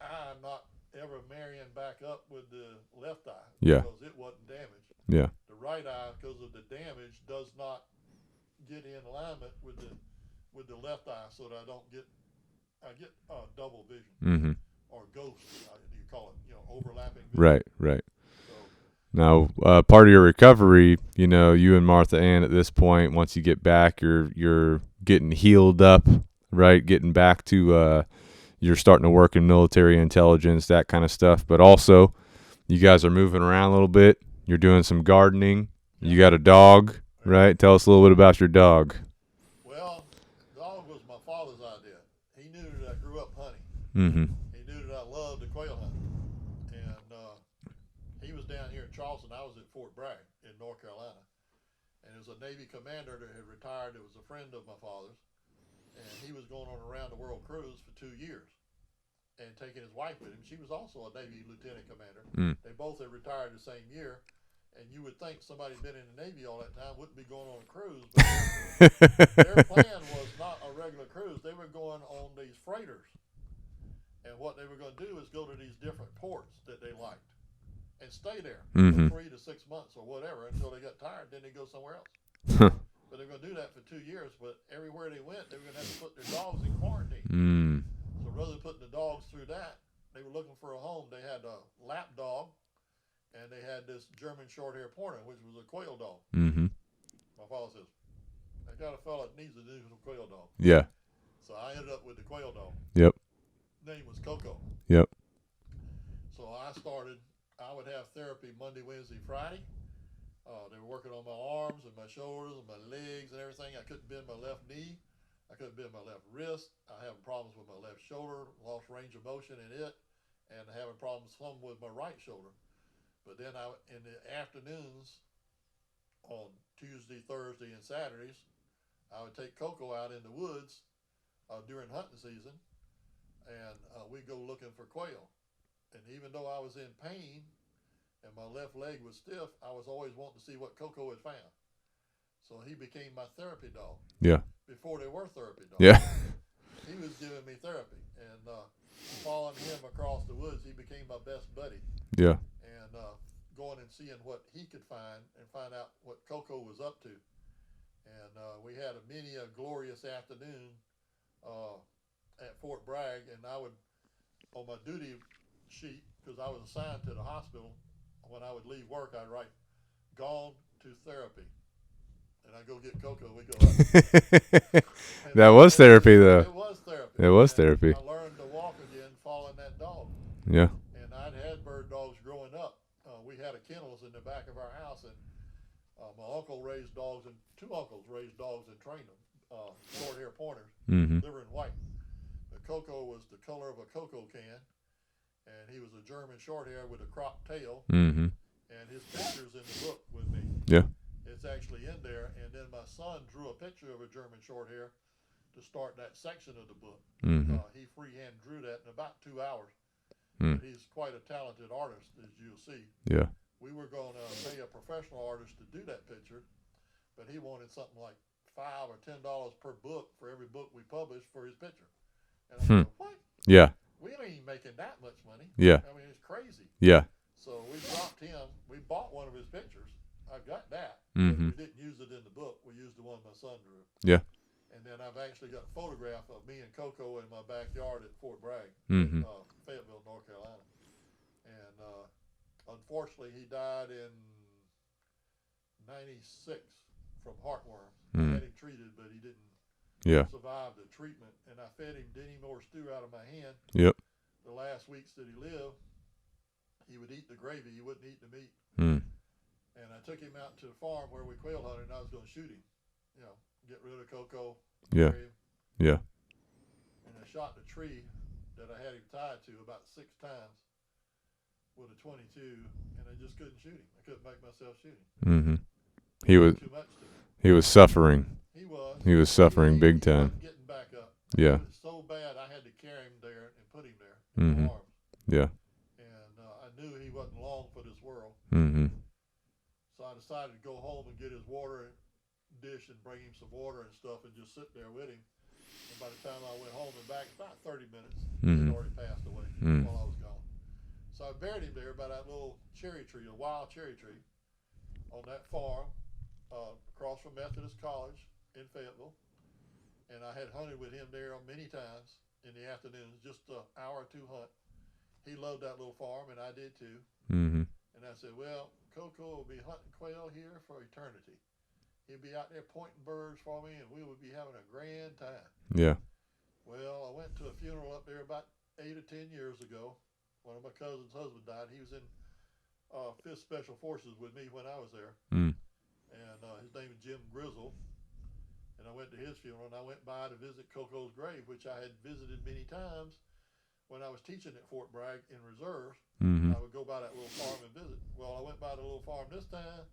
eye not ever marrying back up with the left eye. Yeah. Because it wasn't damaged. Yeah. The right eye, because of the damage, does not get in alignment with the left eye, so that I get double vision. Mm-hmm. Or ghost, you call it, overlapping vision. Right. Right. So, now, part of your recovery, you and Martha Ann at this point, once you get back, you're getting healed up, right? Getting back to you're starting to work in military intelligence, that kind of stuff. But also, you guys are moving around a little bit. You're doing some gardening. Yeah. You got a dog, right? Tell us a little bit about your dog. Well, the dog was my father's idea. He knew that I grew up hunting. Mm-hmm. He knew that I loved the quail hunting. And he was down here in Charleston. I was at Fort Bragg in North Carolina. And there was a Navy commander that had retired that was a friend of my father's. And he was going on a round-the-world cruise for 2 years and taking his wife with him. She was also a Navy lieutenant commander. Mm. They both had retired the same year. And you would think somebody who'd been in the Navy all that time wouldn't be going on a cruise. But their plan was not a regular cruise. They were going on these freighters. And what they were going to do is go to these different ports that they liked and stay there Mm-hmm. for 3 to 6 months or whatever until they got tired. Then they go somewhere else. But they were going to do that for 2 years. But everywhere they went, they were going to have to put their dogs in quarantine. Mm. So rather than putting the dogs through that, they were looking for a home. They had a lap dog, and they had this German short-hair pointer, which was a quail dog. Mm-hmm. My father says, "I got a fella that needs a new quail dog." Yeah. So I ended up with the quail dog. Yep. Name was Coco. Yep. So I would have therapy Monday, Wednesday, Friday. They were working on my arms and my shoulders and my legs and everything. I couldn't bend my left knee. I couldn't bend my left wrist. I having problems with my left shoulder, lost range of motion in it, and having problems some with my right shoulder. But then in the afternoons on Tuesday, Thursday, and Saturdays, I would take Coco out in the woods during hunting season, and we'd go looking for quail. And even though I was in pain and my left leg was stiff, I was always wanting to see what Coco had found. So he became my therapy dog. Yeah. Before they were therapy dogs. Yeah. He was giving me therapy, and following him across the woods, he became my best buddy. Yeah. And going and seeing what he could find and find out what Coco was up to. And we had many a glorious afternoon at Fort Bragg, and I would, on my duty sheet, because I was assigned to the hospital, when I would leave work, I'd write, "Gone to therapy." And I go get Coco. We go up. That was therapy, though. It was therapy. It was therapy. I learned to walk again following that dog. Yeah. And I'd had bird dogs growing up. We had a kennels in the back of our house, and my uncle raised dogs, and two uncles raised dogs and trained them, short hair pointers, liver and white. But Coco was the color of a cocoa can, and he was a German short hair with a cropped tail. Mm-hmm. And his picture's in the book with me. Yeah. It's actually in there, and then my son drew a picture of a German short hair to start that section of the book. Mm-hmm. He freehand drew that in about 2 hours. Mm. He's quite a talented artist, as you'll see. Yeah. We were going to pay a professional artist to do that picture, but he wanted something like $5 or $10 per book for every book we published for his picture. And I'm like, what? Yeah. We ain't even making that much money. Yeah. I mean, it's crazy. Yeah. So we dropped him. We bought one of his pictures. I got that. Mm-hmm. We didn't use it in the book. We used the one my son drew. Yeah. And then I've actually got a photograph of me and Coco in my backyard at Fort Bragg, Fayetteville, North Carolina. And unfortunately, he died in '96 from heartworm. I had him treated, but he didn't survive the treatment. And I fed him Denny Moore stew out of my hand. Yep. The last weeks that he lived, he would eat the gravy. He wouldn't eat the meat. And I took him out to the farm where we quail hunted, and I was going to shoot him. You know, get rid of Coco. Yeah. Yeah. And I shot the tree that I had him tied to about 6 times with a .22, and I just couldn't shoot him. I couldn't make myself shoot him. Mm-hmm. He was too much to me. He was suffering. He was. He was suffering big He time. wasn't getting back up. Yeah. It was so bad I had to carry him there and put him there in my arms. Yeah. And I knew he wasn't long for this world. Mm-hmm. So I decided to go home and get his water dish and bring him some water and stuff and just sit there with him. And by the time I went home and back, about 30 minutes, he had already passed away while I was gone. So I buried him there by that little cherry tree, a wild cherry tree, on that farm across from Methodist College in Fayetteville. And I had hunted with him there many times in the afternoons, just an hour or two hunt. He loved that little farm, and I did too. Mm-hmm. And I said, well, Coco will be hunting quail here for eternity. He'd be out there pointing birds for me, and we would be having a grand time. Yeah. Well, I went to a funeral up there about 8 or 10 years ago. One of my cousin's husband died. He was in 5th Special Forces with me when I was there. And his name is Jim Grizzle. And I went to his funeral, and I went by to visit Coco's grave, which I had visited many times when I was teaching at Fort Bragg in reserves. I would go by that little farm and visit. Well, I went by the little farm this time.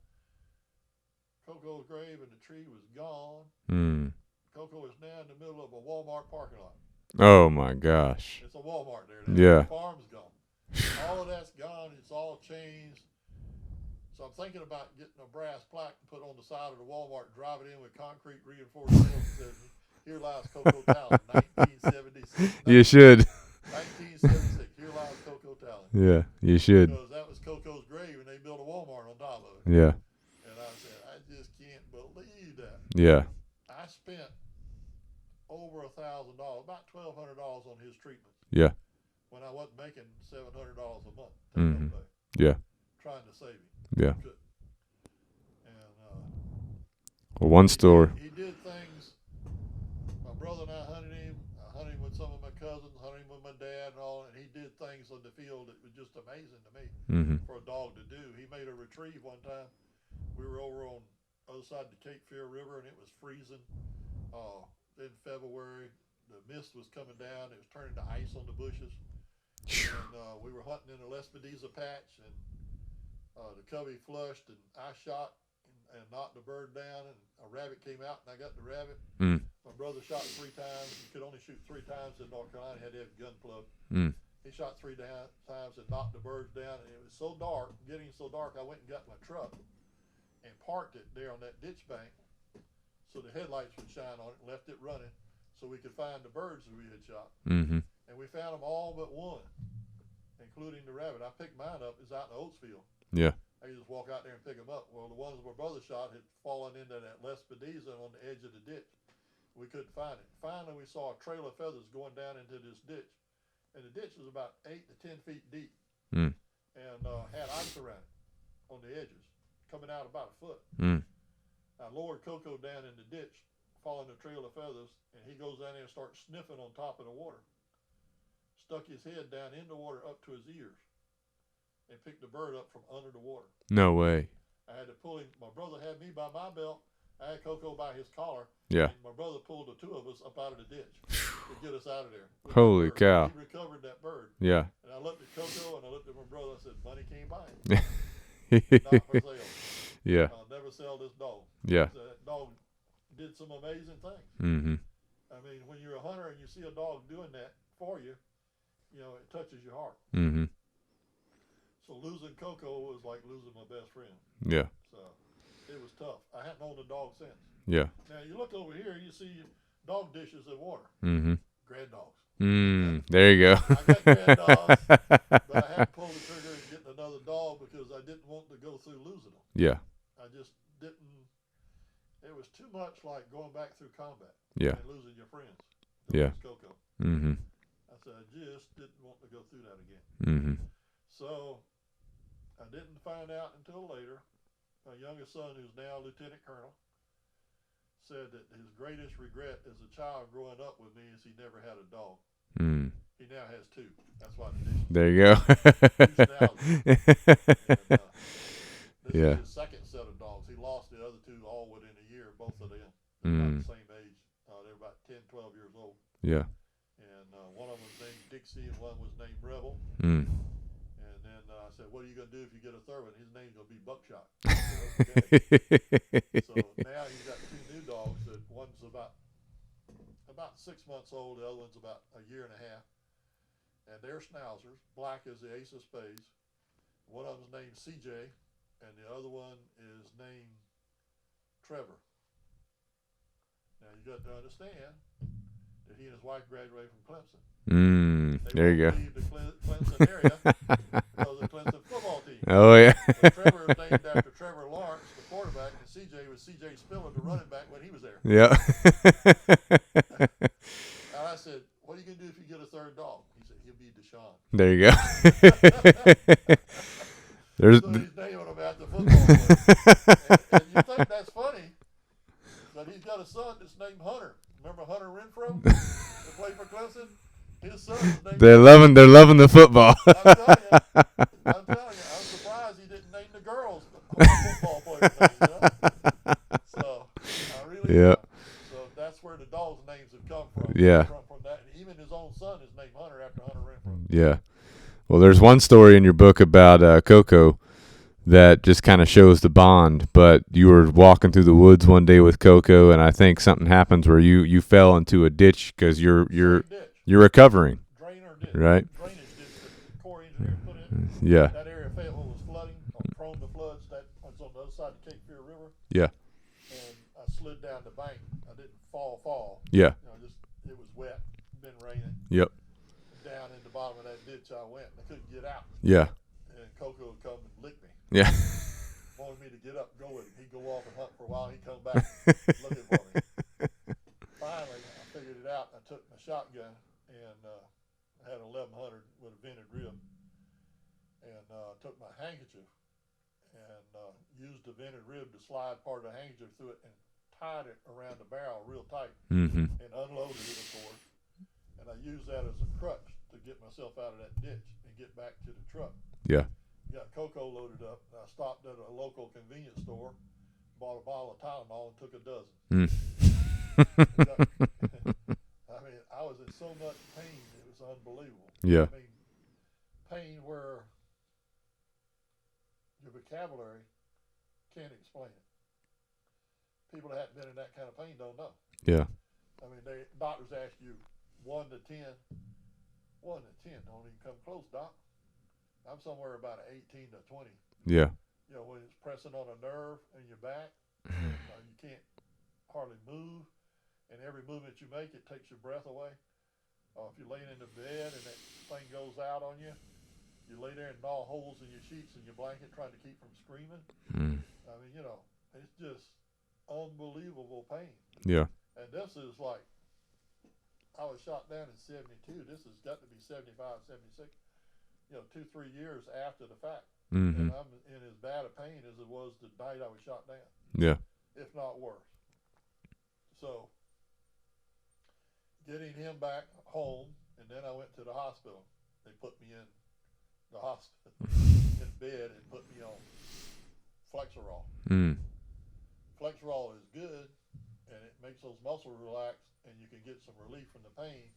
Coco's grave and the tree was gone. Coco is now in the middle of a Walmart parking lot. Oh my gosh. It's a Walmart there. Yeah. The farm's gone. All of that's gone. It's all changed. So I'm thinking about getting a brass plaque and put on the side of the Walmart, drive it in with concrete reinforced nails that says, "Here lies Coco Tallon, 1976." You should. 1976. Here lies Coco Tallon. Yeah, you should. Because that was Coco's grave, and they built a Walmart on top of it. Yeah. And I said, I just can't believe that. Yeah. I spent over $1,000, about $1,200 on his treatments. Yeah. When I wasn't making $700 a month. Yeah. Trying to save him. Yeah. And well, one store. He did things. My brother and I hunted him. I hunted him with some of my cousins, hunted him with my dad and all, and he did things on the field that was just amazing to me for a dog to do. He made a retrieve one time. We were over on the other side of the Cape Fear River, and it was freezing in February. The mist was coming down. It was turning to ice on the bushes. And we were hunting in a Lespedeza patch, and the covey flushed, and I shot and knocked the bird down, and a rabbit came out, and I got the rabbit. My brother shot 3 times. You could only shoot 3 times in North Carolina. Had to have a gun plug. He shot times and knocked the birds down, and it was so dark, getting so dark, I went and got my truck and parked it there on that ditch bank so the headlights would shine on it, and left it running so we could find the birds that we had shot. Mm-hmm. And we found them all but one, including the rabbit. I picked mine up. It's out in the oats field. Yeah. I could just walk out there and pick them up. Well, the ones my brother shot had fallen into that lespedeza on the edge of the ditch. We couldn't find it. Finally, we saw a trail of feathers going down into this ditch. And the ditch was about 8 to 10 feet deep. Mm. And had ice around it on the edges, coming out about a foot. Mm. I lowered Coco down in the ditch, following the trail of feathers, and he goes down there and starts sniffing on top of the water. Stuck his head down in the water up to his ears and picked the bird up from under the water. No way. I had to pull him. My brother had me by my belt. I had Coco by his collar. Yeah. And my brother pulled the two of us up out of the ditch to get us out of there. Holy cow. He recovered that bird. Yeah. And I looked at Coco and I looked at my brother and I said, money can't buy him. Not for sale. Yeah. I'll never sell this dog. Yeah. So that dog did some amazing things. Mm-hmm. I mean, when you're a hunter and you see a dog doing that for you, you know, it touches your heart. Mm-hmm. So losing Coco was like losing my best friend. Yeah. So it was tough. I hadn't owned a dog since. Yeah. Now you look over here, you see dog dishes of water. Mm-hmm. Grand dogs. There you go. I got grand dogs, but I had to pull the trigger and get another dog because I didn't want to go through losing them. Yeah. I just didn't. It was too much like going back through combat. Yeah. And losing your friends. Yeah. Coco. Mm-hmm. I said I just didn't want to go through that again. Mm-hmm. So I didn't find out until later. My youngest son, who's now lieutenant colonel, said that his greatest regret as a child growing up with me is he never had a dog. Mm. He now has two. That's why the dish. There you go. This Yeah. is his second set of dogs. He lost the other two all within a year, both of them. They're about the same age. They were about 10, 12 years old. Yeah. And one of them was named Dixie and one was named Rebel. Mm. And then I said, what are you going to do if you get a third one? His name's going to be Buckshot. Okay. So now he's got two new dogs. That one's about 6 months old. The other one's about a year and a half. And they're schnauzers, black as the ace of spades. One of them's named CJ, and the other one is named Trevor. Now you got to understand that he and his wife graduated from Clemson. There you go. Leave the Clemson area because of the Clemson football team. Oh yeah. So Trevor is named after Trevor Lawrence, the quarterback, and CJ was CJ Spiller, the running back, when he was there. Yeah. And I said, what are you going to do if you get a third dog? He said, he'll be Deshaun. There you go. There's. So he's naming him after football player. And you think that's funny, but he's got a son that's named Hunter. Remember Hunter Renfro that played for Clemson? His son is named They're loving the football. I'm telling you, I'm surprised he didn't name the girls football players' names. You know? So I really Yeah. So that's where the dogs' names have come from. Yeah. From that, and even his own son is named Hunter after Hunter Renfro. Yeah. Well, there's one story in your book about Coco that just kind of shows the bond. But you were walking through the woods one day with Coco, and I think something happens where you fell into a ditch because you're recovering. Drainer ditch. Right. Drainage ditch that the Corps engineer put in. Yeah. That area of Fayetteville was flooding, or prone to floods. That was on the other side of the Cape Fear River. Yeah. And I slid down the bank. I didn't fall. Yeah. You know, just it was wet. Been raining. Yep. Down in the bottom of that ditch I went. I couldn't get out. Yeah. And Coco would come and lick me. Yeah. Wanted me to get up and go with him. He'd go off and hunt for a while. He'd come back looking for me. Finally, I figured it out. I took my shotgun and I had an 1100 with a vented rib, and took my handkerchief and used the vented rib to slide part of the handkerchief through it and tied it around the barrel real tight Mm-hmm. and unloaded it, of course. And I used that as a crutch to get myself out of that ditch and get back to the truck. Yeah. Got Coco loaded up, and I stopped at a local convenience store, bought a bottle of Tylenol, and took a dozen. Mm. I mean, I was in so much pain, it was unbelievable. Yeah. I mean, pain where your vocabulary can't explain it. People that haven't been in that kind of pain don't know. Yeah. I mean, doctors ask you 1 to 10, 1 to 10 don't even come close, Doc. I'm somewhere about an 18 to 20. Yeah. You know, when it's pressing on a nerve in your back, you can't hardly move, and every movement you make, it takes your breath away. If you're laying in the bed and that thing goes out on you, you lay there and gnaw holes in your sheets and your blanket trying to keep from screaming. I mean, you know, it's just unbelievable pain. Yeah. And this is like, I was shot down in 72. This has got to be 75, 76, 2-3 years after the fact. And I'm in as bad a pain as it was the night I was shot down. Yeah. If not worse. So, getting him back home, and then I went to the hospital. They put me in the hospital in bed and put me on Flexerol. Flexerol is good, and it makes those muscles relax, and you can get some relief from the pain.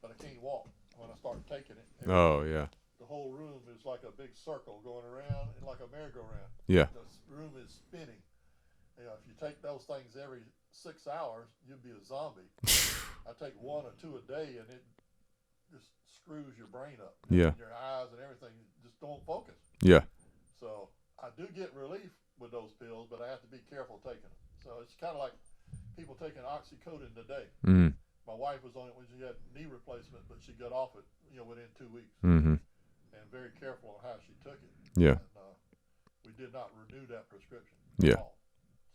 But I can't walk when I start taking it. Oh, yeah. The whole room is like a big circle going around, and like a merry-go-round. Yeah. The room is spinning. If you take those things every 6 hours, you'd be a zombie. I take 1 or 2 a day, and it just screws your brain up. Yeah. Your eyes and everything just don't focus. Yeah. So I do get relief with those pills, but I have to be careful taking them. So it's kind of like people taking oxycodone today. My wife was on it when she had knee replacement, but she got off it, within 2 weeks. And very careful on how she took it. Yeah. And we did not renew that prescription Yeah. at all.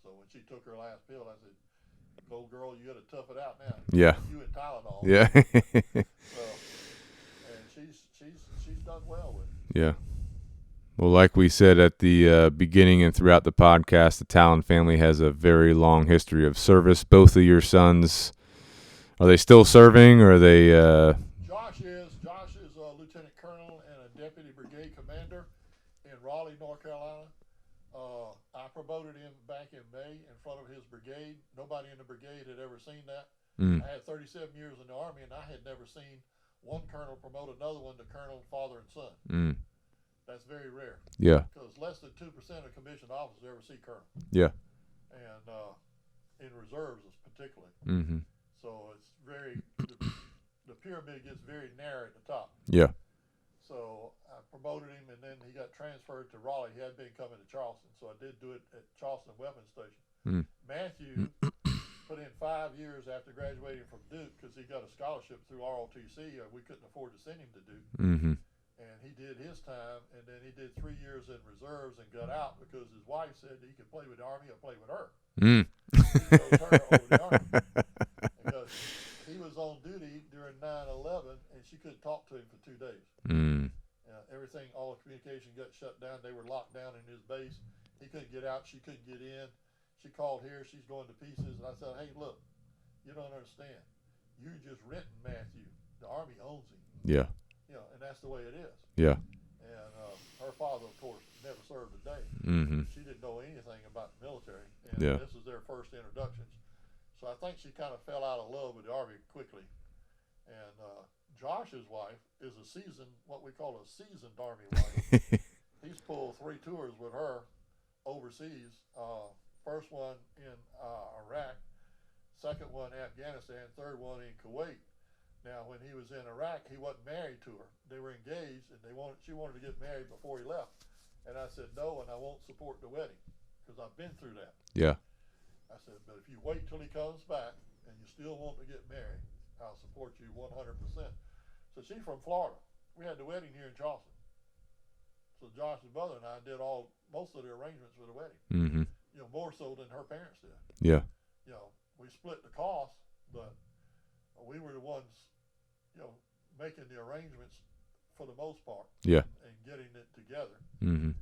So when she took her last pill, I said, "Old girl, you got to tough it out now. Yeah. You and Tylenol." Yeah. So, and she's done well with it. Yeah. Well, like we said at the beginning and throughout the podcast, the Tallon family has a very long history of service. Both of your sons, are they still serving, or are they? Josh is a lieutenant colonel and a deputy brigade commander in Raleigh, North Carolina. I promoted him back in May in front of his brigade. Nobody in the brigade had ever seen that. I had 37 years in the Army, and I had never seen one colonel promote another one to colonel, father, and son. That's very rare. Yeah. Because less than 2% of commissioned officers ever see colonel. Yeah. And in reserves particularly. So it's very, the pyramid gets very narrow at the top. Yeah. So I promoted him, and then he got transferred to Raleigh. He had been coming to Charleston, so I did do it at Charleston Weapons Station. Matthew put in 5 years after graduating from Duke because he got a scholarship through ROTC. We couldn't afford to send him to Duke. And he did his time, and then he did 3 years in reserves and got out because his wife said that he could play with the Army or play with her. He chose her over the Army. Because he was on duty during 9/11, and she couldn't talk to him for 2 days. Everything, all the communication got shut down. They were locked down in his base. He couldn't get out. She couldn't get in. She called here. She's going to pieces. And I said, "Hey, look, you don't understand. You're just renting Matthew. The Army owns him." Yeah. And that's the way it is. Yeah. And her father, of course, never served a day. She didn't know anything about the military. And this was their first introductions. So I think she kind of fell out of love with the Army quickly. And Josh's wife is what we call a seasoned Army wife. He's pulled 3 tours with her overseas. First one in Iraq, second one Afghanistan, third one in Kuwait. Now, when he was in Iraq, he wasn't married to her. They were engaged, and she wanted to get married before he left. And I said, "No, and I won't support the wedding because I've been through that." Yeah. I said, "But if you wait till he comes back and you still want to get married, I'll support you 100%. So she's from Florida. We had the wedding here in Charleston. So Josh's brother and I did most of the arrangements for the wedding. More so than her parents did. Yeah. We split the cost, but we were the ones, making the arrangements for the most part. Yeah. And getting it together. And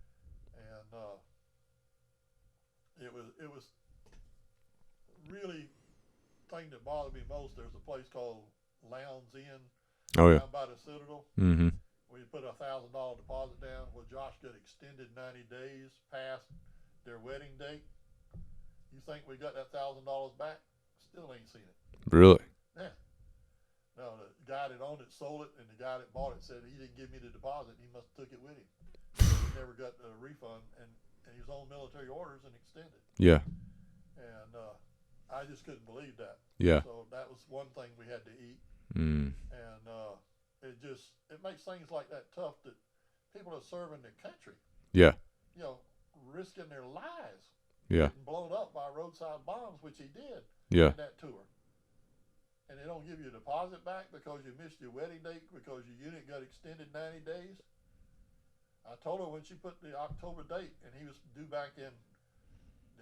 it was really thing that bothered me most. There's a place called Lowndes Inn down by the Citadel. Where you put a $1,000 deposit down. Well, Josh got extended 90 days past their wedding date. You think we got that $1,000 back? Still ain't seen it. Really? Yeah. No, the guy that owned it sold it, and the guy that bought it said he didn't give me the deposit. He must have took it with him. So he never got the refund, and he was on military orders and extended. Yeah. And I just couldn't believe that. Yeah. So that was one thing we had to eat. And And it makes things like that tough that people are serving their country, Yeah. you know, risking their lives, Yeah. getting blown up by roadside bombs, which he did Yeah. in that tour. And they don't give you a deposit back because you missed your wedding date because your unit got extended 90 days. I told her when she put the October date and he was due back in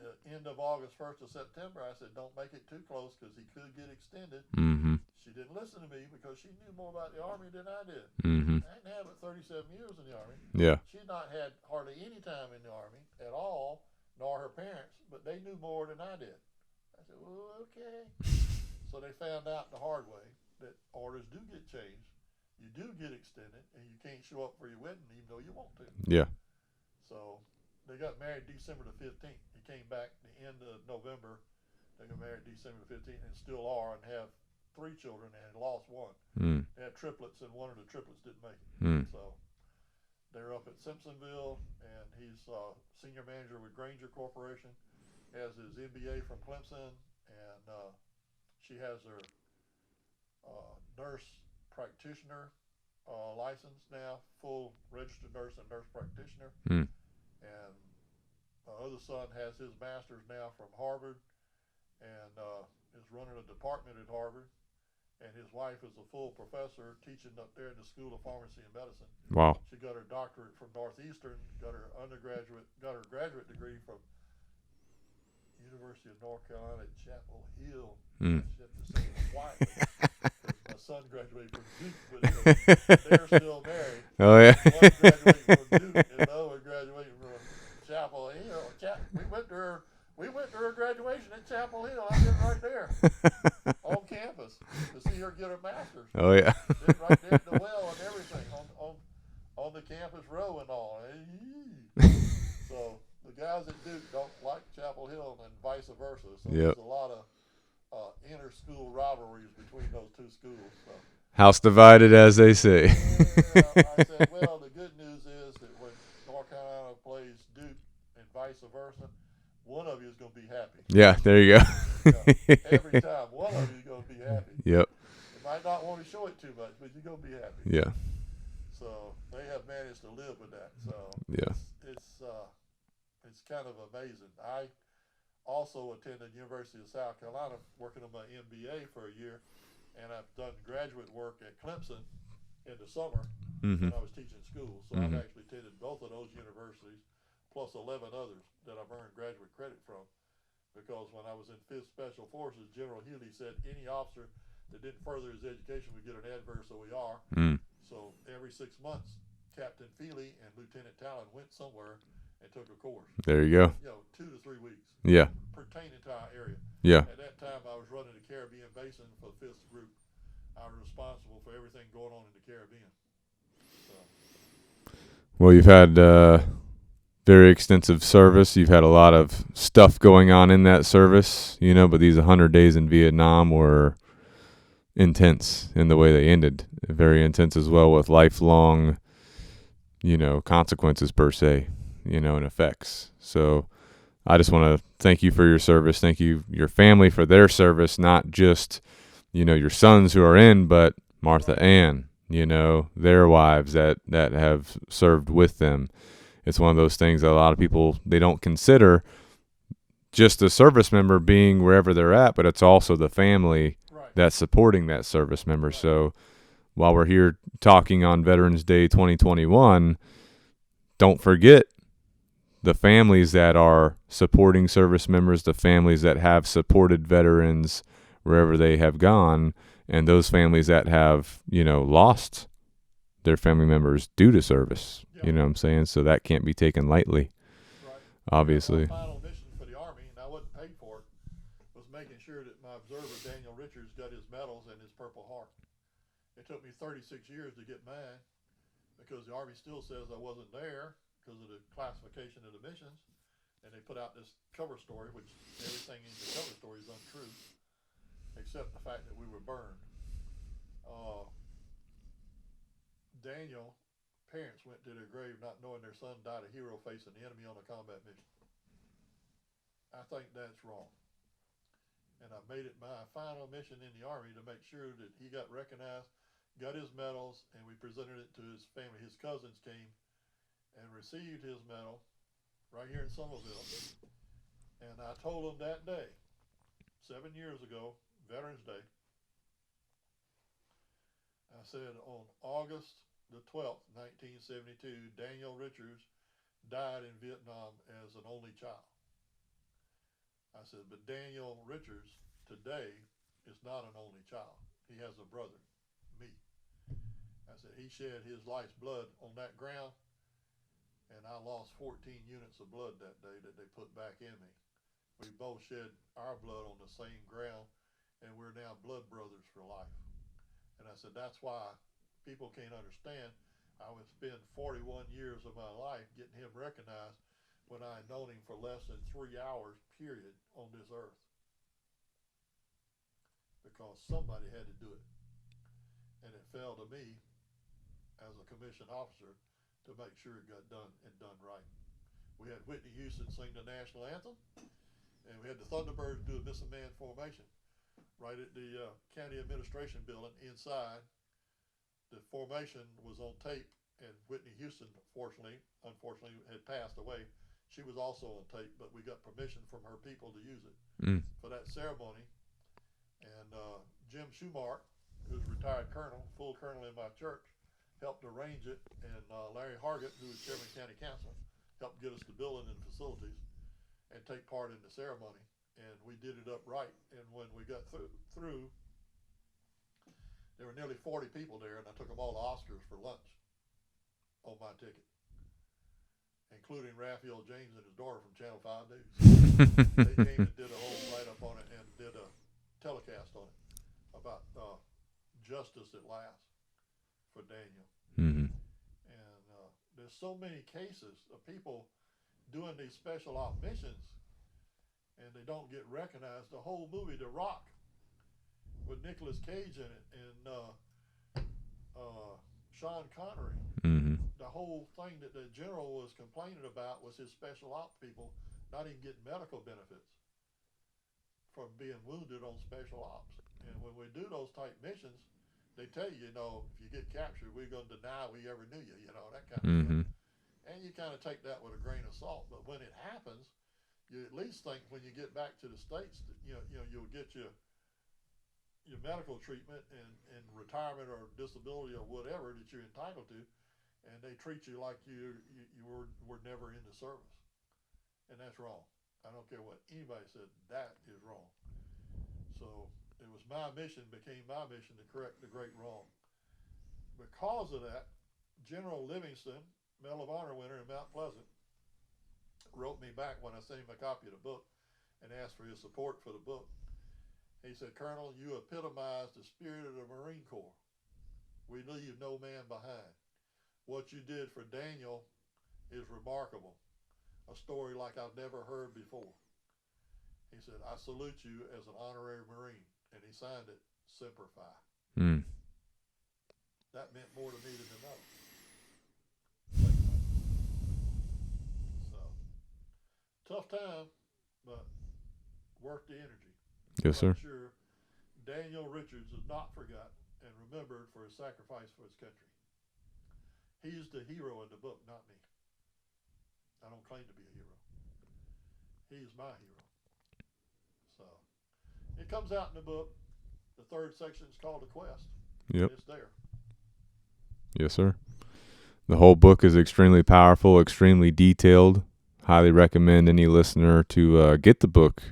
the end of August, 1st of September, I said, don't make it too close because he could get extended. Mm-hmm. She didn't listen to me because she knew more about the Army than I did. Mm-hmm. I didn't have it 37 years in the Army. Yeah. She'd not had hardly any time in the Army at all, nor her parents, but they knew more than I did. I said, well, okay. So they found out the hard way that orders do get changed. You do get extended, and you can't show up for your wedding even though you want to. Yeah. So they got married December the 15th. He came back the end of November. They got married December the 15th and still are and have 3 children and had lost one. Mm. They had triplets, and one of the triplets didn't make it. Mm. So they're up at Simpsonville, and he's senior manager with Granger Corporation. Has his MBA from Clemson, and she has her nurse practitioner license now, full registered nurse and nurse practitioner. Mm. And my other son has his master's now from Harvard, and is running a department at Harvard. And his wife is a full professor teaching up there in the School of Pharmacy and Medicine. Wow. She got her doctorate from Northeastern, got her graduate degree from University of North Carolina at Chapel Hill. Mm. I should have to say it quietly because my son graduated from Duke, but they're still married. Oh yeah. One graduated from Duke, and the other one graduated from Chapel Hill. We went to her graduation at Chapel Hill. I did right there on campus to see her get her master's. Oh yeah. Did right there at the well and everything on the campus row and all. So the guys at Duke don't like Chapel Hill and vice versa. So Yep. there's a lot of inter-school rivalries between those two schools. So. House divided, as they say. Yeah, I said, well, the good news is that when North Carolina plays Duke and vice versa, one of you is going to be happy. Yeah, there you go. Yeah, every time, one of you is going to be happy. Yep. You might not want to show it too much, but you're going to be happy. Yeah. So they have managed to live with that. So Yeah. it's kind of amazing. I also attended University of South Carolina working on my MBA for a year, and I've done graduate work at Clemson in the summer Mm-hmm. when I was teaching school. So I've actually attended both of those universities, plus 11 others that I've earned graduate credit from. Because when I was in 5th Special Forces, General Healy said any officer that didn't further his education would get an adverse OER. Mm. So every 6 months, Captain Feely and Lieutenant Tallon went somewhere and took a course. There you go. 2 to 3 weeks. Yeah. Pertaining to our area. Yeah. At that time, I was running the Caribbean Basin for the 5th Group. I was responsible for everything going on in the Caribbean. So. Well, you've had very extensive service. You've had a lot of stuff going on in that service, but these 100 days in Vietnam were intense in the way they ended. Very intense as well, with lifelong, consequences per se, and effects. So I just want to thank you for your service. Thank you, your family, for their service, not just, your sons who are in, but Martha Ann, their wives that have served with them. It's one of those things that a lot of people, they don't consider just a service member being wherever they're at, but it's also the family that's supporting that service member. Right. So while we're here talking on Veterans Day 2021, don't forget the families that are supporting service members, the families that have supported veterans wherever they have gone, and those families that have, lost their family members due to service. Yep. You know what I'm saying? So that can't be taken lightly. Right. Obviously. My final mission for the Army, and I wasn't paid for it, was making sure that my observer, Daniel Richards, got his medals and his Purple Heart. It took me 36 years to get mine because the Army still says I wasn't there because of the classification of the missions. And they put out this cover story, which everything in the cover story is untrue, except the fact that we were burned. Daniel parents went to their grave not knowing their son died a hero facing the enemy on a combat mission. I think that's wrong. And I made it my final mission in the Army to make sure that he got recognized got his medals, and we presented it to his family. His cousins came and received his medal right here in Somerville. And I told them that day, 7 years ago, Veterans Day, I said on August the 12th, 1972, Daniel Richards died in Vietnam as an only child. I said, but Daniel Richards today is not an only child. He has a brother, me. I said, he shed his life's blood on that ground, and I lost 14 units of blood that day that they put back in me. We both shed our blood on the same ground, and we're now blood brothers for life. And I said, that's why people can't understand. I would spend 41 years of my life getting him recognized when I had known him for less than 3 hours, period, on this earth. Because somebody had to do it. And it fell to me as a commissioned officer to make sure it got done and done right. We had Whitney Houston sing the national anthem, and we had the Thunderbirds do a missing man formation right at the county administration building inside. The formation was on tape, and Whitney Houston, unfortunately, had passed away. She was also on tape, but we got permission from her people to use it for that ceremony. And Jim Schumark, who's a retired colonel, full colonel in my church, helped arrange it, and Larry Hargett, who was chairman of county council, helped get us the building and facilities and take part in the ceremony. And we did it up right. And when we got through, there were nearly 40 people there, and I took them all to Oscars for lunch on my ticket, including Raphael James and his daughter from Channel 5 News. They came and did a whole write-up on it and did a telecast on it about justice at last for Daniel. Mm-hmm. And there's so many cases of people doing these special op missions, and they don't get recognized. The whole movie, The Rock, with Nicolas Cage in it, and Sean Connery. Mm-hmm. The whole thing that the general was complaining about was his special op people not even getting medical benefits from being wounded on special ops. And when we do those type missions, they tell you, if you get captured, we're going to deny we ever knew you, that kind of Mm-hmm. stuff. And you kind of take that with a grain of salt. But when it happens, you at least think when you get back to the States that, you'll get your medical treatment and retirement or disability or whatever that you're entitled to, and they treat you like you were never in the service. And that's wrong. I don't care what anybody said, that is wrong. So it was became my mission to correct the great wrong. Because of that, General Livingston, Medal of Honor winner in Mount Pleasant, wrote me back when I sent him a copy of the book and asked for his support for the book. He said, Colonel, you epitomize the spirit of the Marine Corps. We leave no man behind. What you did for Daniel is remarkable. A story like I've never heard before. He said, I salute you as an honorary Marine. And he signed it, Semper Fi. Mm. That meant more to me than to know. So, tough time, but worth the energy. Yes, sir. I'm sure Daniel Richards is not forgotten and remembered for his sacrifice for his country. He's the hero in the book, not me. I don't claim to be a hero. He's my hero. So, it comes out in the book. The third section is called The Quest. Yep. It's there. Yes, sir. The whole book is extremely powerful, extremely detailed. Highly recommend any listener to get the book,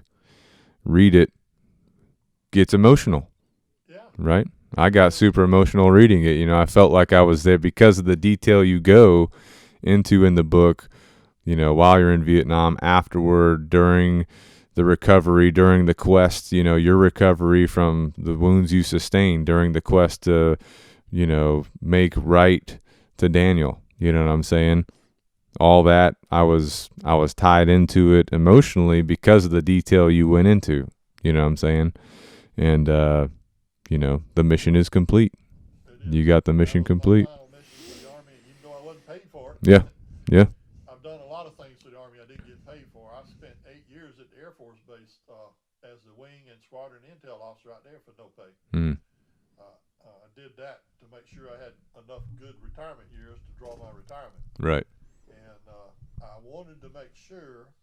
read it. Gets emotional. Yeah. Right? I got super emotional reading it. I felt like I was there because of the detail you go into in the book, while you're in Vietnam, afterward, during the recovery, during the quest, your recovery from the wounds you sustained during the quest to, make right to Daniel. You know what I'm saying? All that, I was tied into it emotionally because of the detail you went into. You know what I'm saying? And, the mission is complete. You got the mission complete. My final mission for the Army, even though I wasn't paid for it. Yeah. Yeah. I've done a lot of things for the Army I didn't get paid for. I spent 8 years at the Air Force Base as the wing and squadron intel officer out there for no pay. Mm. I did that to make sure I had enough good retirement years to draw my retirement. Right. And I wanted to make sure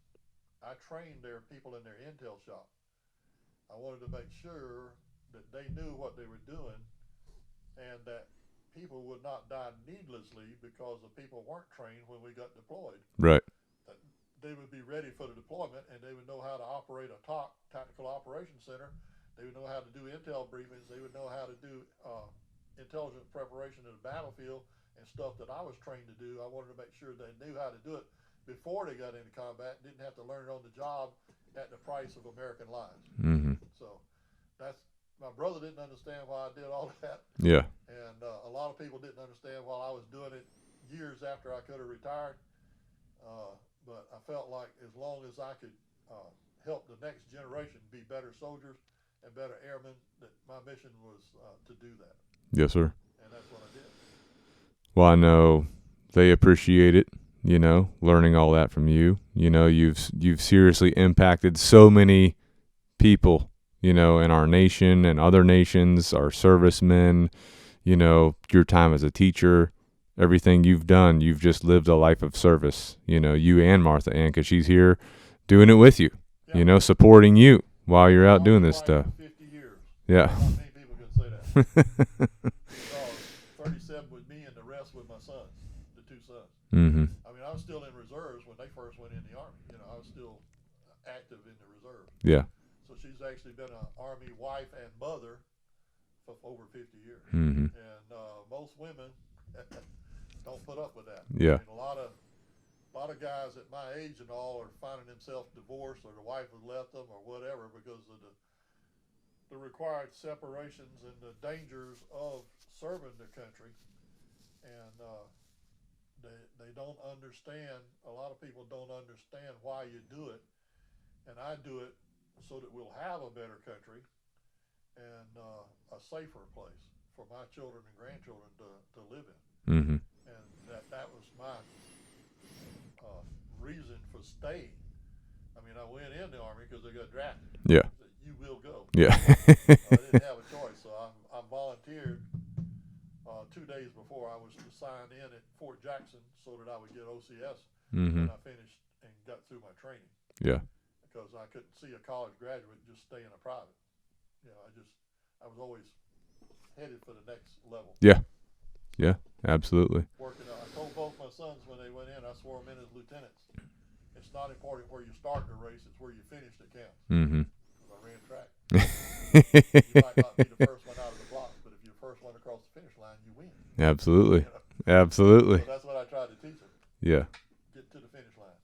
I trained their people in their intel shop. I wanted to make sure that they knew what they were doing and that people would not die needlessly because the people weren't trained when we got deployed. Right. That they would be ready for the deployment and they would know how to operate a TOC, Tactical Operations Center. They would know how to do intel briefings. They would know how to do intelligence preparation in the battlefield and stuff that I was trained to do. I wanted to make sure they knew how to do it before they got into combat, didn't have to learn it on the job at the price of American lives. Mm-hmm. So that's, my brother didn't understand why I did all that. Yeah. And a lot of people didn't understand while I was doing it years after I could have retired. But I felt like as long as I could help the next generation be better soldiers and better airmen, that my mission was to do that. Yes, sir. And that's what I did. Well, I know they appreciate it, you know, learning all that from you. You know, you've seriously impacted so many people, you know, in our nation and other nations, our servicemen, you know, your time as a teacher, everything you've done, you've just lived a life of service, you know, you and Martha Ann, because she's here doing it with you, Yeah. you know, supporting you while you're out doing this stuff. 50 years. Yeah. Not many people can say that. 37 with me and the rest with my sons, the two sons. Mm-hmm. I mean, I was still in reserves when they first went in the Army. You know, I was still active in the reserve. Yeah. So she's actually been an Army wife and mother for over 50 years. Mm-hmm. And most women don't put up with that. Yeah. I mean, a lot of guys at my age and all are finding themselves divorced, or the wife has left them, or whatever, because of the required separations and the dangers of serving the country. And they don't understand. A lot of people don't understand why you do it, and I do it so that we'll have a better country and a safer place for my children and grandchildren to live in. Mm-hmm. And that was my reason for staying. I mean, I went in the Army because I got drafted. Yeah. You will go. Yeah. I didn't have a choice, so I volunteered 2 days before I was assigned in at Fort Jackson so that I would get OCS. Mm-hmm. And I finished and got through my training. Yeah. Because I couldn't see a college graduate just stay in a private. You know, I was always headed for the next level. Yeah. Yeah, absolutely. Working out. I told both my sons when they went in, I swore them in as lieutenants. It's not important where you start the race, it's where you finish that counts. Mm-hmm. I ran track. You might not be the first one out of the block, but if you're the first one across the finish line, you win. Absolutely. You know? Absolutely. So that's what I tried to teach them. Yeah. Get to the finish line.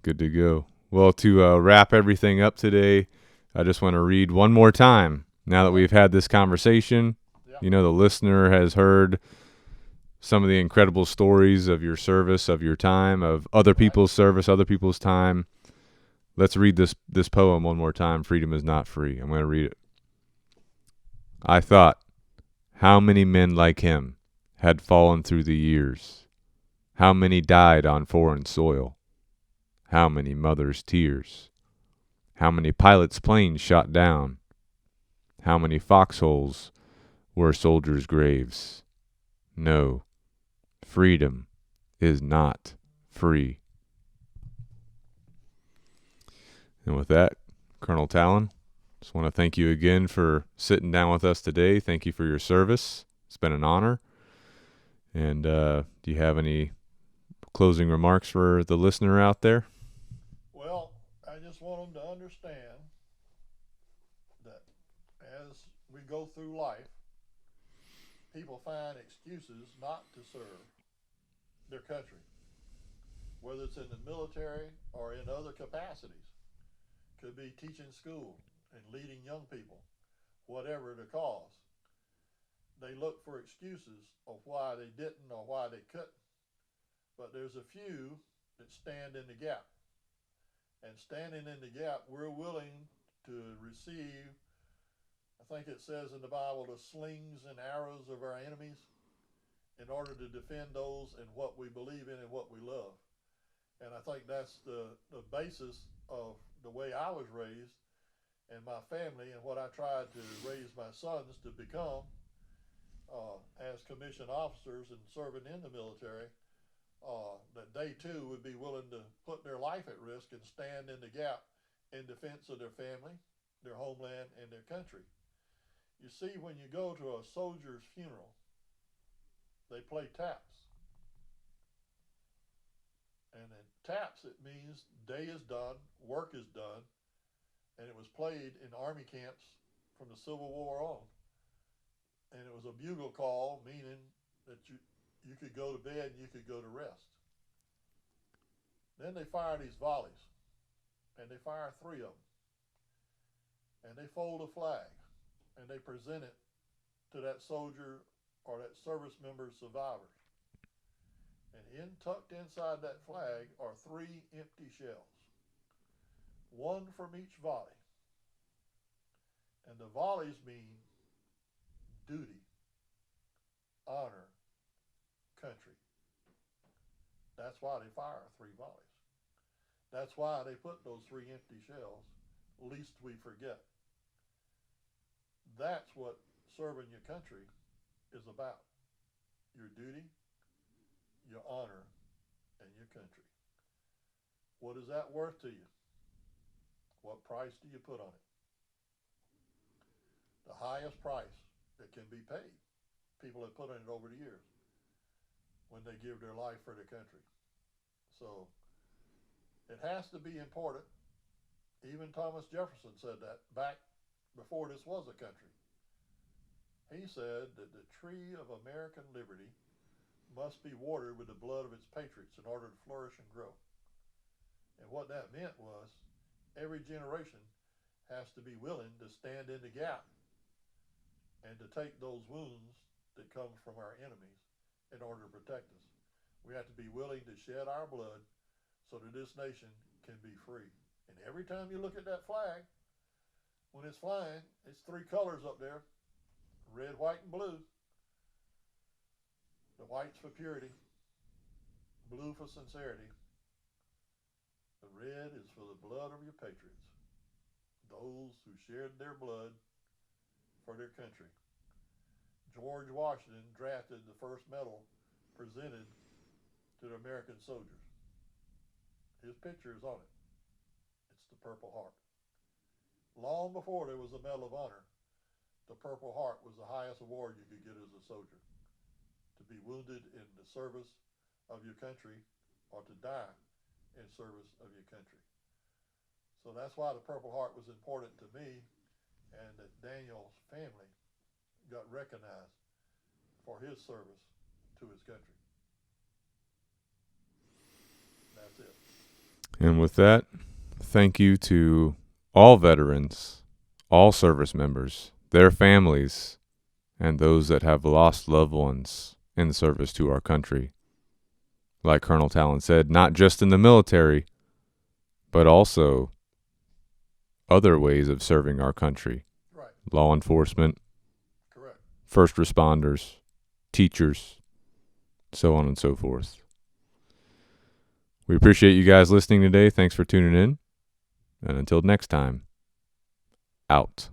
Good to go. Well, to wrap everything up today, I just want to read one more time. Now that we've had this conversation, Yeah. you know, the listener has heard some of the incredible stories of your service, of your time, of other people's service, other people's time. Let's read this poem one more time. Freedom is not free. I'm going to read it. I thought, how many men like him had fallen through the years? How many died on foreign soil? How many mothers' tears? How many pilots' planes shot down? How many foxholes were soldiers' graves? No, freedom is not free. And with that, Colonel Tallon, just want to thank you again for sitting down with us today. Thank you for your service. It's been an honor. And do you have any closing remarks for the listener out there? Well, I just want them to understand that as we go through life, people find excuses not to serve their country, whether it's in the military or in other capacities. Could be teaching school and leading young people, whatever the cause. They look for excuses of why they didn't or why they couldn't. But there's a few that stand in the gap. And standing in the gap, we're willing to receive, I think it says in the Bible, the slings and arrows of our enemies in order to defend those and what we believe in and what we love. And I think that's the basis of the way I was raised and my family and what I tried to raise my sons to become. as commissioned officers and serving in the military, that they too would be willing to put their life at risk and stand in the gap in defense of their family, their homeland, and their country. You see, when you go to a soldier's funeral, they play taps. And in taps, it means day is done, work is done, and it was played in army camps from the Civil War on. And it was a bugle call, meaning that you could go to bed and you could go to rest. Then they fire these volleys, and they fire 3 of them. And they fold a flag, and they present it to that soldier or that service member's survivors. And tucked inside that flag are 3 empty shells, one from each volley. And the volleys mean duty, honor, country. That's why they fire 3 volleys. That's why they put those 3 empty shells, lest we forget. That's what serving your country is about. Your duty, your honor, and your country. What is that worth to you? What price do you put on it? The highest price that can be paid. People have put on it over the years when they give their life for their country. So it has to be important. Even Thomas Jefferson said that back before this was a country. He said that the tree of American liberty must be watered with the blood of its patriots in order to flourish and grow. And what that meant was every generation has to be willing to stand in the gap and to take those wounds that come from our enemies in order to protect us. We have to be willing to shed our blood so that this nation can be free. And every time you look at that flag, when it's flying, it's 3 colors up there: red, white, and blue. The white's for purity, blue for sincerity. The red is for the blood of your patriots, those who shared their blood for their country. George Washington drafted the first medal presented to the American soldiers. His picture is on it. It's the Purple Heart. Long before there was a Medal of Honor, the Purple Heart was the highest award you could get as a soldier. To be wounded in the service of your country or to die in service of your country. So that's why the Purple Heart was important to me, and that Daniel's family got recognized for his service to his country. That's it. And with that, thank you to all veterans, all service members, their families, and those that have lost loved ones in service to our country. Like Colonel Tallon said, not just in the military, but also other ways of serving our country. Right. Law enforcement, correct, first responders, teachers, so on and so forth. We appreciate you guys listening today. Thanks for tuning in. And until next time, out.